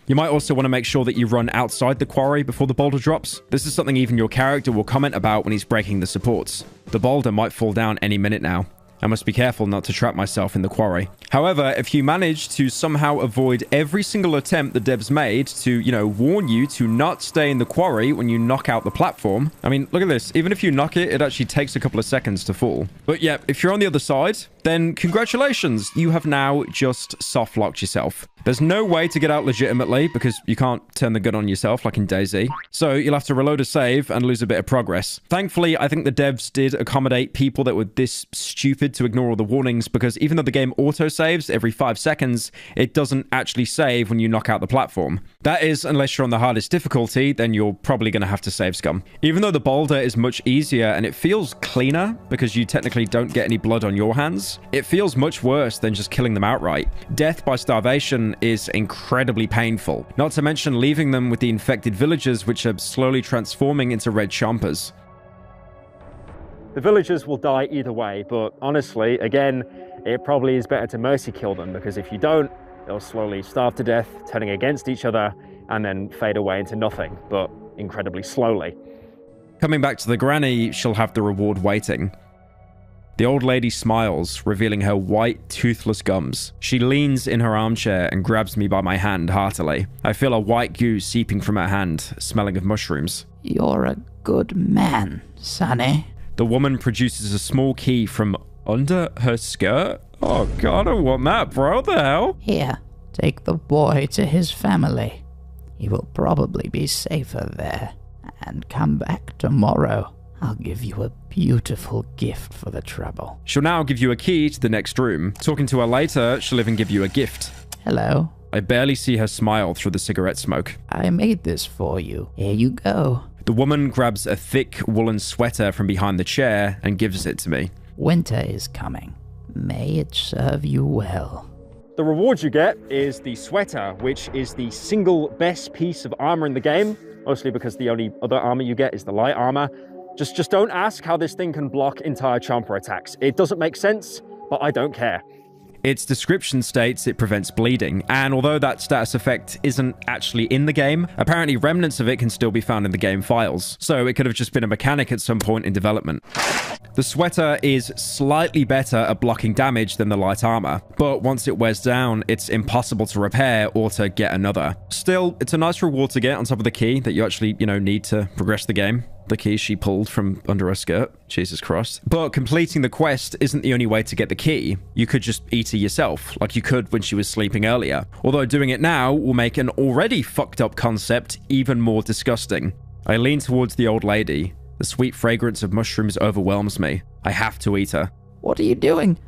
You might also want to make sure that you run outside the quarry before the boulder drops. This is something even your character will comment about when he's breaking the supports. The boulder might fall down any minute now. I must be careful not to trap myself in the quarry. However, if you manage to somehow avoid every single attempt the devs made to, warn you to not stay in the quarry when you knock out the platform. I mean, look at this. Even if you knock it, it actually takes a couple of seconds to fall. But yeah, if you're on the other side, then congratulations. You have now just soft-locked yourself. There's no way to get out legitimately because you can't turn the gun on yourself like in DayZ. So you'll have to reload a save and lose a bit of progress. Thankfully, I think the devs did accommodate people that were this stupid to ignore all the warnings because even though the game auto-saves every 5 seconds, it doesn't actually save when you knock out the platform. That is, unless you're on the hardest difficulty, then you're probably going to have to save scum. Even though the boulder is much easier and it feels cleaner because you technically don't get any blood on your hands, it feels much worse than just killing them outright. Death by starvation is incredibly painful, not to mention leaving them with the infected villagers which are slowly transforming into red chompers. The villagers will die either way, but honestly, again, it probably is better to mercy kill them, because if you don't, they'll slowly starve to death, turning against each other, and then fade away into nothing, but incredibly slowly. Coming back to the granny, she'll have the reward waiting. The old lady smiles, revealing her white, toothless gums. She leans in her armchair and grabs me by my hand heartily. I feel a white goo seeping from her hand, smelling of mushrooms. You're a good man, Sonny. The woman produces a small key from under her skirt. Oh god, I want that, bro. The hell? Here, take the boy to his family. He will probably be safer there. And come back tomorrow. I'll give you a beautiful gift for the trouble. She'll now give you a key to the next room. Talking to her later, she'll even give you a gift. Hello. I barely see her smile through the cigarette smoke. I made this for you. Here you go. The woman grabs a thick woolen sweater from behind the chair and gives it to me. Winter is coming. May it serve you well. The reward you get is the sweater, which is the single best piece of armor in the game, mostly because the only other armor you get is the light armor. Just don't ask how this thing can block entire chomper attacks. It doesn't make sense, but I don't care. Its description states it prevents bleeding, and although that status effect isn't actually in the game, apparently remnants of it can still be found in the game files, so it could have just been a mechanic at some point in development. The sweater is slightly better at blocking damage than the light armor, but once it wears down, it's impossible to repair or to get another. Still, it's a nice reward to get on top of the key that you actually, need to progress the game. The key she pulled from under her skirt. Jesus Christ. But completing the quest isn't the only way to get the key. You could just eat her yourself, like you could when she was sleeping earlier. Although doing it now will make an already fucked up concept even more disgusting. I lean towards the old lady. The sweet fragrance of mushrooms overwhelms me. I have to eat her. What are you doing?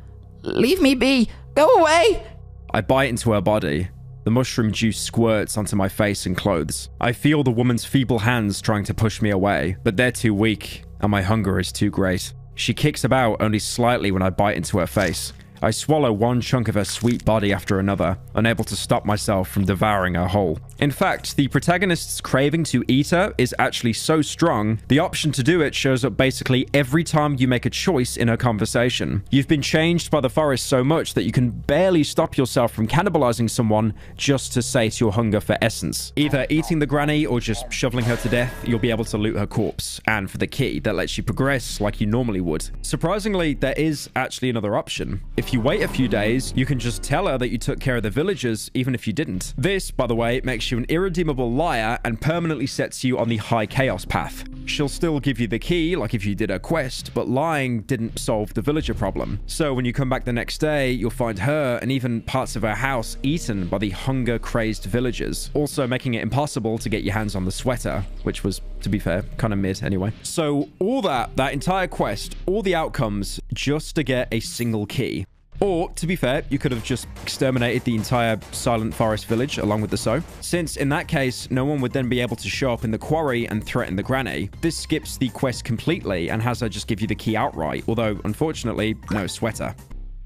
Leave me be! Go away! I bite into her body. The mushroom juice squirts onto my face and clothes. I feel the woman's feeble hands trying to push me away, but they're too weak, and my hunger is too great. She kicks about only slightly when I bite into her face. I swallow one chunk of her sweet body after another, unable to stop myself from devouring her whole. In fact, the protagonist's craving to eat her is actually so strong, the option to do it shows up basically every time you make a choice in her conversation. You've been changed by the forest so much that you can barely stop yourself from cannibalizing someone just to sate your hunger for essence. Either eating the granny or just shoveling her to death, you'll be able to loot her corpse, and for the key that lets you progress like you normally would. Surprisingly, there is actually another option. If you wait a few days, you can just tell her that you took care of the villagers, even if you didn't. This, by the way, makes you an irredeemable liar and permanently sets you on the high chaos path. She'll still give you the key, like if you did her quest, but lying didn't solve the villager problem. So when you come back the next day, you'll find her and even parts of her house eaten by the hunger-crazed villagers, also making it impossible to get your hands on the sweater, which was, to be fair, kind of mid anyway. So all that entire quest, all the outcomes, just to get a single key. Or, to be fair, you could have just exterminated the entire Silent Forest village along with the sow. Since, in that case, no one would then be able to show up in the quarry and threaten the granny. This skips the quest completely and has her just give you the key outright, although, unfortunately, no sweater.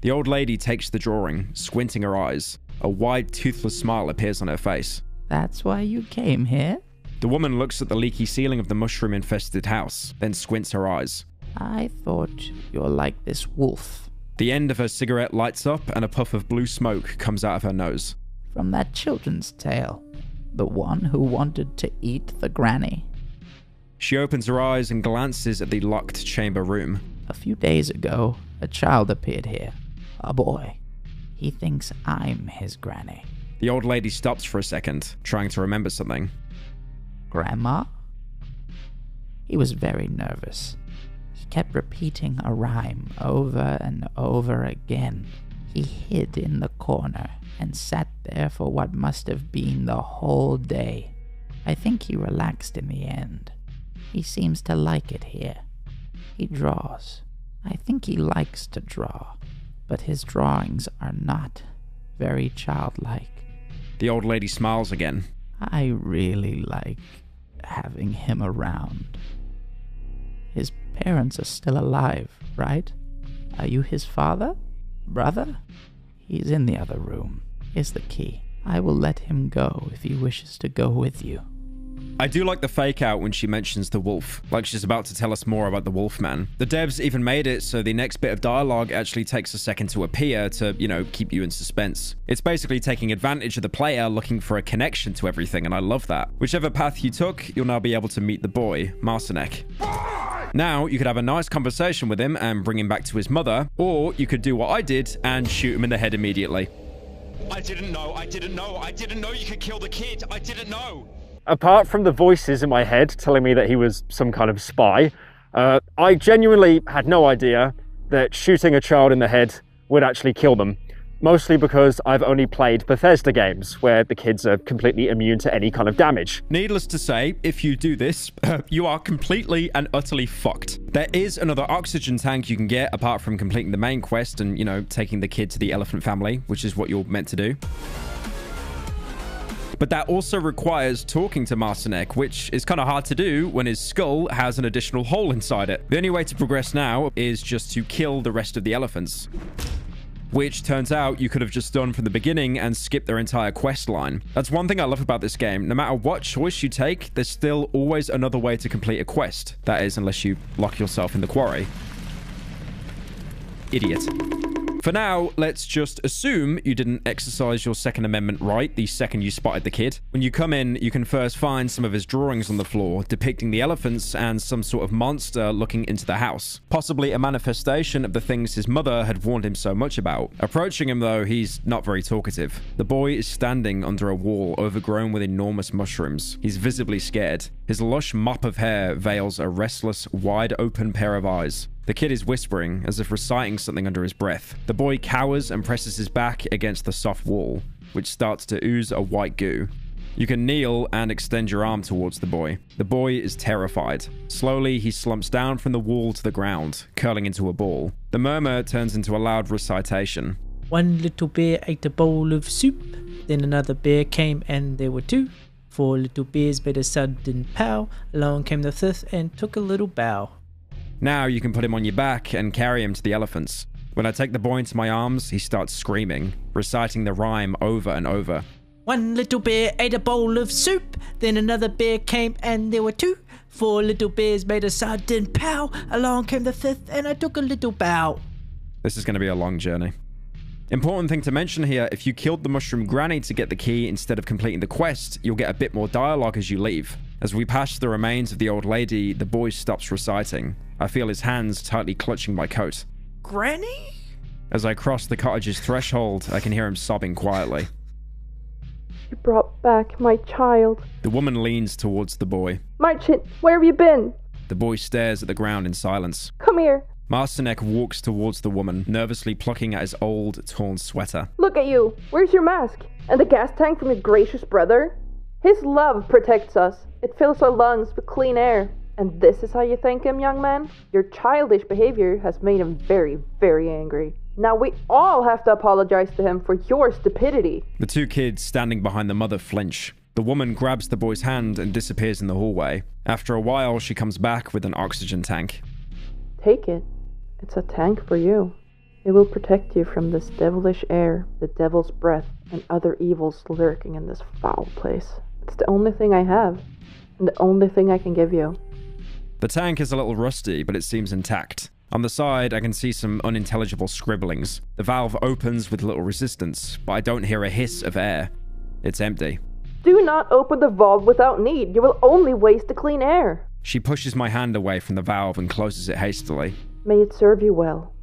The old lady takes the drawing, squinting her eyes. A wide, toothless smile appears on her face. That's why you came here? The woman looks at the leaky ceiling of the mushroom-infested house, then squints her eyes. I thought you're like this wolf. The end of her cigarette lights up and a puff of blue smoke comes out of her nose. From that children's tale. The one who wanted to eat the granny. She opens her eyes and glances at the locked chamber room. A few days ago, a child appeared here. A boy. He thinks I'm his granny. The old lady stops for a second, trying to remember something. Grandma? He was very nervous. Kept repeating a rhyme over and over again. He hid in the corner and sat there for what must have been the whole day. I think he relaxed in the end. He seems to like it here. He draws. I think he likes to draw, but his drawings are not very childlike. The old lady smiles again. I really like having him around. His parents are still alive, right? Are you his father? Brother? He's in the other room. Here's the key. I will let him go if he wishes to go with you. I do like the fake out when she mentions the wolf, like she's about to tell us more about the wolf man. The devs even made it so the next bit of dialogue actually takes a second to appear to, you know, keep you in suspense. It's basically taking advantage of the player looking for a connection to everything, and I love that. Whichever path you took, you'll now be able to meet the boy, Marcinek. Now, you could have a nice conversation with him and bring him back to his mother, or you could do what I did and shoot him in the head immediately. I didn't know you could kill the kid. I didn't know. Apart from the voices in my head telling me that he was some kind of spy, I genuinely had no idea that shooting a child in the head would actually kill them. Mostly because I've only played Bethesda games where the kids are completely immune to any kind of damage. Needless to say, if you do this, you are completely and utterly fucked. There is another oxygen tank you can get apart from completing the main quest and, you know, taking the kid to the elephant family, which is what you're meant to do. But that also requires talking to Marcinek, which is kind of hard to do when his skull has an additional hole inside it. The only way to progress now is just to kill the rest of the elephants, which turns out you could have just done from the beginning and skipped their entire quest line. That's one thing I love about this game. No matter what choice you take, there's still always another way to complete a quest. That is, unless you lock yourself in the quarry. Idiot. For now, let's just assume you didn't exercise your Second Amendment right the second you spotted the kid. When you come in, you can first find some of his drawings on the floor depicting the elephants and some sort of monster looking into the house. Possibly a manifestation of the things his mother had warned him so much about. Approaching him though, he's not very talkative. The boy is standing under a wall overgrown with enormous mushrooms. He's visibly scared. His lush mop of hair veils a restless, wide-open pair of eyes. The kid is whispering, as if reciting something under his breath. The boy cowers and presses his back against the soft wall, which starts to ooze a white goo. You can kneel and extend your arm towards the boy. The boy is terrified. Slowly, he slumps down from the wall to the ground, curling into a ball. The murmur turns into a loud recitation. One little bear ate a bowl of soup. Then another bear came and there were two. 4 little bears made a sudden pow. Along came the fifth and took a little bow. Now you can put him on your back and carry him to the elephants. When I take the boy into my arms, he starts screaming, reciting the rhyme over and over. One little bear ate a bowl of soup. Then another bear came and there were two. 4 little bears made a sudden pow. Along came the fifth and I took a little bow. This is going to be a long journey. Important thing to mention here, if you killed the mushroom granny to get the key instead of completing the quest, you'll get a bit more dialogue as you leave. As we pass the remains of the old lady, the boy stops reciting. I feel his hands tightly clutching my coat. Granny? As I cross the cottage's threshold, I can hear him sobbing quietly. You brought back my child. The woman leans towards the boy. Marcin, where have you been? The boy stares at the ground in silence. Come here. Marcinek walks towards the woman, nervously plucking at his old, torn sweater. Look at you. Where's your mask? And the gas tank from your gracious brother? His love protects us. It fills our lungs with clean air. And this is how you thank him, young man? Your childish behavior has made him very, very angry. Now we all have to apologize to him for your stupidity. The two kids standing behind the mother flinch. The woman grabs the boy's hand and disappears in the hallway. After a while, she comes back with an oxygen tank. Take it. It's a tank for you. It will protect you from this devilish air, the devil's breath, and other evils lurking in this foul place. It's the only thing I have, and the only thing I can give you. The tank is a little rusty, but it seems intact. On the side, I can see some unintelligible scribblings. The valve opens with little resistance, but I don't hear a hiss of air. It's empty. Do not open the valve without need. You will only waste the clean air. She pushes my hand away from the valve and closes it hastily. May it serve you well.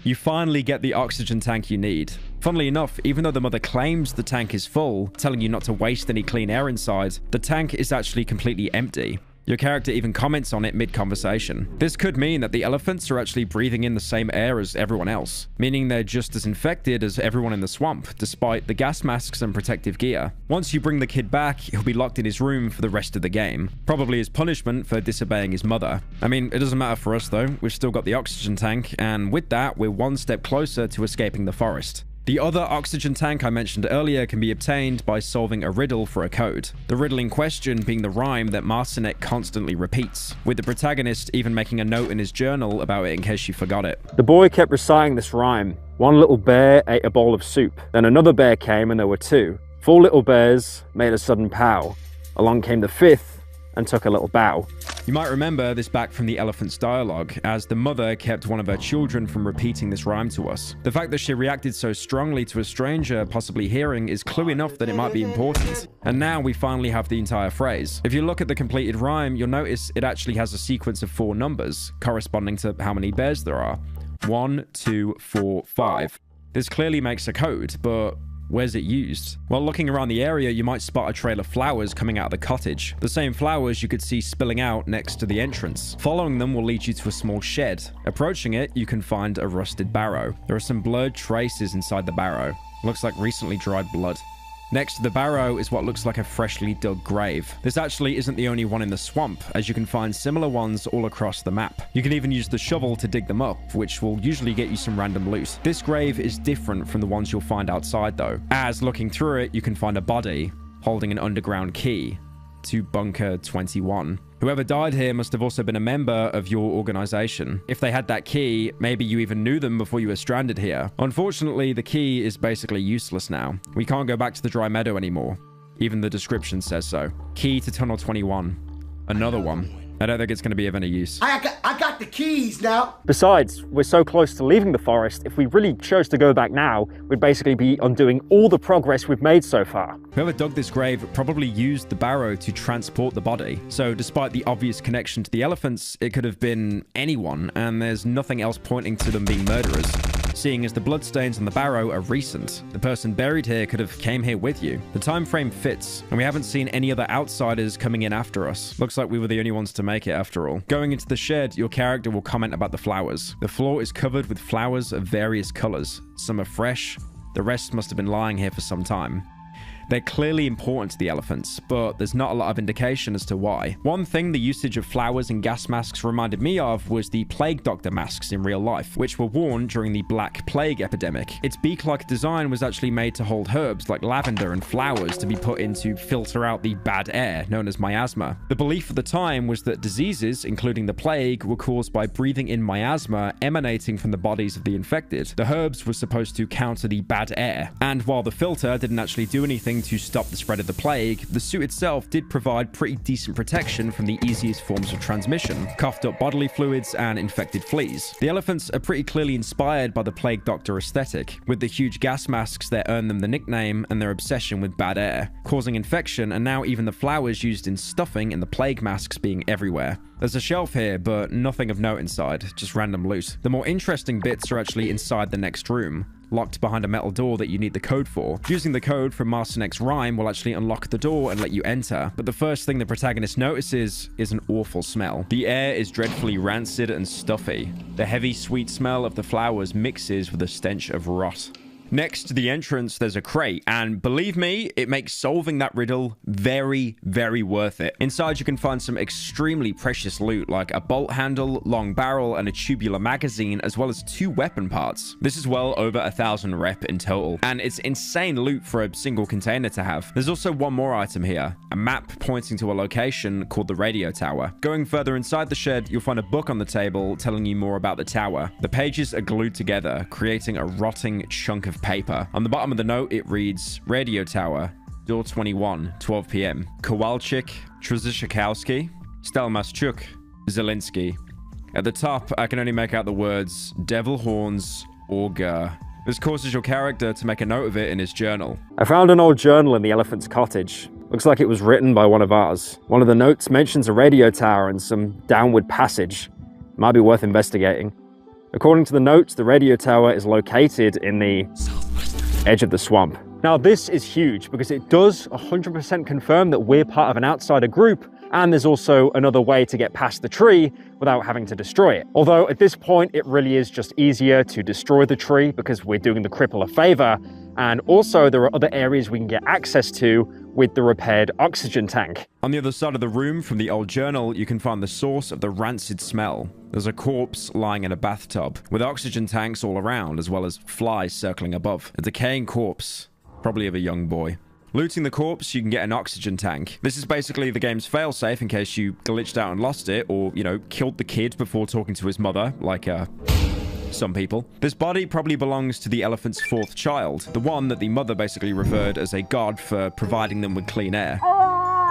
You finally get the oxygen tank you need. Funnily enough, even though the mother claims the tank is full, telling you not to waste any clean air inside, the tank is actually completely empty. Your character even comments on it mid-conversation. This could mean that the elephants are actually breathing in the same air as everyone else, meaning they're just as infected as everyone in the swamp, despite the gas masks and protective gear. Once you bring the kid back, he'll be locked in his room for the rest of the game, probably as punishment for disobeying his mother. I mean, it doesn't matter for us though, we've still got the oxygen tank, and with that, we're one step closer to escaping the forest. The other oxygen tank I mentioned earlier can be obtained by solving a riddle for a code. The riddle in question being the rhyme that Marcinek constantly repeats, with the protagonist even making a note in his journal about it in case you forgot it. The boy kept reciting this rhyme. One little bear ate a bowl of soup. Then another bear came and there were two. 4 little bears made a sudden pow. Along came the fifth and took a little bow. You might remember this back from the elephant's dialogue, as the mother kept one of her children from repeating this rhyme to us. The fact that she reacted so strongly to a stranger possibly hearing is clue enough that it might be important. And now we finally have the entire phrase. If you look at the completed rhyme, you'll notice it actually has a sequence of 4 numbers, corresponding to how many bears there are. 1, 2, 4, 5. This clearly makes a code, but where's it used? While looking around the area, you might spot a trail of flowers coming out of the cottage. The same flowers you could see spilling out next to the entrance. Following them will lead you to a small shed. Approaching it, you can find a rusted barrow. There are some blurred traces inside the barrow. Looks like recently dried blood. Next to the barrow is what looks like a freshly dug grave. This actually isn't the only one in the swamp, as you can find similar ones all across the map. You can even use the shovel to dig them up, which will usually get you some random loot. This grave is different from the ones you'll find outside though, as looking through it, you can find a body holding an underground key to Bunker 21. Whoever died here must have also been a member of your organization. If they had that key, maybe you even knew them before you were stranded here. Unfortunately, the key is basically useless now. We can't go back to the dry meadow anymore. Even the description says so. Key to Tunnel 21. Another one. I don't think it's going to be of any use. I got the keys now. Besides, we're so close to leaving the forest, if we really chose to go back now, we'd basically be undoing all the progress we've made so far. Whoever dug this grave probably used the barrow to transport the body. So despite the obvious connection to the elephants, it could have been anyone, and there's nothing else pointing to them being murderers. Seeing as the bloodstains on the barrow are recent, the person buried here could have came here with you. The time frame fits, and we haven't seen any other outsiders coming in after us. Looks like we were the only ones to make it after all. Going into the shed, your character will comment about the flowers. The floor is covered with flowers of various colors. Some are fresh, the rest must have been lying here for some time. They're clearly important to the elephants, but there's not a lot of indication as to why. One thing the usage of flowers and gas masks reminded me of was the plague doctor masks in real life, which were worn during the Black Plague epidemic. Its beak-like design was actually made to hold herbs like lavender and flowers to be put in to filter out the bad air, known as miasma. The belief at the time was that diseases, including the plague, were caused by breathing in miasma emanating from the bodies of the infected. The herbs were supposed to counter the bad air, and while the filter didn't actually do anything to stop the spread of the plague, the suit itself did provide pretty decent protection from the easiest forms of transmission, coughed up bodily fluids and infected fleas. The elephants are pretty clearly inspired by the plague doctor aesthetic, with the huge gas masks that earned them the nickname and their obsession with bad air, causing infection, and now even the flowers used in stuffing and the plague masks being everywhere. There's a shelf here, but nothing of note inside, just random loot. The more interesting bits are actually inside the next room, locked behind a metal door that you need the code for. Using the code from Marcinek's rhyme will actually unlock the door and let you enter, but the first thing the protagonist notices is an awful smell. The air is dreadfully rancid and stuffy. The heavy, sweet smell of the flowers mixes with the stench of rot. Next to the entrance, there's a crate, and believe me, it makes solving that riddle very, very worth it. Inside, you can find some extremely precious loot, like a bolt handle, long barrel, and a tubular magazine, as well as 2 weapon parts. This is well over 1,000 rep in total, and it's insane loot for a single container to have. There's also one more item here, a map pointing to a location called the radio tower. Going further inside the shed, you'll find a book on the table telling you more about the tower. The pages are glued together, creating a rotting chunk of paper. On the bottom of the note, it reads, Radio Tower, Door 21, 12 p.m. Kowalczyk, Trzeszkowski, Stelmaschuk, Zielinski. At the top, I can only make out the words, Devil Horns, Augur. This causes your character to make a note of it in his journal. I found an old journal in the elephant's cottage. Looks like it was written by one of ours. One of the notes mentions a radio tower and some downward passage. Might be worth investigating. According to the notes, the radio tower is located in the edge of the swamp. Now, this is huge because it does 100% confirm that we're part of an outsider group, and there's also another way to get past the tree without having to destroy it. Although at this point, it really is just easier to destroy the tree because we're doing the cripple a favor, and also there are other areas we can get access to with the repaired oxygen tank. On the other side of the room from the old journal, you can find the source of the rancid smell. There's a corpse lying in a bathtub, with oxygen tanks all around, as well as flies circling above. A decaying corpse, probably of a young boy. Looting the corpse, you can get an oxygen tank. This is basically the game's failsafe in case you glitched out and lost it, or, you know, killed the kid before talking to his mother, like, some people. This body probably belongs to the elephant's 4th child, the one that the mother basically revered as a god for providing them with clean air.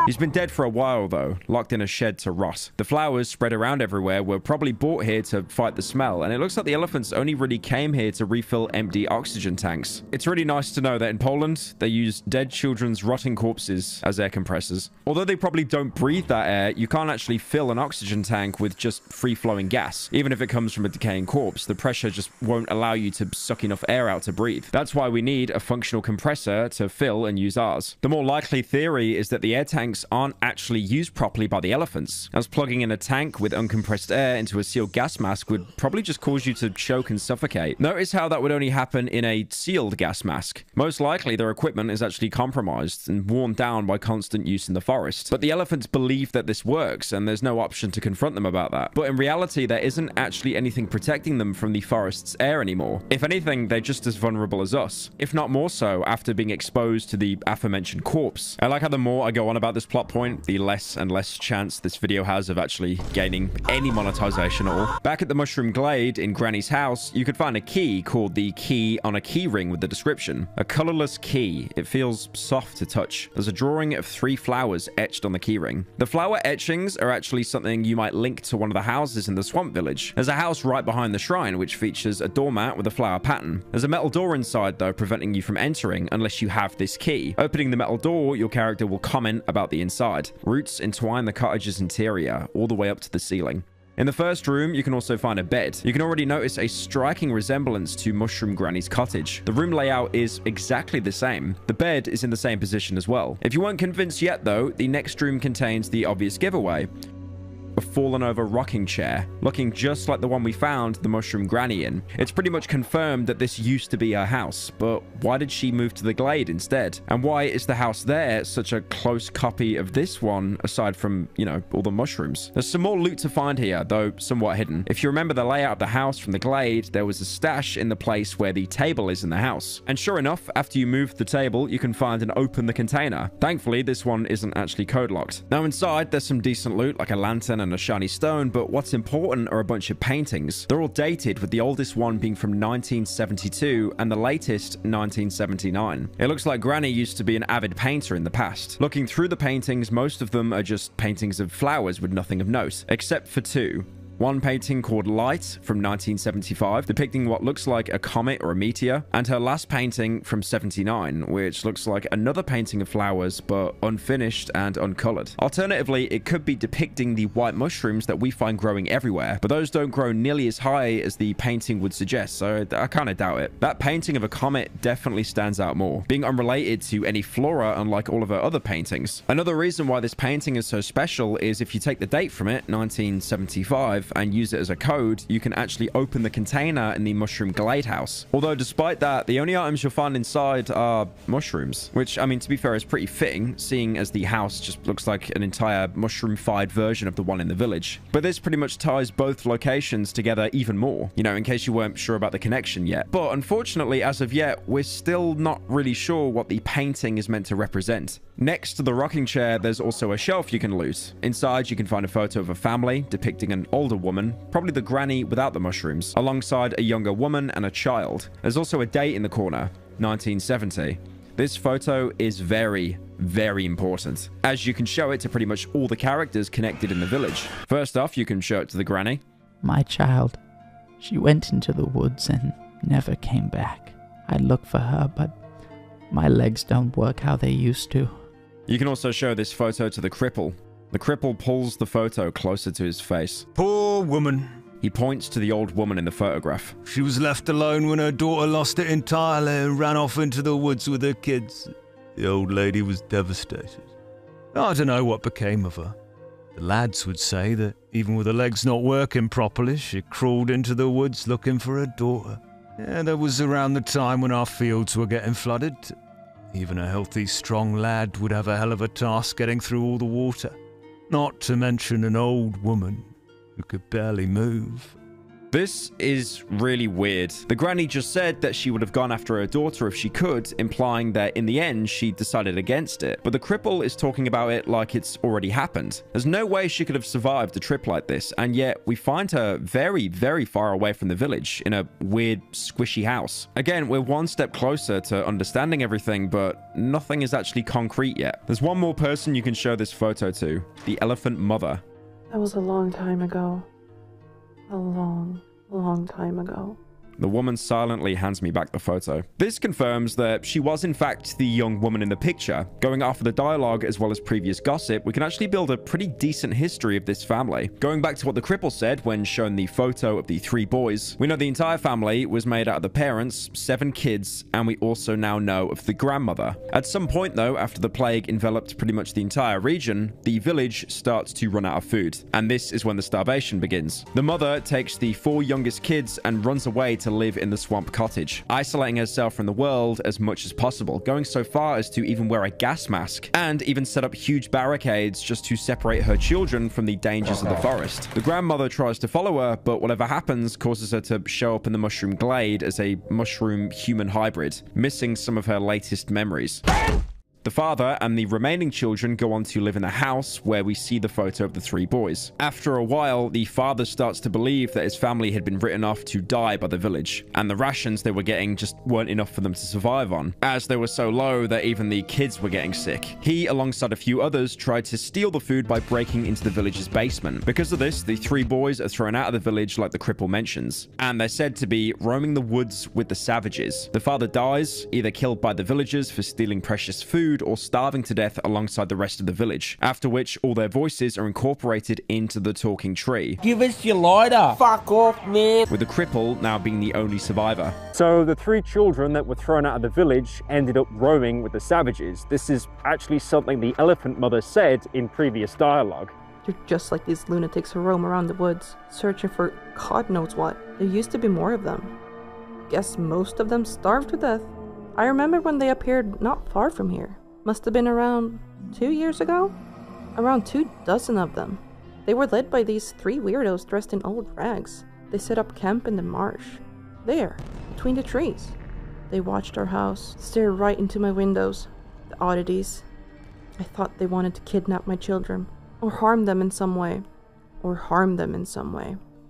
He's been dead for a while though, locked in a shed to rot. The flowers spread around everywhere were probably brought here to fight the smell, and it looks like the elephants only really came here to refill empty oxygen tanks. It's really nice to know that in Poland, they use dead children's rotting corpses as air compressors. Although they probably don't breathe that air, you can't actually fill an oxygen tank with just free-flowing gas. Even if it comes from a decaying corpse, the pressure just won't allow you to suck enough air out to breathe. That's why we need a functional compressor to fill and use ours. The more likely theory is that the air tanks aren't actually used properly by the elephants, as plugging in a tank with uncompressed air into a sealed gas mask would probably just cause you to choke and suffocate. Notice how that would only happen in a sealed gas mask. Most likely their equipment is actually compromised and worn down by constant use in the forest. But the elephants believe that this works, and there's no option to confront them about that. But in reality, there isn't actually anything protecting them from the forest's air anymore. If anything, they're just as vulnerable as us, if not more so after being exposed to the aforementioned corpse. I like how the more I go on about this plot point, the less and less chance this video has of actually gaining any monetization at all. Back at the Mushroom Glade in Granny's house, you could find a key called the key on a key ring with the description. A colorless key. It feels soft to touch. There's a drawing of 3 flowers etched on the key ring. The flower etchings are actually something you might link to one of the houses in the swamp village. There's a house right behind the shrine which features a doormat with a flower pattern. There's a metal door inside though, preventing you from entering unless you have this key. Opening the metal door, your character will comment about the inside. Roots entwine the cottage's interior all the way up to the ceiling. In the first room, you can also find a bed. You can already notice a striking resemblance to Mushroom Granny's cottage. The room layout is exactly the same. The bed is in the same position as well. If you weren't convinced yet though, the next room contains the obvious giveaway. A fallen over rocking chair, looking just like the one we found the Mushroom Granny in. It's pretty much confirmed that this used to be her house, but why did she move to the glade instead? And why is the house there such a close copy of this one, aside from, you know, all the mushrooms? There's some more loot to find here, though somewhat hidden. If you remember the layout of the house from the glade, there was a stash in the place where the table is in the house. And sure enough, after you move the table, you can find and open the container. Thankfully, this one isn't actually code locked. Now inside, there's some decent loot, like a lantern and a shiny stone, but what's important are a bunch of paintings. They're all dated, with the oldest one being from 1972 and the latest 1979. It looks like Granny used to be an avid painter in the past. Looking through the paintings, most of them are just paintings of flowers with nothing of note, except for 2. One painting called Light from 1975, depicting what looks like a comet or a meteor, and her last painting from 79, which looks like another painting of flowers, but unfinished and uncolored. Alternatively, it could be depicting the white mushrooms that we find growing everywhere, but those don't grow nearly as high as the painting would suggest, so I kind of doubt it. That painting of a comet definitely stands out more, being unrelated to any flora unlike all of her other paintings. Another reason why this painting is so special is if you take the date from it, 1975, and use it as a code, you can actually open the container in the Mushroom Glade house. Although despite that, the only items you'll find inside are mushrooms, which, I mean, to be fair, is pretty fitting, seeing as the house just looks like an entire mushroom-fied version of the one in the village. But this pretty much ties both locations together even more, you know, in case you weren't sure about the connection yet. But unfortunately, as of yet, we're still not really sure what the painting is meant to represent. Next to the rocking chair, there's also a shelf you can loot. Inside, you can find a photo of a family depicting an older woman, probably the granny without the mushrooms, alongside a younger woman and a child. There's also a date in the corner, 1970. This photo is very, very important, as you can show it to pretty much all the characters connected in the village. First off, you can show it to the granny. My child. She went into the woods and never came back. I looked for her, but my legs don't work how they used to. You can also show this photo to the cripple. The cripple pulls the photo closer to his face. Poor woman. He points to the old woman in the photograph. She was left alone when her daughter lost it entirely and ran off into the woods with her kids. The old lady was devastated. I don't know what became of her. The lads would say that even with her legs not working properly, she crawled into the woods looking for her daughter. Yeah, that was around the time when our fields were getting flooded. Even a healthy, strong lad would have a hell of a task getting through all the water. Not to mention an old woman who could barely move. This is really weird. The granny just said that she would have gone after her daughter if she could, implying that in the end she decided against it. But the cripple is talking about it like it's already happened. There's no way she could have survived a trip like this, and yet we find her very, very far away from the village in a weird, squishy house. Again, we're one step closer to understanding everything, but nothing is actually concrete yet. There's one more person you can show this photo to, the elephant mother. That was a long time ago. A long time ago. The woman silently hands me back the photo. This confirms that she was in fact the young woman in the picture. Going off of the dialogue as well as previous gossip, we can actually build a pretty decent history of this family. Going back to what the cripple said when shown the photo of the 3 boys, we know the entire family was made out of the parents, 7 kids, and we also now know of the grandmother. At some point though, after the plague enveloped pretty much the entire region, the village starts to run out of food. And this is when the starvation begins. The mother takes the 4 youngest kids and runs away to live in the swamp cottage, isolating herself from the world as much as possible, going so far as to even wear a gas mask and even set up huge barricades just to separate her children from the dangers of the forest. The grandmother tries to follow her, but whatever happens causes her to show up in the mushroom glade as a mushroom-human hybrid, missing some of her latest memories. The father and the remaining children go on to live in a house where we see the photo of the 3 boys. After a while, the father starts to believe that his family had been written off to die by the village, and the rations they were getting just weren't enough for them to survive on, as they were so low that even the kids were getting sick. He, alongside a few others, tried to steal the food by breaking into the village's basement. Because of this, the 3 boys are thrown out of the village like the cripple mentions, and they're said to be roaming the woods with the savages. The father dies, either killed by the villagers for stealing precious food or starving to death alongside the rest of the village, after which all their voices are incorporated into the talking tree. Give us your lighter. Fuck off, man. With the cripple now being the only survivor. So the 3 children that were thrown out of the village ended up roaming with the savages. This is actually something the elephant mother said in previous dialogue. You're just like these lunatics who roam around the woods, searching for God knows what. There used to be more of them. Guess most of them starved to death. I remember when they appeared not far from here. Must have been around 2 years ago? Around 24 of them. They were led by these 3 weirdos dressed in old rags. They set up camp in the marsh. There, between the trees. They watched our house, stared right into my windows. The oddities. I thought they wanted to kidnap my children, or harm them in some way.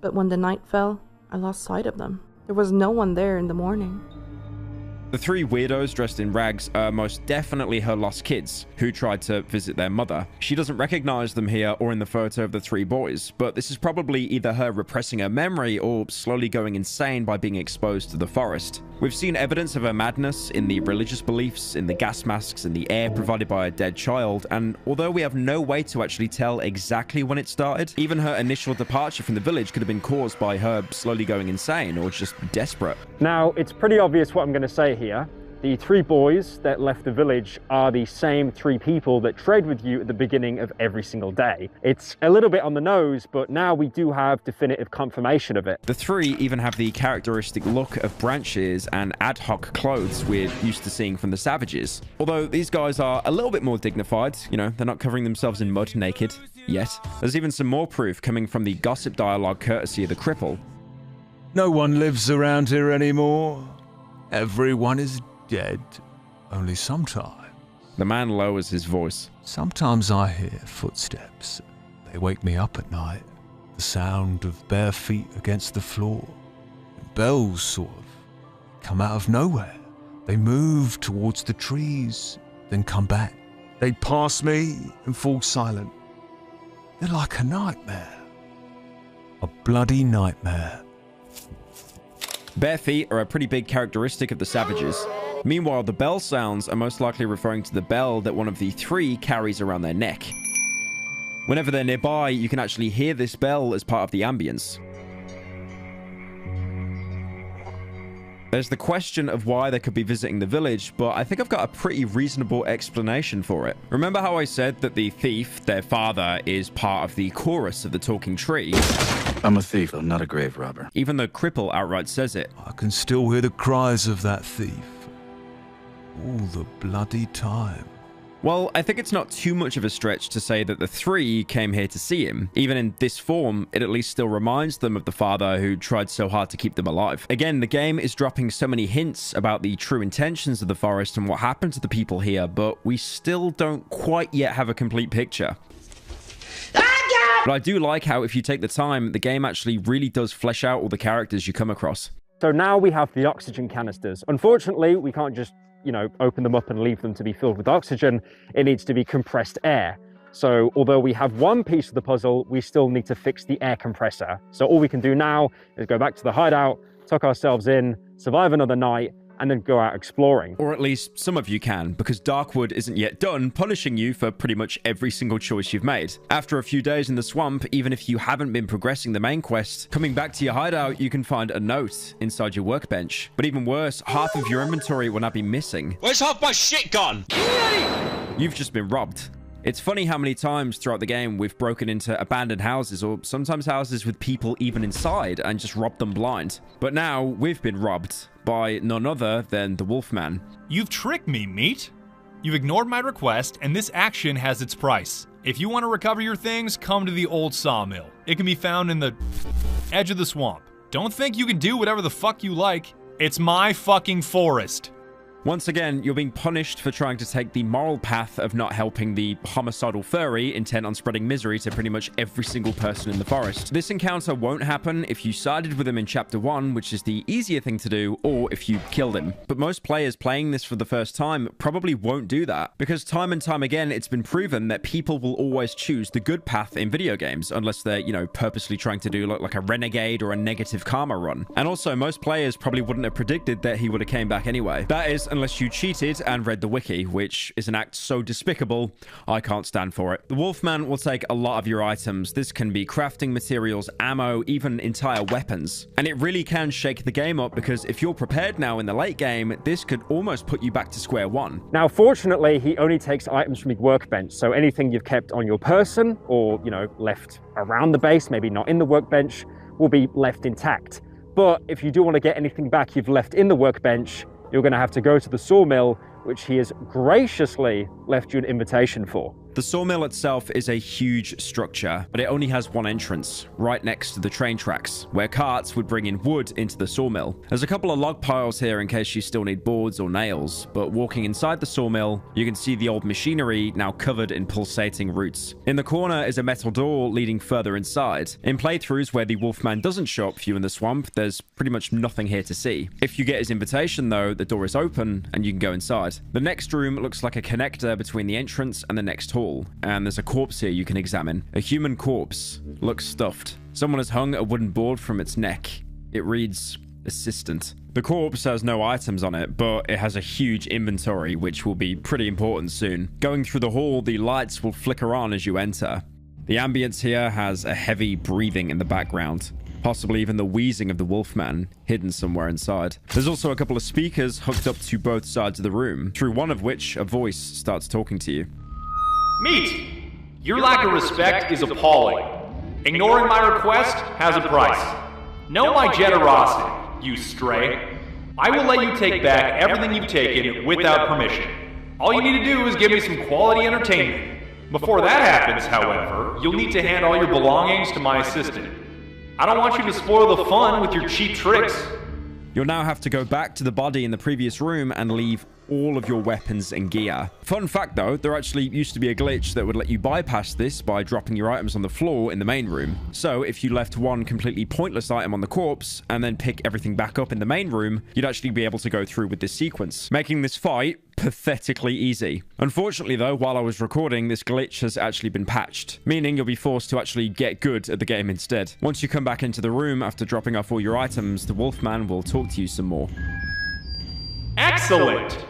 But when the night fell, I lost sight of them. There was no one there in the morning. The 3 weirdos dressed in rags are most definitely her lost kids, who tried to visit their mother. She doesn't recognize them here or in the photo of the 3 boys, but this is probably either her repressing her memory or slowly going insane by being exposed to the forest. We've seen evidence of her madness in the religious beliefs, in the gas masks, and the air provided by a dead child, and although we have no way to actually tell exactly when it started, even her initial departure from the village could have been caused by her slowly going insane or just desperate. Now, it's pretty obvious what I'm going to say here. The 3 boys that left the village are the same 3 people that trade with you at the beginning of every single day. It's a little bit on the nose, but now we do have definitive confirmation of it. The 3 even have the characteristic look of branches and ad hoc clothes we're used to seeing from the savages. Although these guys are a little bit more dignified, you know, they're not covering themselves in mud naked yet. There's even some more proof coming from the gossip dialogue courtesy of the cripple. No one lives around here anymore. Everyone is dead. Only sometimes. The man lowers his voice. Sometimes I hear footsteps. They wake me up at night. The sound of bare feet against the floor. Bells sort of come out of nowhere. They move towards the trees, then come back. They pass me and fall silent. They're like a nightmare. A bloody nightmare. Bare feet are a pretty big characteristic of the savages. Meanwhile, the bell sounds are most likely referring to the bell that one of the 3 carries around their neck. Whenever they're nearby, you can actually hear this bell as part of the ambience. There's the question of why they could be visiting the village, but I think I've got a pretty reasonable explanation for it. Remember how I said that the thief, their father, is part of the chorus of the talking tree? I'm a thief, I'm not a grave robber. Even the cripple outright says it. I can still hear the cries of that thief. All the bloody time. Well, I think it's not too much of a stretch to say that the three came here to see him. Even in this form, it at least still reminds them of the father who tried so hard to keep them alive. Again, the game is dropping so many hints about the true intentions of the forest and what happened to the people here, but we still don't quite yet have a complete picture. But I do like how if you take the time, the game actually really does flesh out all the characters you come across. So now we have the oxygen canisters. Unfortunately, we can't just, open them up and leave them to be filled with oxygen. It needs to be compressed air. So although we have one piece of the puzzle, we still need to fix the air compressor. So all we can do now is go back to the hideout, tuck ourselves in, survive another night, and then go out exploring. Or at least some of you can, because Darkwood isn't yet done punishing you for pretty much every single choice you've made. After a few days in the swamp, even if you haven't been progressing the main quest, coming back to your hideout, you can find a note inside your workbench. But even worse, half of your inventory will now be missing. Where's half my shit gone? You've just been robbed. It's funny how many times throughout the game we've broken into abandoned houses, or sometimes houses with people even inside, and just robbed them blind. But now we've been robbed by none other than the Wolfman. You've tricked me, meat. You've ignored my request, and this action has its price. If you want to recover your things, come to the old sawmill. It can be found in the edge of the swamp. Don't think you can do whatever the fuck you like. It's my fucking forest. Once again, you're being punished for trying to take the moral path of not helping the homicidal furry intent on spreading misery to pretty much every single person in the forest. This encounter won't happen if you sided with him in Chapter 1, which is the easier thing to do, or if you killed him. But most players playing this for the first time probably won't do that, because time and time again, it's been proven that people will always choose the good path in video games, unless they're, purposely trying to do like a renegade or a negative karma run. And also, most players probably wouldn't have predicted that he would have came back anyway. That is, unless you cheated and read the wiki, which is an act so despicable, I can't stand for it. The Wolfman will take a lot of your items. This can be crafting materials, ammo, even entire weapons. And it really can shake the game up, because if you're prepared now in the late game, this could almost put you back to square one. Now, fortunately, he only takes items from your workbench, so anything you've kept on your person or, left around the base, maybe not in the workbench, will be left intact. But if you do want to get anything back you've left in the workbench, you're going to have to go to the sawmill, which he has graciously left you an invitation for. The sawmill itself is a huge structure, but it only has one entrance, right next to the train tracks, where carts would bring in wood into the sawmill. There's a couple of log piles here in case you still need boards or nails, but walking inside the sawmill, you can see the old machinery now covered in pulsating roots. In the corner is a metal door leading further inside. In playthroughs where the Wolfman doesn't show up for you in the swamp, there's pretty much nothing here to see. If you get his invitation though, the door is open and you can go inside. The next room looks like a connector between the entrance and the next hall. And there's a corpse here you can examine. A human corpse. Looks stuffed. Someone has hung a wooden board from its neck. It reads, assistant. The corpse has no items on it, but it has a huge inventory, which will be pretty important soon. Going through the hall, the lights will flicker on as you enter. The ambience here has a heavy breathing in the background. Possibly even the wheezing of the Wolfman hidden somewhere inside. There's also a couple of speakers hooked up to both sides of the room, through one of which a voice starts talking to you. Meat! Your lack of respect is appalling. Ignoring my request has a price. Know my generosity, you stray. I will let you take back everything you've taken without permission. All you need to do is give me some quality entertainment. Before that happens, however, you'll need to hand all your belongings to my assistant. I don't want you to spoil the fun with your cheap tricks. You'll now have to go back to the body in the previous room and leave all of your weapons and gear. Fun fact though, there actually used to be a glitch that would let you bypass this by dropping your items on the floor in the main room. So if you left one completely pointless item on the corpse and then pick everything back up in the main room, you'd actually be able to go through with this sequence, making this fight pathetically easy. Unfortunately though, while I was recording, this glitch has actually been patched, meaning you'll be forced to actually get good at the game instead. Once you come back into the room after dropping off all your items, the Wolfman will talk to you some more. Excellent!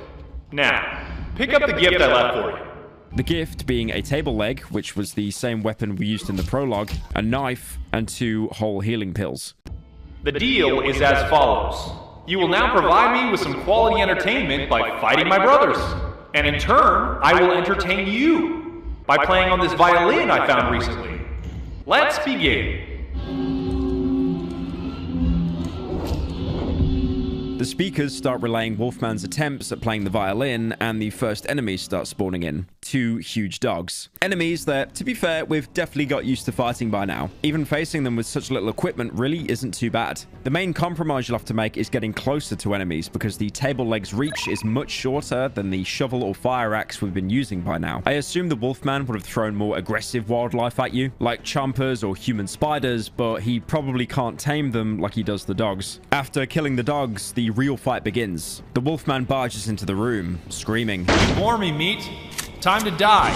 Now, pick up the gift I left for you. The gift being a table leg, which was the same weapon we used in the prologue, a knife, and 2 whole healing pills. The deal is as follows. You will now provide me with some quality entertainment by fighting my brothers. And in turn, I will entertain you by playing on this violin I found recently. Let's begin. The speakers start relaying Wolfman's attempts at playing the violin, and the first enemies start spawning in. 2 huge dogs. Enemies that, to be fair, we've definitely got used to fighting by now. Even facing them with such little equipment really isn't too bad. The main compromise you'll have to make is getting closer to enemies because the table leg's reach is much shorter than the shovel or fire axe we've been using by now. I assume the Wolfman would have thrown more aggressive wildlife at you, like chompers or human spiders, but he probably can't tame them like he does the dogs. After killing the dogs, the real fight begins. The Wolfman barges into the room, screaming, "Ignore me, meat. Time to die."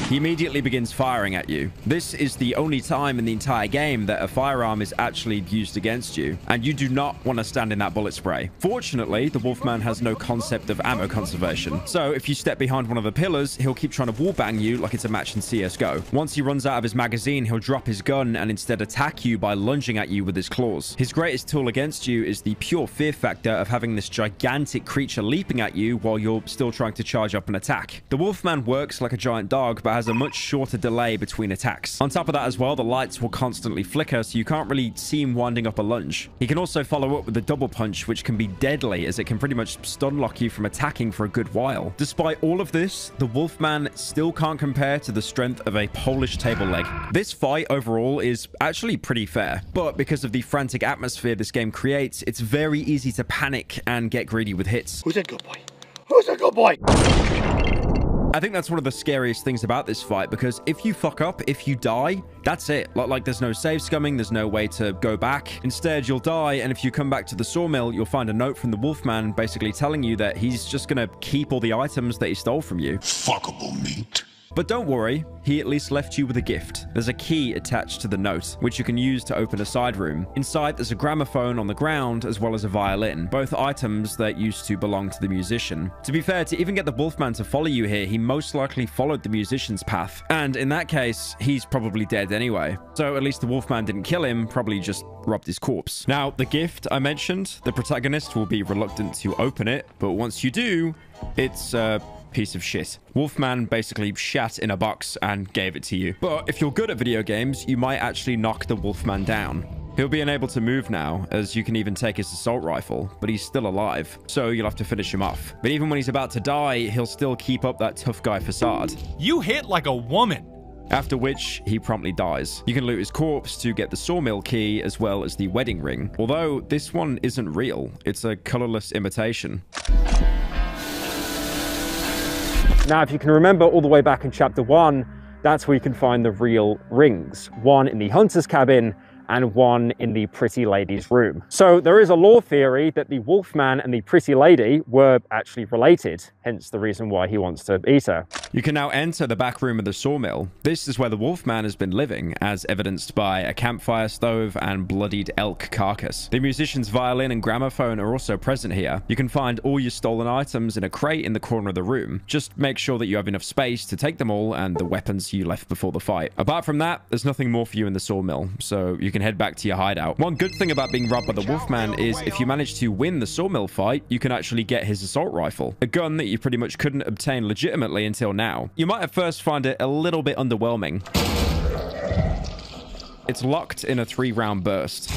He immediately begins firing at you. This is the only time in the entire game that a firearm is actually used against you, and you do not want to stand in that bullet spray. Fortunately, the Wolfman has no concept of ammo conservation, so if you step behind one of the pillars, he'll keep trying to wallbang you like it's a match in CSGO. Once he runs out of his magazine, he'll drop his gun and instead attack you by lunging at you with his claws. His greatest tool against you is the pure fear factor of having this gigantic creature leaping at you while you're still trying to charge up and attack. The Wolfman works like a giant dog, but has a much shorter delay between attacks. On top of that as well, the lights will constantly flicker, so you can't really see him winding up a lunge. He can also follow up with a double punch, which can be deadly as it can pretty much stun lock you from attacking for a good while. Despite all of this, the Wolfman still can't compare to the strength of a Polish table leg. This fight overall is actually pretty fair, but because of the frantic atmosphere this game creates, it's very easy to panic and get greedy with hits. Who's a good boy? Who's a good boy? I think that's one of the scariest things about this fight, because if you fuck up, if you die, that's it. Like there's no save scumming, there's no way to go back. Instead, you'll die, and if you come back to the sawmill, you'll find a note from the Wolfman basically telling you that he's just gonna keep all the items that he stole from you. Fuckable meat. But don't worry, he at least left you with a gift. There's a key attached to the note, which you can use to open a side room. Inside, there's a gramophone on the ground, as well as a violin, both items that used to belong to the musician. To be fair, to even get the Wolfman to follow you here, he most likely followed the musician's path. And in that case, he's probably dead anyway. So at least the Wolfman didn't kill him, probably just robbed his corpse. Now, the gift I mentioned, the protagonist will be reluctant to open it, but once you do, it's piece of shit. Wolfman basically shat in a box and gave it to you. But if you're good at video games, you might actually knock the Wolfman down. He'll be unable to move now, as you can even take his assault rifle, but he's still alive, so you'll have to finish him off. But even when he's about to die, he'll still keep up that tough guy facade. You hit like a woman. After which, he promptly dies. You can loot his corpse to get the sawmill key, as well as the wedding ring. Although, this one isn't real. It's a colorless imitation. Now, if you can remember all the way back in Chapter 1, that's where you can find the real rings. One in the hunter's cabin and one in the pretty lady's room. So there is a lore theory that the Wolfman and the pretty lady were actually related, hence the reason why he wants to eat her. You can now enter the back room of the sawmill. This is where the Wolfman has been living, as evidenced by a campfire stove and bloodied elk carcass. The musician's violin and gramophone are also present here. You can find all your stolen items in a crate in the corner of the room. Just make sure that you have enough space to take them all and the weapons you left before the fight. Apart from that, there's nothing more for you in the sawmill, so you can head back to your hideout. One good thing about being robbed by the Wolfman is if you manage to win the sawmill fight, you can actually get his assault rifle, a gun that you pretty much couldn't obtain legitimately until now. You might at first find it a little bit underwhelming. It's locked in a 3-round burst,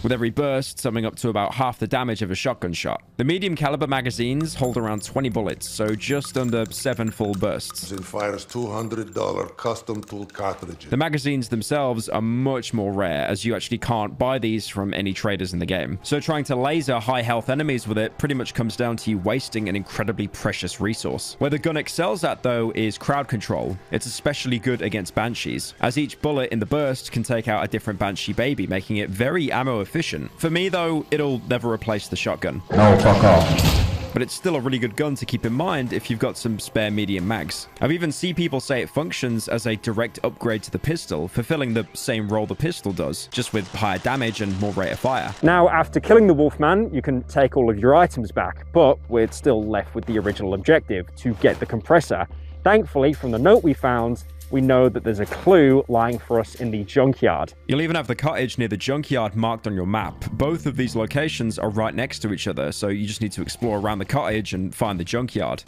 with every burst summing up to about half the damage of a shotgun shot. The medium caliber magazines hold around 20 bullets, so just under 7 full bursts. It fires $200 custom tool cartridges. The magazines themselves are much more rare, as you actually can't buy these from any traders in the game. So trying to laser high health enemies with it pretty much comes down to you wasting an incredibly precious resource. Where the gun excels at though is crowd control. It's especially good against banshees, as each bullet in the burst can take out a different banshee baby, making it very ammo efficient. For me though, it'll never replace the shotgun. No, fuck off. But it's still a really good gun to keep in mind if you've got some spare medium mags. I've even seen people say it functions as a direct upgrade to the pistol, fulfilling the same role the pistol does, just with higher damage and more rate of fire. Now, after killing the Wolfman, you can take all of your items back, but we're still left with the original objective, to get the compressor. Thankfully, from the note we found, we know that there's a clue lying for us in the junkyard. You'll even have the cottage near the junkyard marked on your map. Both of these locations are right next to each other, so you just need to explore around the cottage and find the junkyard.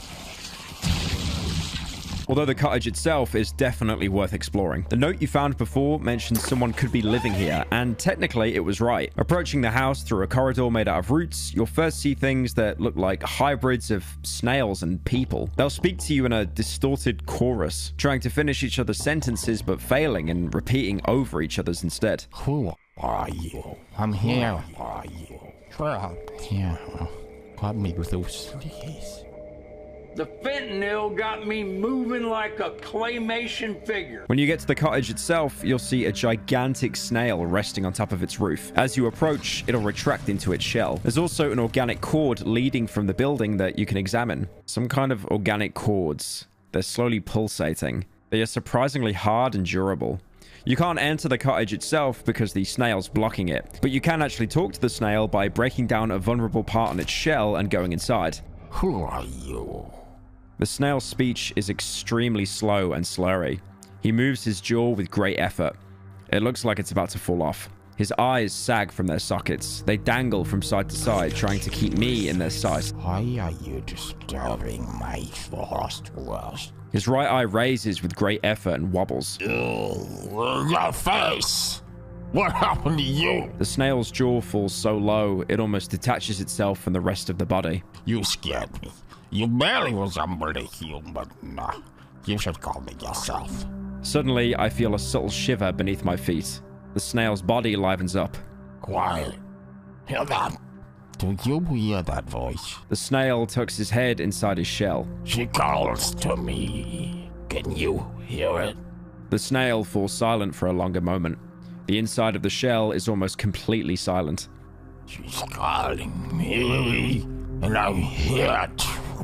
although the cottage itself is definitely worth exploring. The note you found before mentioned someone could be living here, and technically it was right. Approaching the house through a corridor made out of roots, you'll first see things that look like hybrids of snails and people. They'll speak to you in a distorted chorus, trying to finish each other's sentences but failing and repeating over each other's instead. Who are you? I'm here. Who are you? Trapped here. Got me loose, please. The fentanyl got me moving like a claymation figure. When you get to the cottage itself, you'll see a gigantic snail resting on top of its roof. As you approach, it'll retract into its shell. There's also an organic cord leading from the building that you can examine. Some kind of organic cords. They're slowly pulsating. They are surprisingly hard and durable. You can't enter the cottage itself because the snail's blocking it, but you can actually talk to the snail by breaking down a vulnerable part on its shell and going inside. Who are you? The snail's speech is extremely slow and slurry. He moves his jaw with great effort. It looks like it's about to fall off. His eyes sag from their sockets. They dangle from side to side, trying to keep me in their sight. Why are you disturbing my forest rest? His right eye raises with great effort and wobbles. Your face! What happened to you? The snail's jaw falls so low, it almost detaches itself from the rest of the body. You scared me. You barely resemble a human. You should call me yourself. Suddenly, I feel a subtle shiver beneath my feet. The snail's body livens up. Quiet. Hear that? Do you hear that voice? The snail tucks his head inside his shell. She calls to me. Can you hear it? The snail falls silent for a longer moment. The inside of the shell is almost completely silent. She's calling me, and I'm here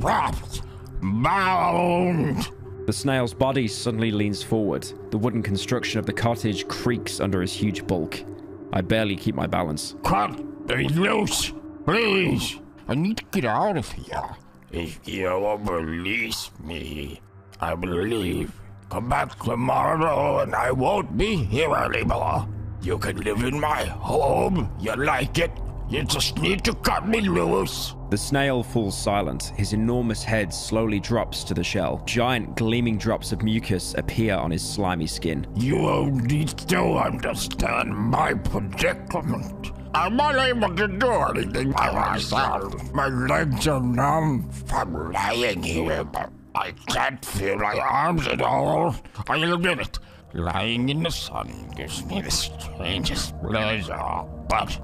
trapped, bound. The snail's body suddenly leans forward. The wooden construction of the cottage creaks under his huge bulk. I barely keep my balance. Cut me loose, please. I need to get out of here. If you will release me, I will leave. Come back tomorrow and I won't be here anymore. You can live in my home. You like it. You just need to cut me loose. The snail falls silent. His enormous head slowly drops to the shell. Giant gleaming drops of mucus appear on his slimy skin. You need to understand my predicament. I'm unable to do anything by myself. My legs are numb from lying here, but I can't feel my arms at all. I'll admit it. Lying in the sun gives me the strangest pleasure, but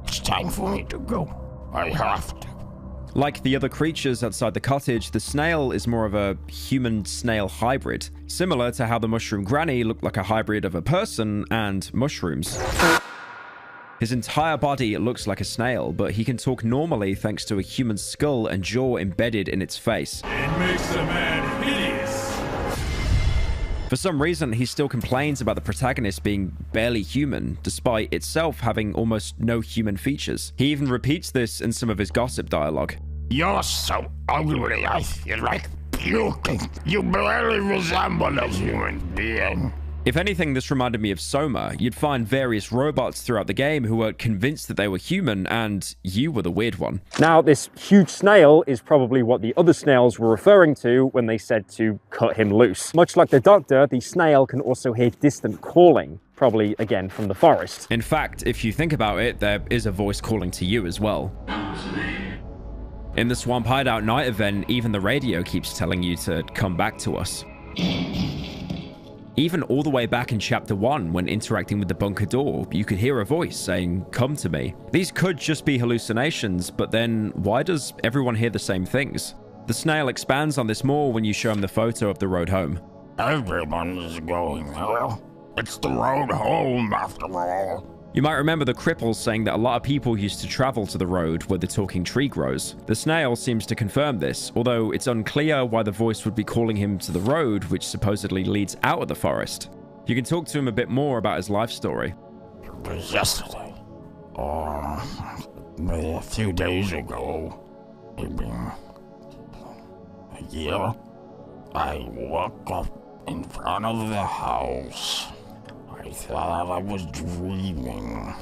it's time for me to go. I have to. Like the other creatures outside the cottage, the snail is more of a human-snail hybrid, similar to how the mushroom granny looked like a hybrid of a person and mushrooms. His entire body looks like a snail, but he can talk normally thanks to a human skull and jaw embedded in its face. It makes a man hideous. For some reason, he still complains about the protagonist being barely human, despite itself having almost no human features. He even repeats this in some of his gossip dialogue. You're so ugly, I feel like puking. You barely resemble a human being. If anything, this reminded me of Soma. You'd find various robots throughout the game who were convinced that they were human, and you were the weird one. Now, this huge snail is probably what the other snails were referring to when they said to cut him loose. Much like the doctor, the snail can also hear distant calling, probably again from the forest. In fact, if you think about it, there is a voice calling to you as well. In the Swamp Hideout night event, even the radio keeps telling you to come back to us. Even all the way back in Chapter 1, when interacting with the bunker door, you could hear a voice saying, "Come to me." These could just be hallucinations, but then why does everyone hear the same things? The snail expands on this more when you show him the photo of the road home. Everyone is going well. It's the road home, after all. You might remember the cripple saying that a lot of people used to travel to the road where the talking tree grows. The snail seems to confirm this, although it's unclear why the voice would be calling him to the road, which supposedly leads out of the forest. You can talk to him a bit more about his life story. It was yesterday, or a few days ago, maybe a year. I woke up in front of the house. I thought I was dreaming.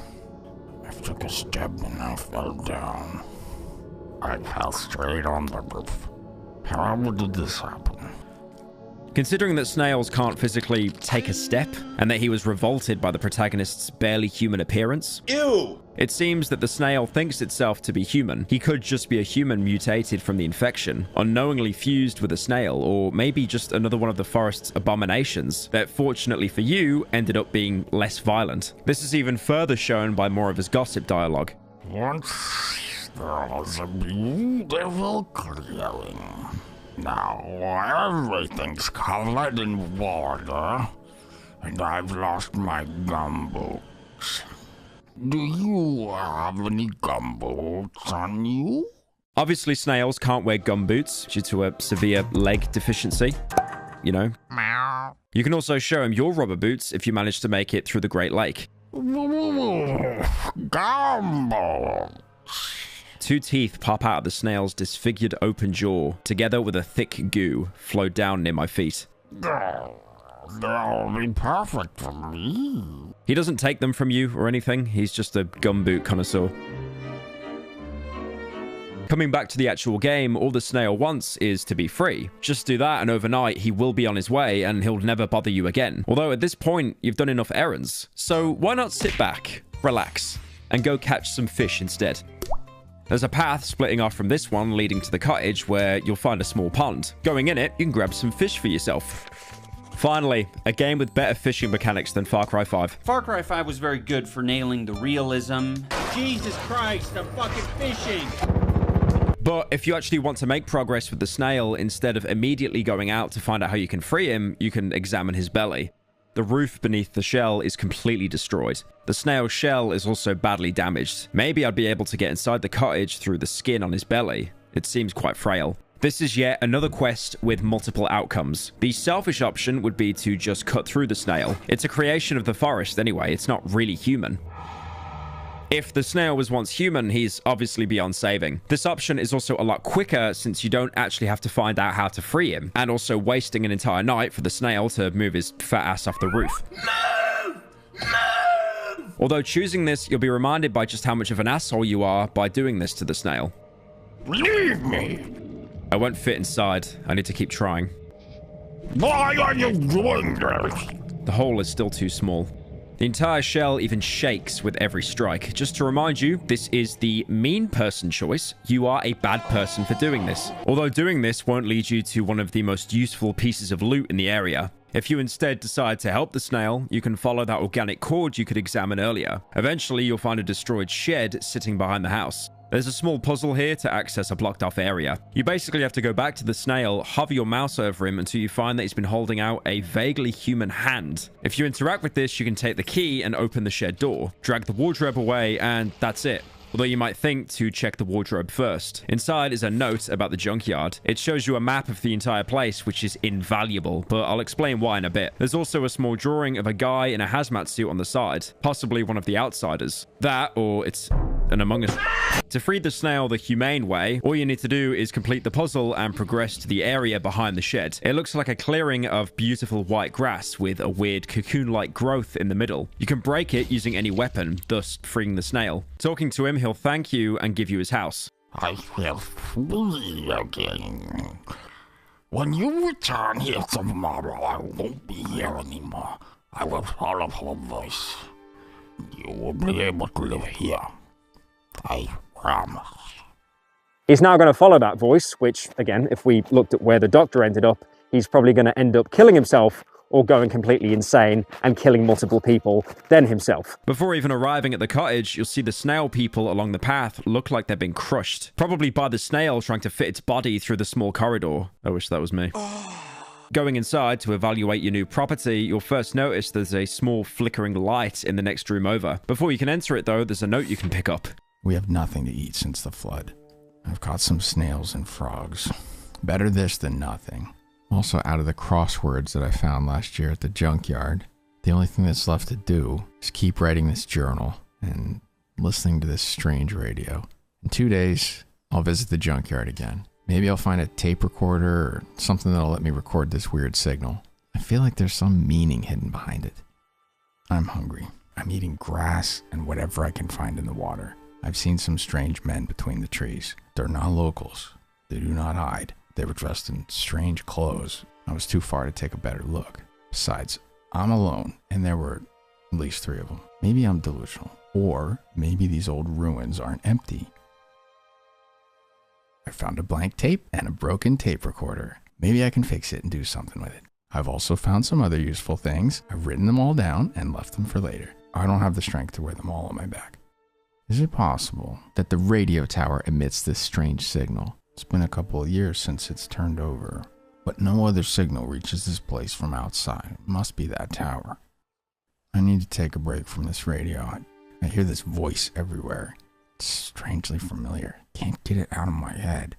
I took a step and I fell down. I fell straight on the roof. How did this happen? Considering that snails can't physically take a step, and that he was revolted by the protagonist's barely human appearance, Ew! It seems that the snail thinks itself to be human. He could just be a human mutated from the infection, unknowingly fused with a snail, or maybe just another one of the forest's abominations that, fortunately for you, ended up being less violent. This is even further shown by more of his gossip dialogue. Once there was a beautiful clearing. Now everything's covered in water, and I've lost my gumboots. Do you have any gumboots on you? Obviously, snails can't wear gumboots due to a severe leg deficiency. You know. Meow. You can also show him your rubber boots if you manage to make it through the Great Lake. Gumboots. 2 teeth pop out of the snail's disfigured open jaw, together with a thick goo flowed down near my feet. They'll be perfect for me. He doesn't take them from you or anything. He's just a gumboot connoisseur. Coming back to the actual game, all the snail wants is to be free. Just do that and overnight he will be on his way and he'll never bother you again. Although at this point, you've done enough errands. So why not sit back, relax, and go catch some fish instead? There's a path splitting off from this one leading to the cottage where you'll find a small pond. Going in it, you can grab some fish for yourself. Finally, a game with better fishing mechanics than Far Cry 5. Far Cry 5 was very good for nailing the realism. Jesus Christ, I'm fucking fishing! But if you actually want to make progress with the snail, instead of immediately going out to find out how you can free him, you can examine his belly. The roof beneath the shell is completely destroyed. The snail's shell is also badly damaged. Maybe I'd be able to get inside the cottage through the skin on his belly. It seems quite frail. This is yet another quest with multiple outcomes. The selfish option would be to just cut through the snail. It's a creation of the forest anyway, it's not really human. If the snail was once human, he's obviously beyond saving. This option is also a lot quicker since you don't actually have to find out how to free him, and also wasting an entire night for the snail to move his fat ass off the roof. No! No! Although choosing this, you'll be reminded by just how much of an asshole you are by doing this to the snail. Leave me! I won't fit inside. I need to keep trying. Why are you doing this? The hole is still too small. The entire shell even shakes with every strike. Just to remind you, this is the mean person choice. You are a bad person for doing this. Although doing this won't lead you to one of the most useful pieces of loot in the area. If you instead decide to help the snail, you can follow that organic cord you could examine earlier. Eventually, you'll find a destroyed shed sitting behind the house. There's a small puzzle here to access a blocked off area. You basically have to go back to the snail, hover your mouse over him until you find that he's been holding out a vaguely human hand. If you interact with this, you can take the key and open the shed door, drag the wardrobe away, and that's it. Although you might think to check the wardrobe first. Inside is a note about the junkyard. It shows you a map of the entire place, which is invaluable, but I'll explain why in a bit. There's also a small drawing of a guy in a hazmat suit on the side, possibly one of the outsiders. That, or it's an Among Us. To free the snail the humane way, all you need to do is complete the puzzle and progress to the area behind the shed. It looks like a clearing of beautiful white grass with a weird cocoon-like growth in the middle. You can break it using any weapon, thus freeing the snail. Talking to him, he'll thank you and give you his house. I feel free again. When you return here tomorrow, I won't be here anymore. I will follow her voice. You will be able to live here. I promise. He's now going to follow that voice, which, again, if we looked at where the doctor ended up, he's probably going to end up killing himself or going completely insane and killing multiple people, then himself. Before even arriving at the cottage, you'll see the snail people along the path look like they've been crushed. Probably by the snail trying to fit its body through the small corridor. I wish that was me. Going inside to evaluate your new property, you'll first notice there's a small flickering light in the next room over. Before you can enter it though, there's a note you can pick up. We have nothing to eat since the flood. I've caught some snails and frogs. Better this than nothing. Also, out of the crosswords that I found last year at the junkyard, the only thing that's left to do is keep writing this journal and listening to this strange radio. In 2 days, I'll visit the junkyard again. Maybe I'll find a tape recorder or something that'll let me record this weird signal. I feel like there's some meaning hidden behind it. I'm hungry. I'm eating grass and whatever I can find in the water. I've seen some strange men between the trees. They're not locals. They do not hide. They were dressed in strange clothes. I was too far to take a better look. Besides, I'm alone, and there were at least 3 of them. Maybe I'm delusional, or maybe these old ruins aren't empty. I found a blank tape and a broken tape recorder. Maybe I can fix it and do something with it. I've also found some other useful things. I've written them all down and left them for later. I don't have the strength to wear them all on my back. Is it possible that the radio tower emits this strange signal? It's been a couple of years since it's turned over, but no other signal reaches this place from outside. It must be that tower. I need to take a break from this radio. I hear this voice everywhere. It's strangely familiar. Can't get it out of my head.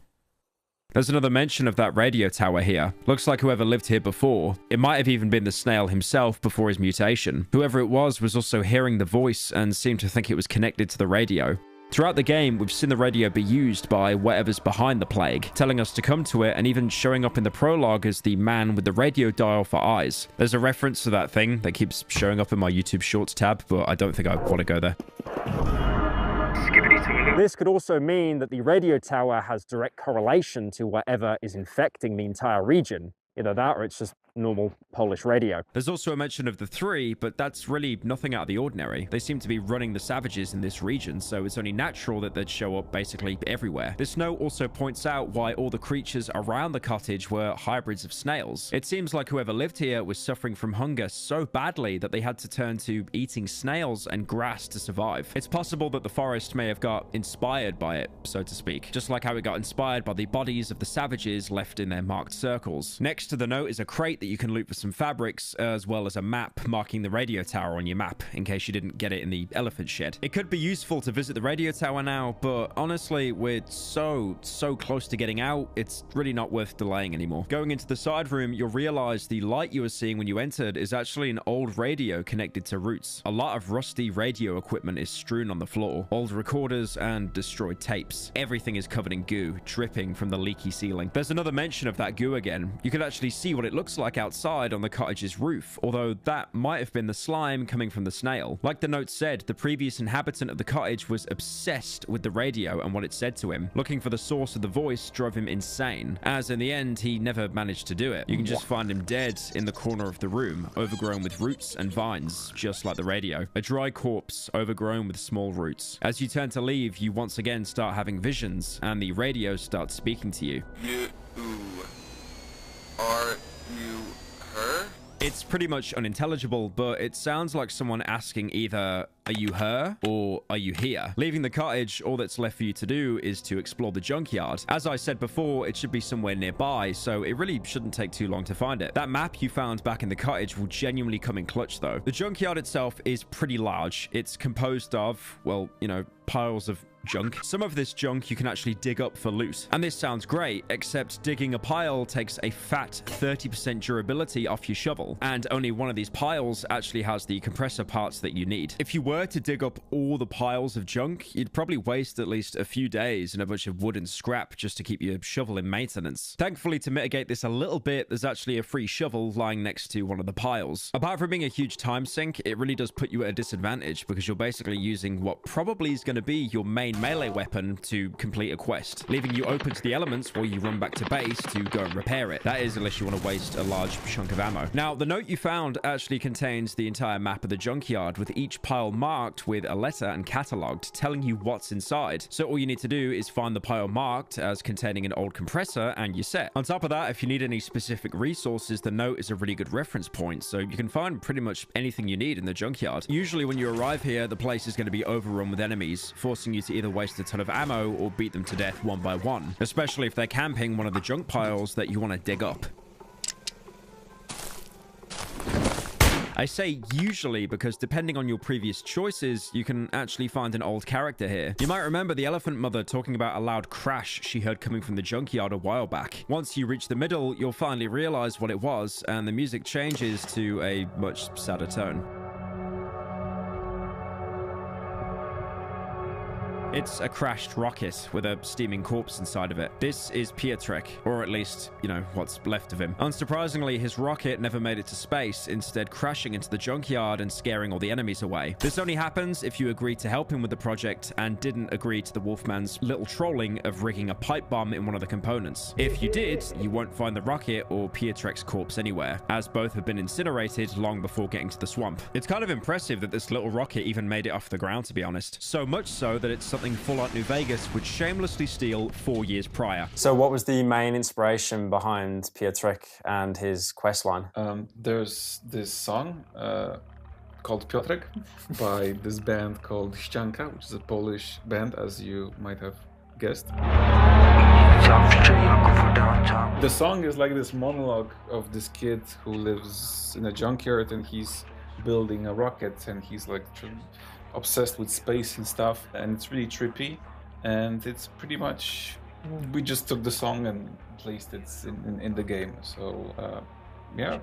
There's another mention of that radio tower here. Looks like whoever lived here before. It might have even been the snail himself before his mutation. Whoever it was also hearing the voice and seemed to think it was connected to the radio. Throughout the game, we've seen the radio be used by whatever's behind the plague, telling us to come to it and even showing up in the prologue as the man with the radio dial for eyes. There's a reference to that thing that keeps showing up in my YouTube Shorts tab, but I don't think I want to go there. This could also mean that the radio tower has direct correlation to whatever is infecting the entire region. Either that or it's just normal Polish radio. There's also a mention of the 3, but that's really nothing out of the ordinary. They seem to be running the savages in this region, so it's only natural that they'd show up basically everywhere. This note also points out why all the creatures around the cottage were hybrids of snails. It seems like whoever lived here was suffering from hunger so badly that they had to turn to eating snails and grass to survive. It's possible that the forest may have got inspired by it, so to speak, just like how it got inspired by the bodies of the savages left in their marked circles. Next to the note is a crate that you can loot for some fabrics, as well as a map marking the radio tower on your map, in case you didn't get it in the elephant shed. It could be useful to visit the radio tower now, but honestly, we're so close to getting out, it's really not worth delaying anymore. Going into the side room, you'll realize the light you were seeing when you entered is actually an old radio connected to roots. A lot of rusty radio equipment is strewn on the floor, old recorders and destroyed tapes. Everything is covered in goo, dripping from the leaky ceiling. There's another mention of that goo again. You could actually see what it looks like outside on the cottage's roof, although that might have been the slime coming from the snail. Like the note said, the previous inhabitant of the cottage was obsessed with the radio and what it said to him. Looking for the source of the voice drove him insane, as in the end, he never managed to do it. You can just find him dead in the corner of the room, overgrown with roots and vines, just like the radio. A dry corpse, overgrown with small roots. As you turn to leave, you once again start having visions, and the radio starts speaking to you. Are you her? It's pretty much unintelligible, but it sounds like someone asking either, are you her or are you here? Leaving the cottage, all that's left for you to do is to explore the junkyard. As I said before, it should be somewhere nearby, so it really shouldn't take too long to find it. That map you found back in the cottage will genuinely come in clutch though. The junkyard itself is pretty large. It's composed of, well, you know, piles of junk. Some of this junk you can actually dig up for loot. And this sounds great, except digging a pile takes a fat 30% durability off your shovel. And only one of these piles actually has the compressor parts that you need. If you were to dig up all the piles of junk, you'd probably waste at least a few days and a bunch of wood and scrap just to keep your shovel in maintenance. Thankfully, to mitigate this a little bit, there's actually a free shovel lying next to one of the piles. Apart from being a huge time sink, it really does put you at a disadvantage because you're basically using what probably is going to be your main melee weapon to complete a quest, leaving you open to the elements while you run back to base to go and repair it. That is, unless you want to waste a large chunk of ammo. Now, the note you found actually contains the entire map of the junkyard, with each pile marked with a letter and catalogued, telling you what's inside. So all you need to do is find the pile marked as containing an old compressor and you're set. On top of that, if you need any specific resources, the note is a really good reference point, so you can find pretty much anything you need in the junkyard. Usually when you arrive here, the place is going to be overrun with enemies, forcing you to either waste a ton of ammo or beat them to death one by one, especially if they're camping one of the junk piles that you want to dig up. I say usually because depending on your previous choices, you can actually find an old character here. You might remember the elephant mother talking about a loud crash she heard coming from the junkyard a while back. Once you reach the middle, you'll finally realize what it was, and the music changes to a much sadder tone. It's a crashed rocket with a steaming corpse inside of it. This is Pietrek, or at least, you know, what's left of him. Unsurprisingly, his rocket never made it to space, instead crashing into the junkyard and scaring all the enemies away. This only happens if you agreed to help him with the project and didn't agree to the Wolfman's little trolling of rigging a pipe bomb in one of the components. If you did, you won't find the rocket or Pietrek's corpse anywhere, as both have been incinerated long before getting to the swamp. It's kind of impressive that this little rocket even made it off the ground, to be honest. So much so that it's something Fallout New Vegas would shamelessly steal 4 years prior. So what was the main inspiration behind Pietrek and his questline? There's this song called Piotrek by this band called Ścianka, which is a Polish band, as you might have guessed. The song is like this monologue of this kid who lives in a junkyard and he's building a rocket and he's like obsessed with space and stuff, and it's really trippy, and it's pretty much, we just took the song and placed it in the game. So yeah,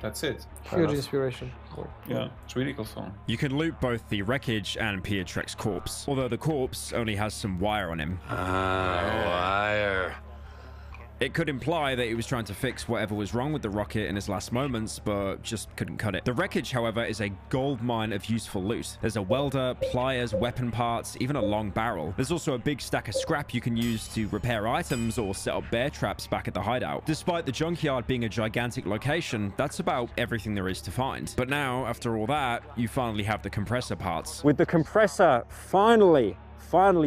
that's it. Huge inspiration. Cool. Yeah, it's a really cool song. You can loot both the wreckage and Pietrek's corpse, although the corpse only has some wire on him. Wire. It could imply that he was trying to fix whatever was wrong with the rocket in his last moments, but just couldn't cut it. The wreckage, however, is a gold mine of useful loot. There's a welder, pliers, weapon parts, even a long barrel. There's also a big stack of scrap you can use to repair items or set up bear traps back at the hideout. Despite the junkyard being a gigantic location, that's about everything there is to find. But now, after all that, you finally have the compressor parts. With the compressor finally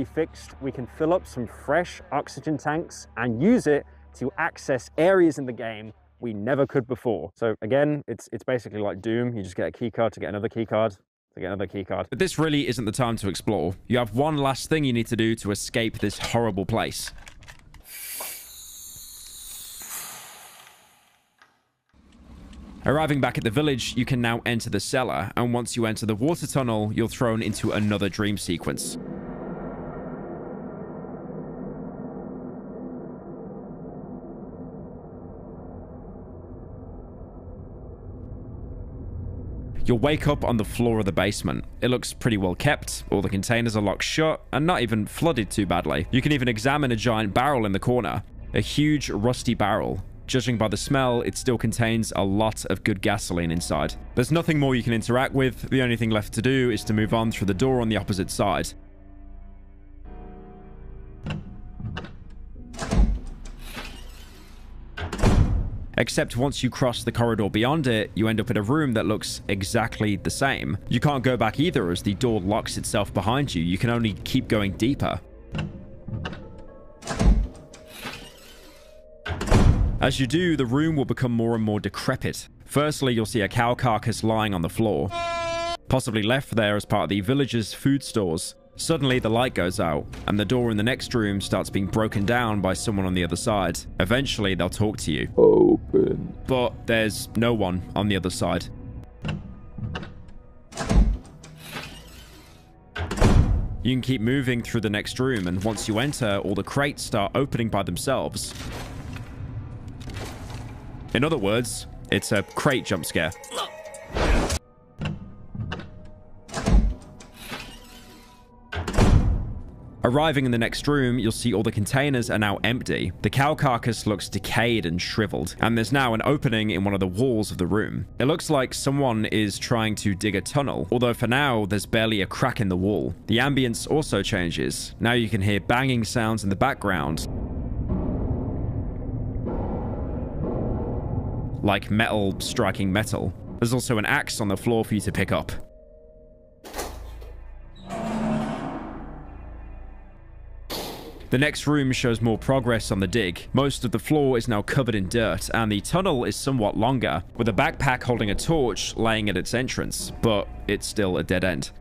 fixed, we can fill up some fresh oxygen tanks and use it to access areas in the game we never could before. So again, it's basically like Doom. You just get a keycard to get another keycard to get another keycard. But this really isn't the time to explore. You have one last thing you need to do to escape this horrible place. Arriving back at the village, you can now enter the cellar, and once you enter the water tunnel, you're thrown into another dream sequence. You'll wake up on the floor of the basement. It looks pretty well kept, all the containers are locked shut, and not even flooded too badly. You can even examine a giant barrel in the corner. A huge, rusty barrel. Judging by the smell, it still contains a lot of good gasoline inside. There's nothing more you can interact with. The only thing left to do is to move on through the door on the opposite side. Except once you cross the corridor beyond it, you end up in a room that looks exactly the same. You can't go back either as the door locks itself behind you. You can only keep going deeper. As you do, the room will become more and more decrepit. Firstly, you'll see a cow carcass lying on the floor, possibly left there as part of the village's food stores. Suddenly, the light goes out, and the door in the next room starts being broken down by someone on the other side. Eventually, they'll talk to you. Open. But there's no one on the other side. You can keep moving through the next room, and once you enter, all the crates start opening by themselves. In other words, it's a crate jump scare. Arriving in the next room, you'll see all the containers are now empty. The cow carcass looks decayed and shriveled, and there's now an opening in one of the walls of the room. It looks like someone is trying to dig a tunnel, although for now, there's barely a crack in the wall. The ambience also changes. Now you can hear banging sounds in the background, like metal striking metal. There's also an axe on the floor for you to pick up. The next room shows more progress on the dig. Most of the floor is now covered in dirt, and the tunnel is somewhat longer, with a backpack holding a torch laying at its entrance, but it's still a dead end.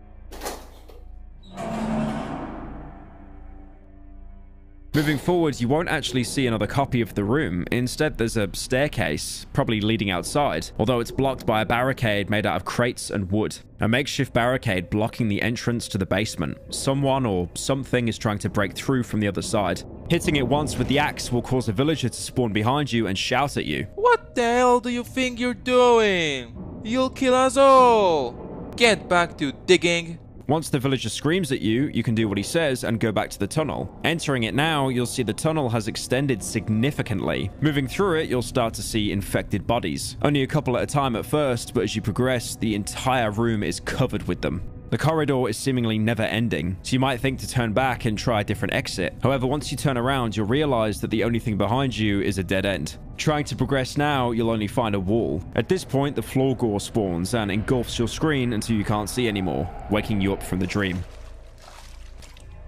Moving forward, you won't actually see another copy of the room. Instead, there's a staircase, probably leading outside, although it's blocked by a barricade made out of crates and wood. A makeshift barricade blocking the entrance to the basement. Someone or something is trying to break through from the other side. Hitting it once with the axe will cause a villager to spawn behind you and shout at you. What the hell do you think you're doing? You'll kill us all! Get back to digging! Once the villager screams at you, you can do what he says and go back to the tunnel. Entering it now, you'll see the tunnel has extended significantly. Moving through it, you'll start to see infected bodies. Only a couple at a time at first, but as you progress, the entire room is covered with them. The corridor is seemingly never ending, so you might think to turn back and try a different exit. However, once you turn around, you'll realize that the only thing behind you is a dead end. Trying to progress now, you'll only find a wall. At this point, the floor gore spawns and engulfs your screen until you can't see anymore, waking you up from the dream.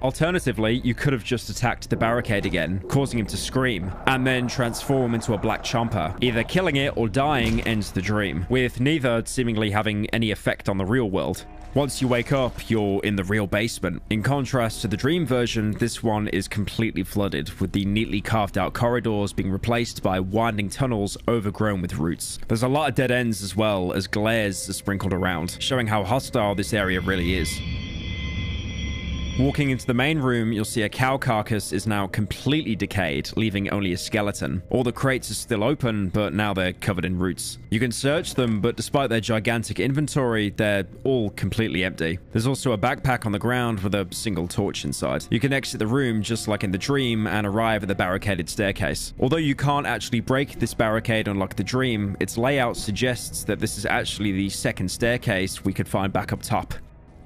Alternatively, you could have just attacked the barricade again, causing him to scream, and then transform into a black chomper. Either killing it or dying ends the dream, with neither seemingly having any effect on the real world. Once you wake up, you're in the real basement. In contrast to the dream version, this one is completely flooded, with the neatly carved out corridors being replaced by winding tunnels overgrown with roots. There's a lot of dead ends as well as glares are sprinkled around, showing how hostile this area really is. Walking into the main room, you'll see a cow carcass is now completely decayed, leaving only a skeleton. All the crates are still open, but now they're covered in roots. You can search them, but despite their gigantic inventory, they're all completely empty. There's also a backpack on the ground with a single torch inside. You can exit the room just like in the dream and arrive at the barricaded staircase. Although you can't actually break this barricade unlike the dream, its layout suggests that this is actually the second staircase we could find back up top.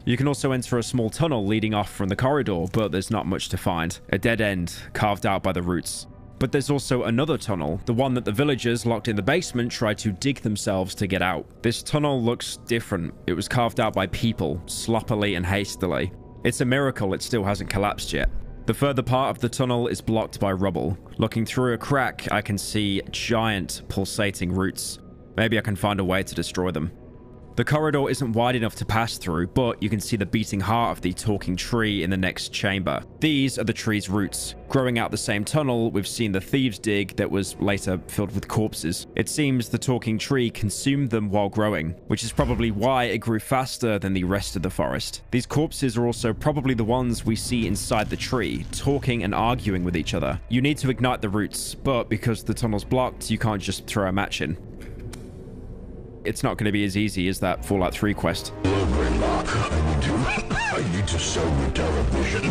You can also enter a small tunnel leading off from the corridor, but there's not much to find. A dead end, carved out by the roots. But there's also another tunnel, the one that the villagers locked in the basement tried to dig themselves to get out. This tunnel looks different. It was carved out by people, sloppily and hastily. It's a miracle it still hasn't collapsed yet. The further part of the tunnel is blocked by rubble. Looking through a crack, I can see giant, pulsating roots. Maybe I can find a way to destroy them. The corridor isn't wide enough to pass through, but you can see the beating heart of the talking tree in the next chamber. These are the tree's roots. Growing out the same tunnel we've seen the thieves dig that was later filled with corpses. It seems the talking tree consumed them while growing, which is probably why it grew faster than the rest of the forest. These corpses are also probably the ones we see inside the tree, talking and arguing with each other. You need to ignite the roots, but because the tunnel's blocked, you can't just throw a match in. It's not going to be as easy as that Fallout 3 quest. I need to sell you television.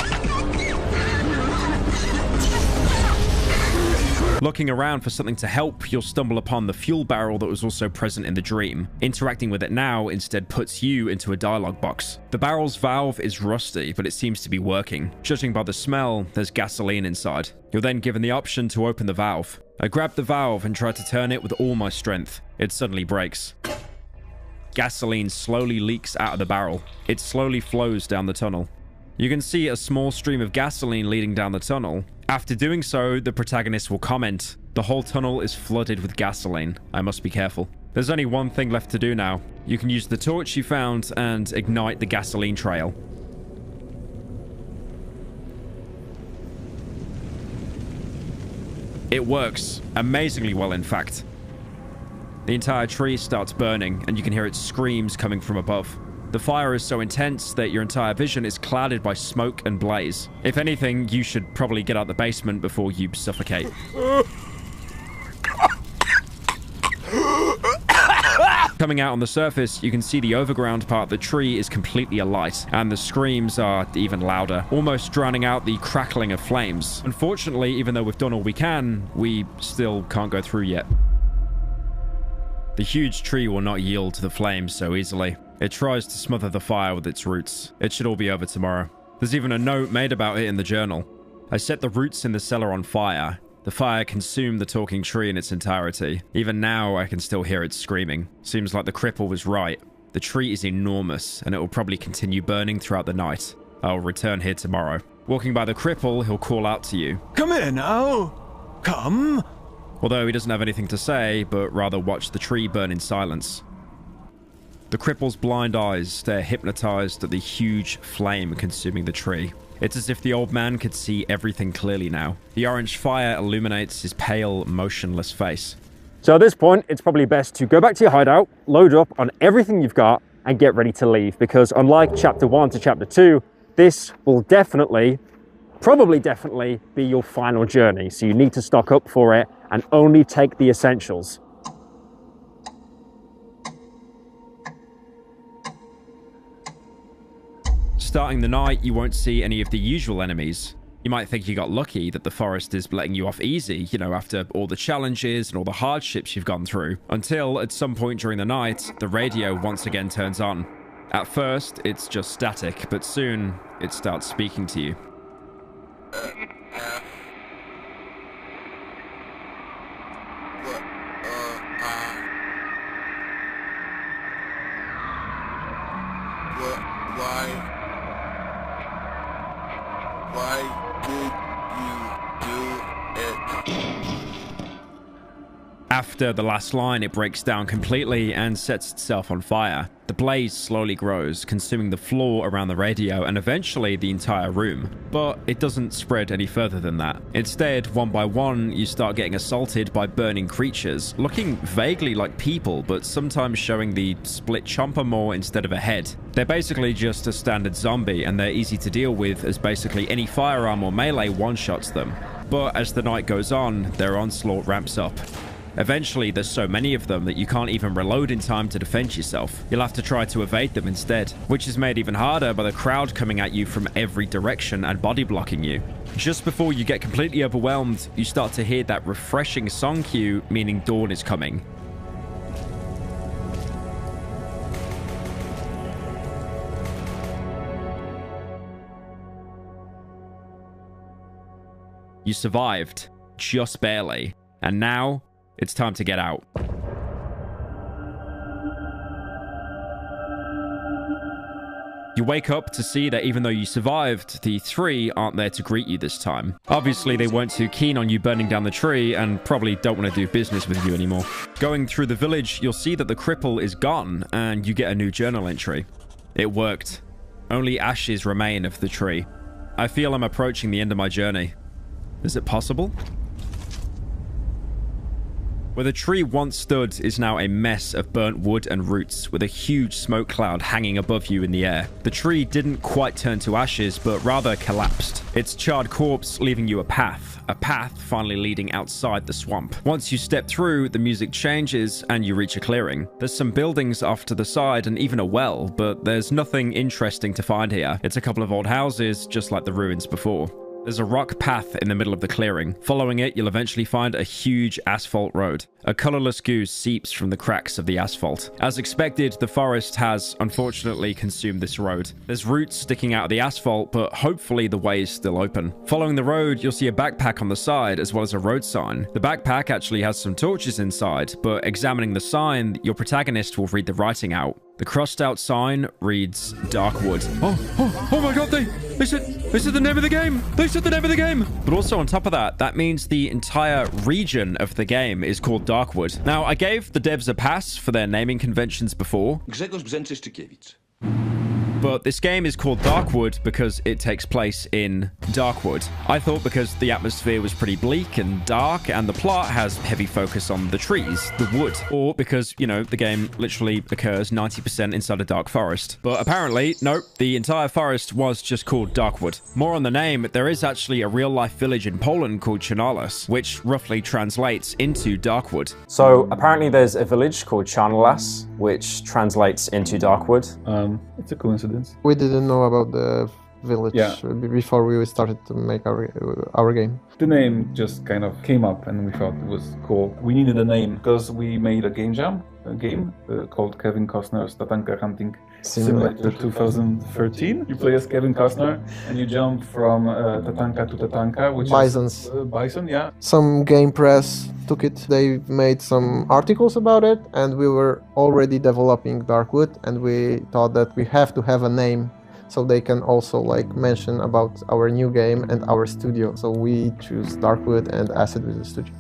Looking around for something to help, you'll stumble upon the fuel barrel that was also present in the dream. Interacting with it now instead puts you into a dialogue box. The barrel's valve is rusty, but it seems to be working. Judging by the smell, there's gasoline inside. You're then given the option to open the valve. I grab the valve and try to turn it with all my strength. It suddenly breaks. Gasoline slowly leaks out of the barrel. It slowly flows down the tunnel. You can see a small stream of gasoline leading down the tunnel. After doing so, the protagonist will comment, "The whole tunnel is flooded with gasoline. I must be careful." There's only one thing left to do now. You can use the torch you found and ignite the gasoline trail. It works. Amazingly well, in fact. The entire tree starts burning, and you can hear its screams coming from above. The fire is so intense that your entire vision is clouded by smoke and blaze. If anything, you should probably get out the basement before you suffocate. Coming out on the surface, you can see the overground part of the tree is completely alight, and the screams are even louder, almost drowning out the crackling of flames. Unfortunately, even though we've done all we can, we still can't go through yet. The huge tree will not yield to the flames so easily. It tries to smother the fire with its roots. It should all be over tomorrow. There's even a note made about it in the journal. I set the roots in the cellar on fire. The fire consumed the talking tree in its entirety. Even now, I can still hear it screaming. Seems like the cripple was right. The tree is enormous, and it will probably continue burning throughout the night. I'll return here tomorrow. Walking by the cripple, he'll call out to you. Come here now. Come. Although he doesn't have anything to say, but rather watch the tree burn in silence. The cripple's blind eyes stare hypnotized at the huge flame consuming the tree. It's as if the old man could see everything clearly now. The orange fire illuminates his pale, motionless face. So at this point, it's probably best to go back to your hideout, load up on everything you've got, and get ready to leave. Because unlike Chapter 1 to Chapter 2, this will probably definitely be your final journey. So you need to stock up for it and only take the essentials. starting the night, you won't see any of the usual enemies. You might think you got lucky that the forest is letting you off easy, you know, after all the challenges and all the hardships you've gone through. Until, at some point during the night, the radio once again turns on. At first, it's just static, but soon, it starts speaking to you. After the last line, it breaks down completely and sets itself on fire. The blaze slowly grows, consuming the floor around the radio and eventually the entire room. But it doesn't spread any further than that. Instead, one by one, you start getting assaulted by burning creatures, looking vaguely like people, but sometimes showing the split chomper maw instead of a head. They're basically just a standard zombie, and they're easy to deal with as basically any firearm or melee one-shots them. But as the night goes on, their onslaught ramps up. Eventually, there's so many of them that you can't even reload in time to defend yourself. You'll have to try to evade them instead, which is made even harder by the crowd coming at you from every direction and body blocking you. Just before you get completely overwhelmed, you start to hear that refreshing song cue, meaning dawn is coming. You survived, just barely, and now it's time to get out. You wake up to see that even though you survived, the three aren't there to greet you this time. Obviously, they weren't too keen on you burning down the tree and probably don't want to do business with you anymore. Going through the village, you'll see that the cripple is gone and you get a new journal entry. It worked. Only ashes remain of the tree. I feel I'm approaching the end of my journey. Is it possible? Where the tree once stood is now a mess of burnt wood and roots, with a huge smoke cloud hanging above you in the air. The tree didn't quite turn to ashes, but rather collapsed. Its charred corpse leaving you a path finally leading outside the swamp. Once you step through, the music changes and you reach a clearing. There's some buildings off to the side and even a well, but there's nothing interesting to find here. It's a couple of old houses, just like the ruins before. There's a rock path in the middle of the clearing. Following it, you'll eventually find a huge asphalt road. A colorless goo seeps from the cracks of the asphalt. As expected, the forest has, unfortunately, consumed this road. There's roots sticking out of the asphalt, but hopefully the way is still open. Following the road, you'll see a backpack on the side, as well as a road sign. The backpack actually has some torches inside, but examining the sign, your protagonist will read the writing out. The crossed out sign reads Darkwood. Oh my god, they said the name of the game! They said the name of the game! But also on top of that, that means the entire region of the game is called Darkwood. Now, I gave the devs a pass for their naming conventions before. But this game is called Darkwood because it takes place in Darkwood. I thought because the atmosphere was pretty bleak and dark and the plot has heavy focus on the trees, the wood, or because, you know, the game literally occurs 90% inside a dark forest. But apparently, nope, the entire forest was just called Darkwood. More on the name, there is actually a real-life village in Poland called Czarnolas, which roughly translates into Darkwood. So apparently there's a village called Czarnolas, which translates into Darkwood. It's a coincidence. We didn't know about the village before we started to make our game. The name just kind of came up and we thought it was cool. We needed a name because we made a game called Kevin Costner's Tatanka Hunting Simulator 2013. You play as Kevin Costner and you jump from Tatanka to Tatanka, which Bisons. is bison, yeah. Some game press took it. They made some articles about it and we were already developing Darkwood and we thought that we have to have a name so they can also like mention about our new game and our studio. So we choose Darkwood and Acid with the studio.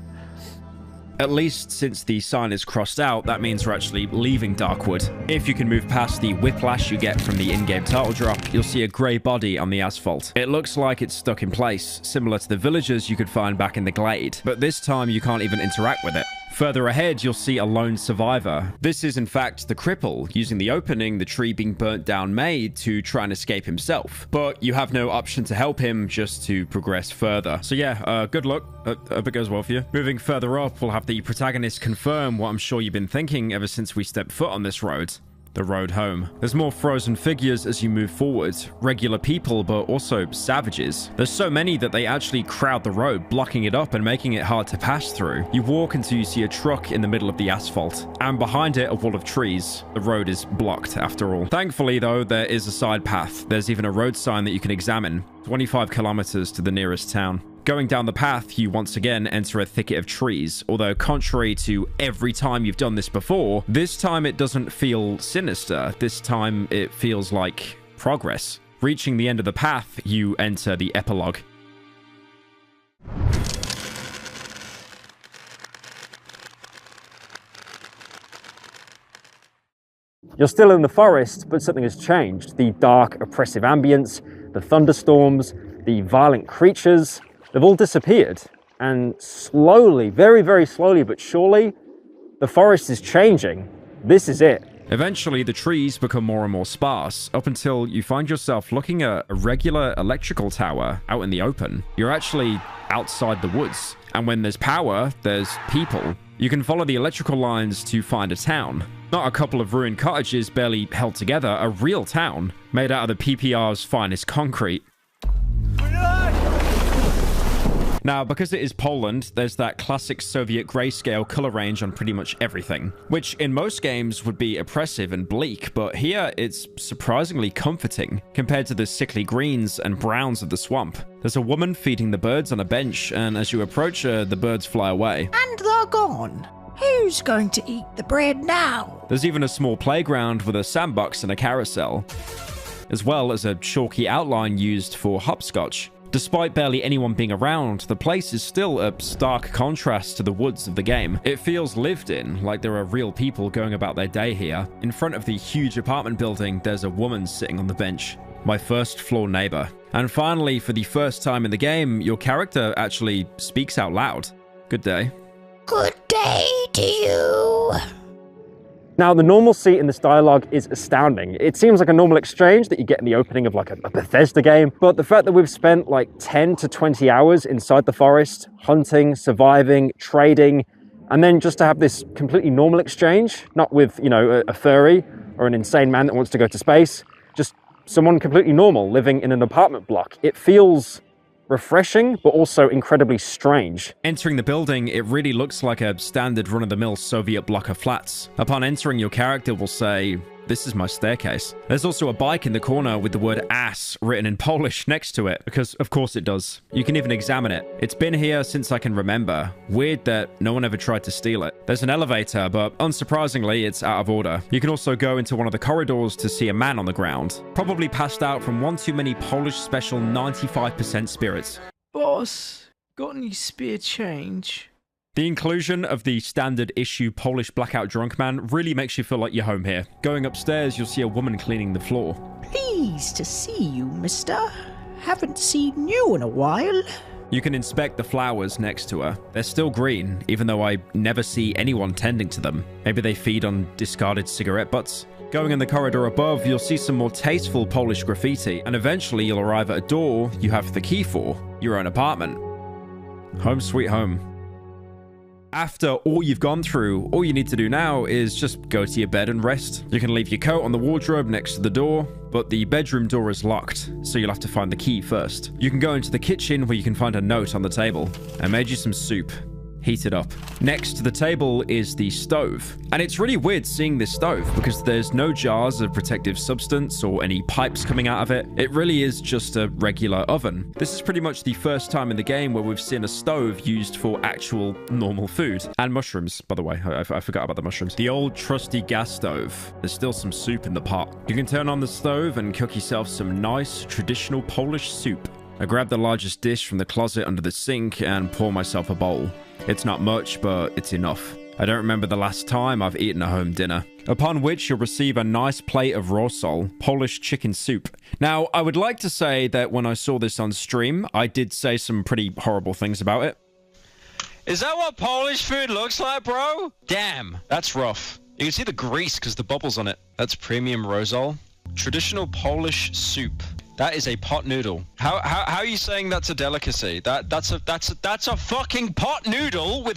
At least since the sign is crossed out, that means we're actually leaving Darkwood. If you can move past the whiplash you get from the in-game title drop, you'll see a grey body on the asphalt. It looks like it's stuck in place, similar to the villagers you could find back in the glade, but this time you can't even interact with it. Further ahead, you'll see a lone survivor. This is in fact the cripple, using the opening the tree being burnt down made to try and escape himself. But you have no option to help him, just to progress further. So yeah, good luck. Hope it goes well for you. Moving further up, we'll have the protagonist confirm what I'm sure you've been thinking ever since we stepped foot on this road. the road home. There's more frozen figures as you move forward, regular people, but also savages. There's so many that they actually crowd the road, blocking it up and making it hard to pass through. You walk until you see a truck in the middle of the asphalt, and behind it a wall of trees. The road is blocked after all. Thankfully though, there is a side path. There's even a road sign that you can examine, 25 kilometers to the nearest town. Going down the path, you once again enter a thicket of trees, although contrary to every time you've done this before, this time it doesn't feel sinister. This time it feels like progress. Reaching the end of the path, you enter the epilogue. You're still in the forest, but something has changed. The dark, oppressive ambience, the thunderstorms, the violent creatures, they've all disappeared. And slowly, very, very slowly but surely, the forest is changing. This is it. Eventually, the trees become more and more sparse, up until you find yourself looking at a regular electrical tower out in the open. You're actually outside the woods. And when there's power, there's people. You can follow the electrical lines to find a town. Not a couple of ruined cottages barely held together, a real town, made out of the PPR's finest concrete. Now, because it is Poland, there's that classic Soviet grayscale color range on pretty much everything, which in most games would be oppressive and bleak, but here it's surprisingly comforting compared to the sickly greens and browns of the swamp. There's a woman feeding the birds on a bench, and as you approach her, the birds fly away. And they're gone. Who's going to eat the bread now? There's even a small playground with a sandbox and a carousel, as well as a chalky outline used for hopscotch. Despite barely anyone being around, the place is still a stark contrast to the woods of the game. It feels lived in, like there are real people going about their day here. In front of the huge apartment building, there's a woman sitting on the bench. My first floor neighbor. And finally, for the first time in the game, your character actually speaks out loud. Good day. Good day to you. Now, the normalcy in this dialogue is astounding. It seems like a normal exchange that you get in the opening of like a Bethesda game, but the fact that we've spent like 10 to 20 hours inside the forest, hunting, surviving, trading, and then just to have this completely normal exchange, not with, you know, a furry or an insane man that wants to go to space, just someone completely normal living in an apartment block. It feels refreshing, but also incredibly strange. Entering the building, it really looks like a standard run-of-the-mill Soviet block of flats. Upon entering, your character will say, "This is my staircase." There's also a bike in the corner with the word ass written in Polish next to it, because of course it does. You can even examine it. It's been here since I can remember. Weird that no one ever tried to steal it. There's an elevator, but unsurprisingly, it's out of order. You can also go into one of the corridors to see a man on the ground, probably passed out from one too many Polish special 95% spirits. Boss, got any spare change? The inclusion of the standard issue Polish blackout drunk man really makes you feel like you're home here. Going upstairs, you'll see a woman cleaning the floor. Pleased to see you, mister. Haven't seen you in a while. You can inspect the flowers next to her. They're still green, even though I never see anyone tending to them. Maybe they feed on discarded cigarette butts. Going in the corridor above, you'll see some more tasteful Polish graffiti, and eventually you'll arrive at a door you have the key for, your own apartment. Home sweet home. After all you've gone through, all you need to do now is just go to your bed and rest. You can leave your coat on the wardrobe next to the door, but the bedroom door is locked, so you'll have to find the key first. You can go into the kitchen where you can find a note on the table. I made you some soup. Heat it up. Next to the table is the stove. And it's really weird seeing this stove because there's no jars of protective substance or any pipes coming out of it. It really is just a regular oven. This is pretty much the first time in the game where we've seen a stove used for actual normal food. And mushrooms, by the way. I forgot about the mushrooms. The old trusty gas stove. There's still some soup in the pot. You can turn on the stove and cook yourself some nice traditional Polish soup. I grab the largest dish from the closet under the sink and pour myself a bowl. It's not much, but it's enough. I don't remember the last time I've eaten a home dinner. Upon which you'll receive a nice plate of rosol, Polish chicken soup. Now, I would like to say that when I saw this on stream, I did say some pretty horrible things about it. Is that what Polish food looks like, bro? Damn, that's rough. You can see the grease because the bubbles on it. That's premium rosol. Traditional Polish soup. That is a pot noodle. How are you saying that's a delicacy? That's a fucking pot noodle with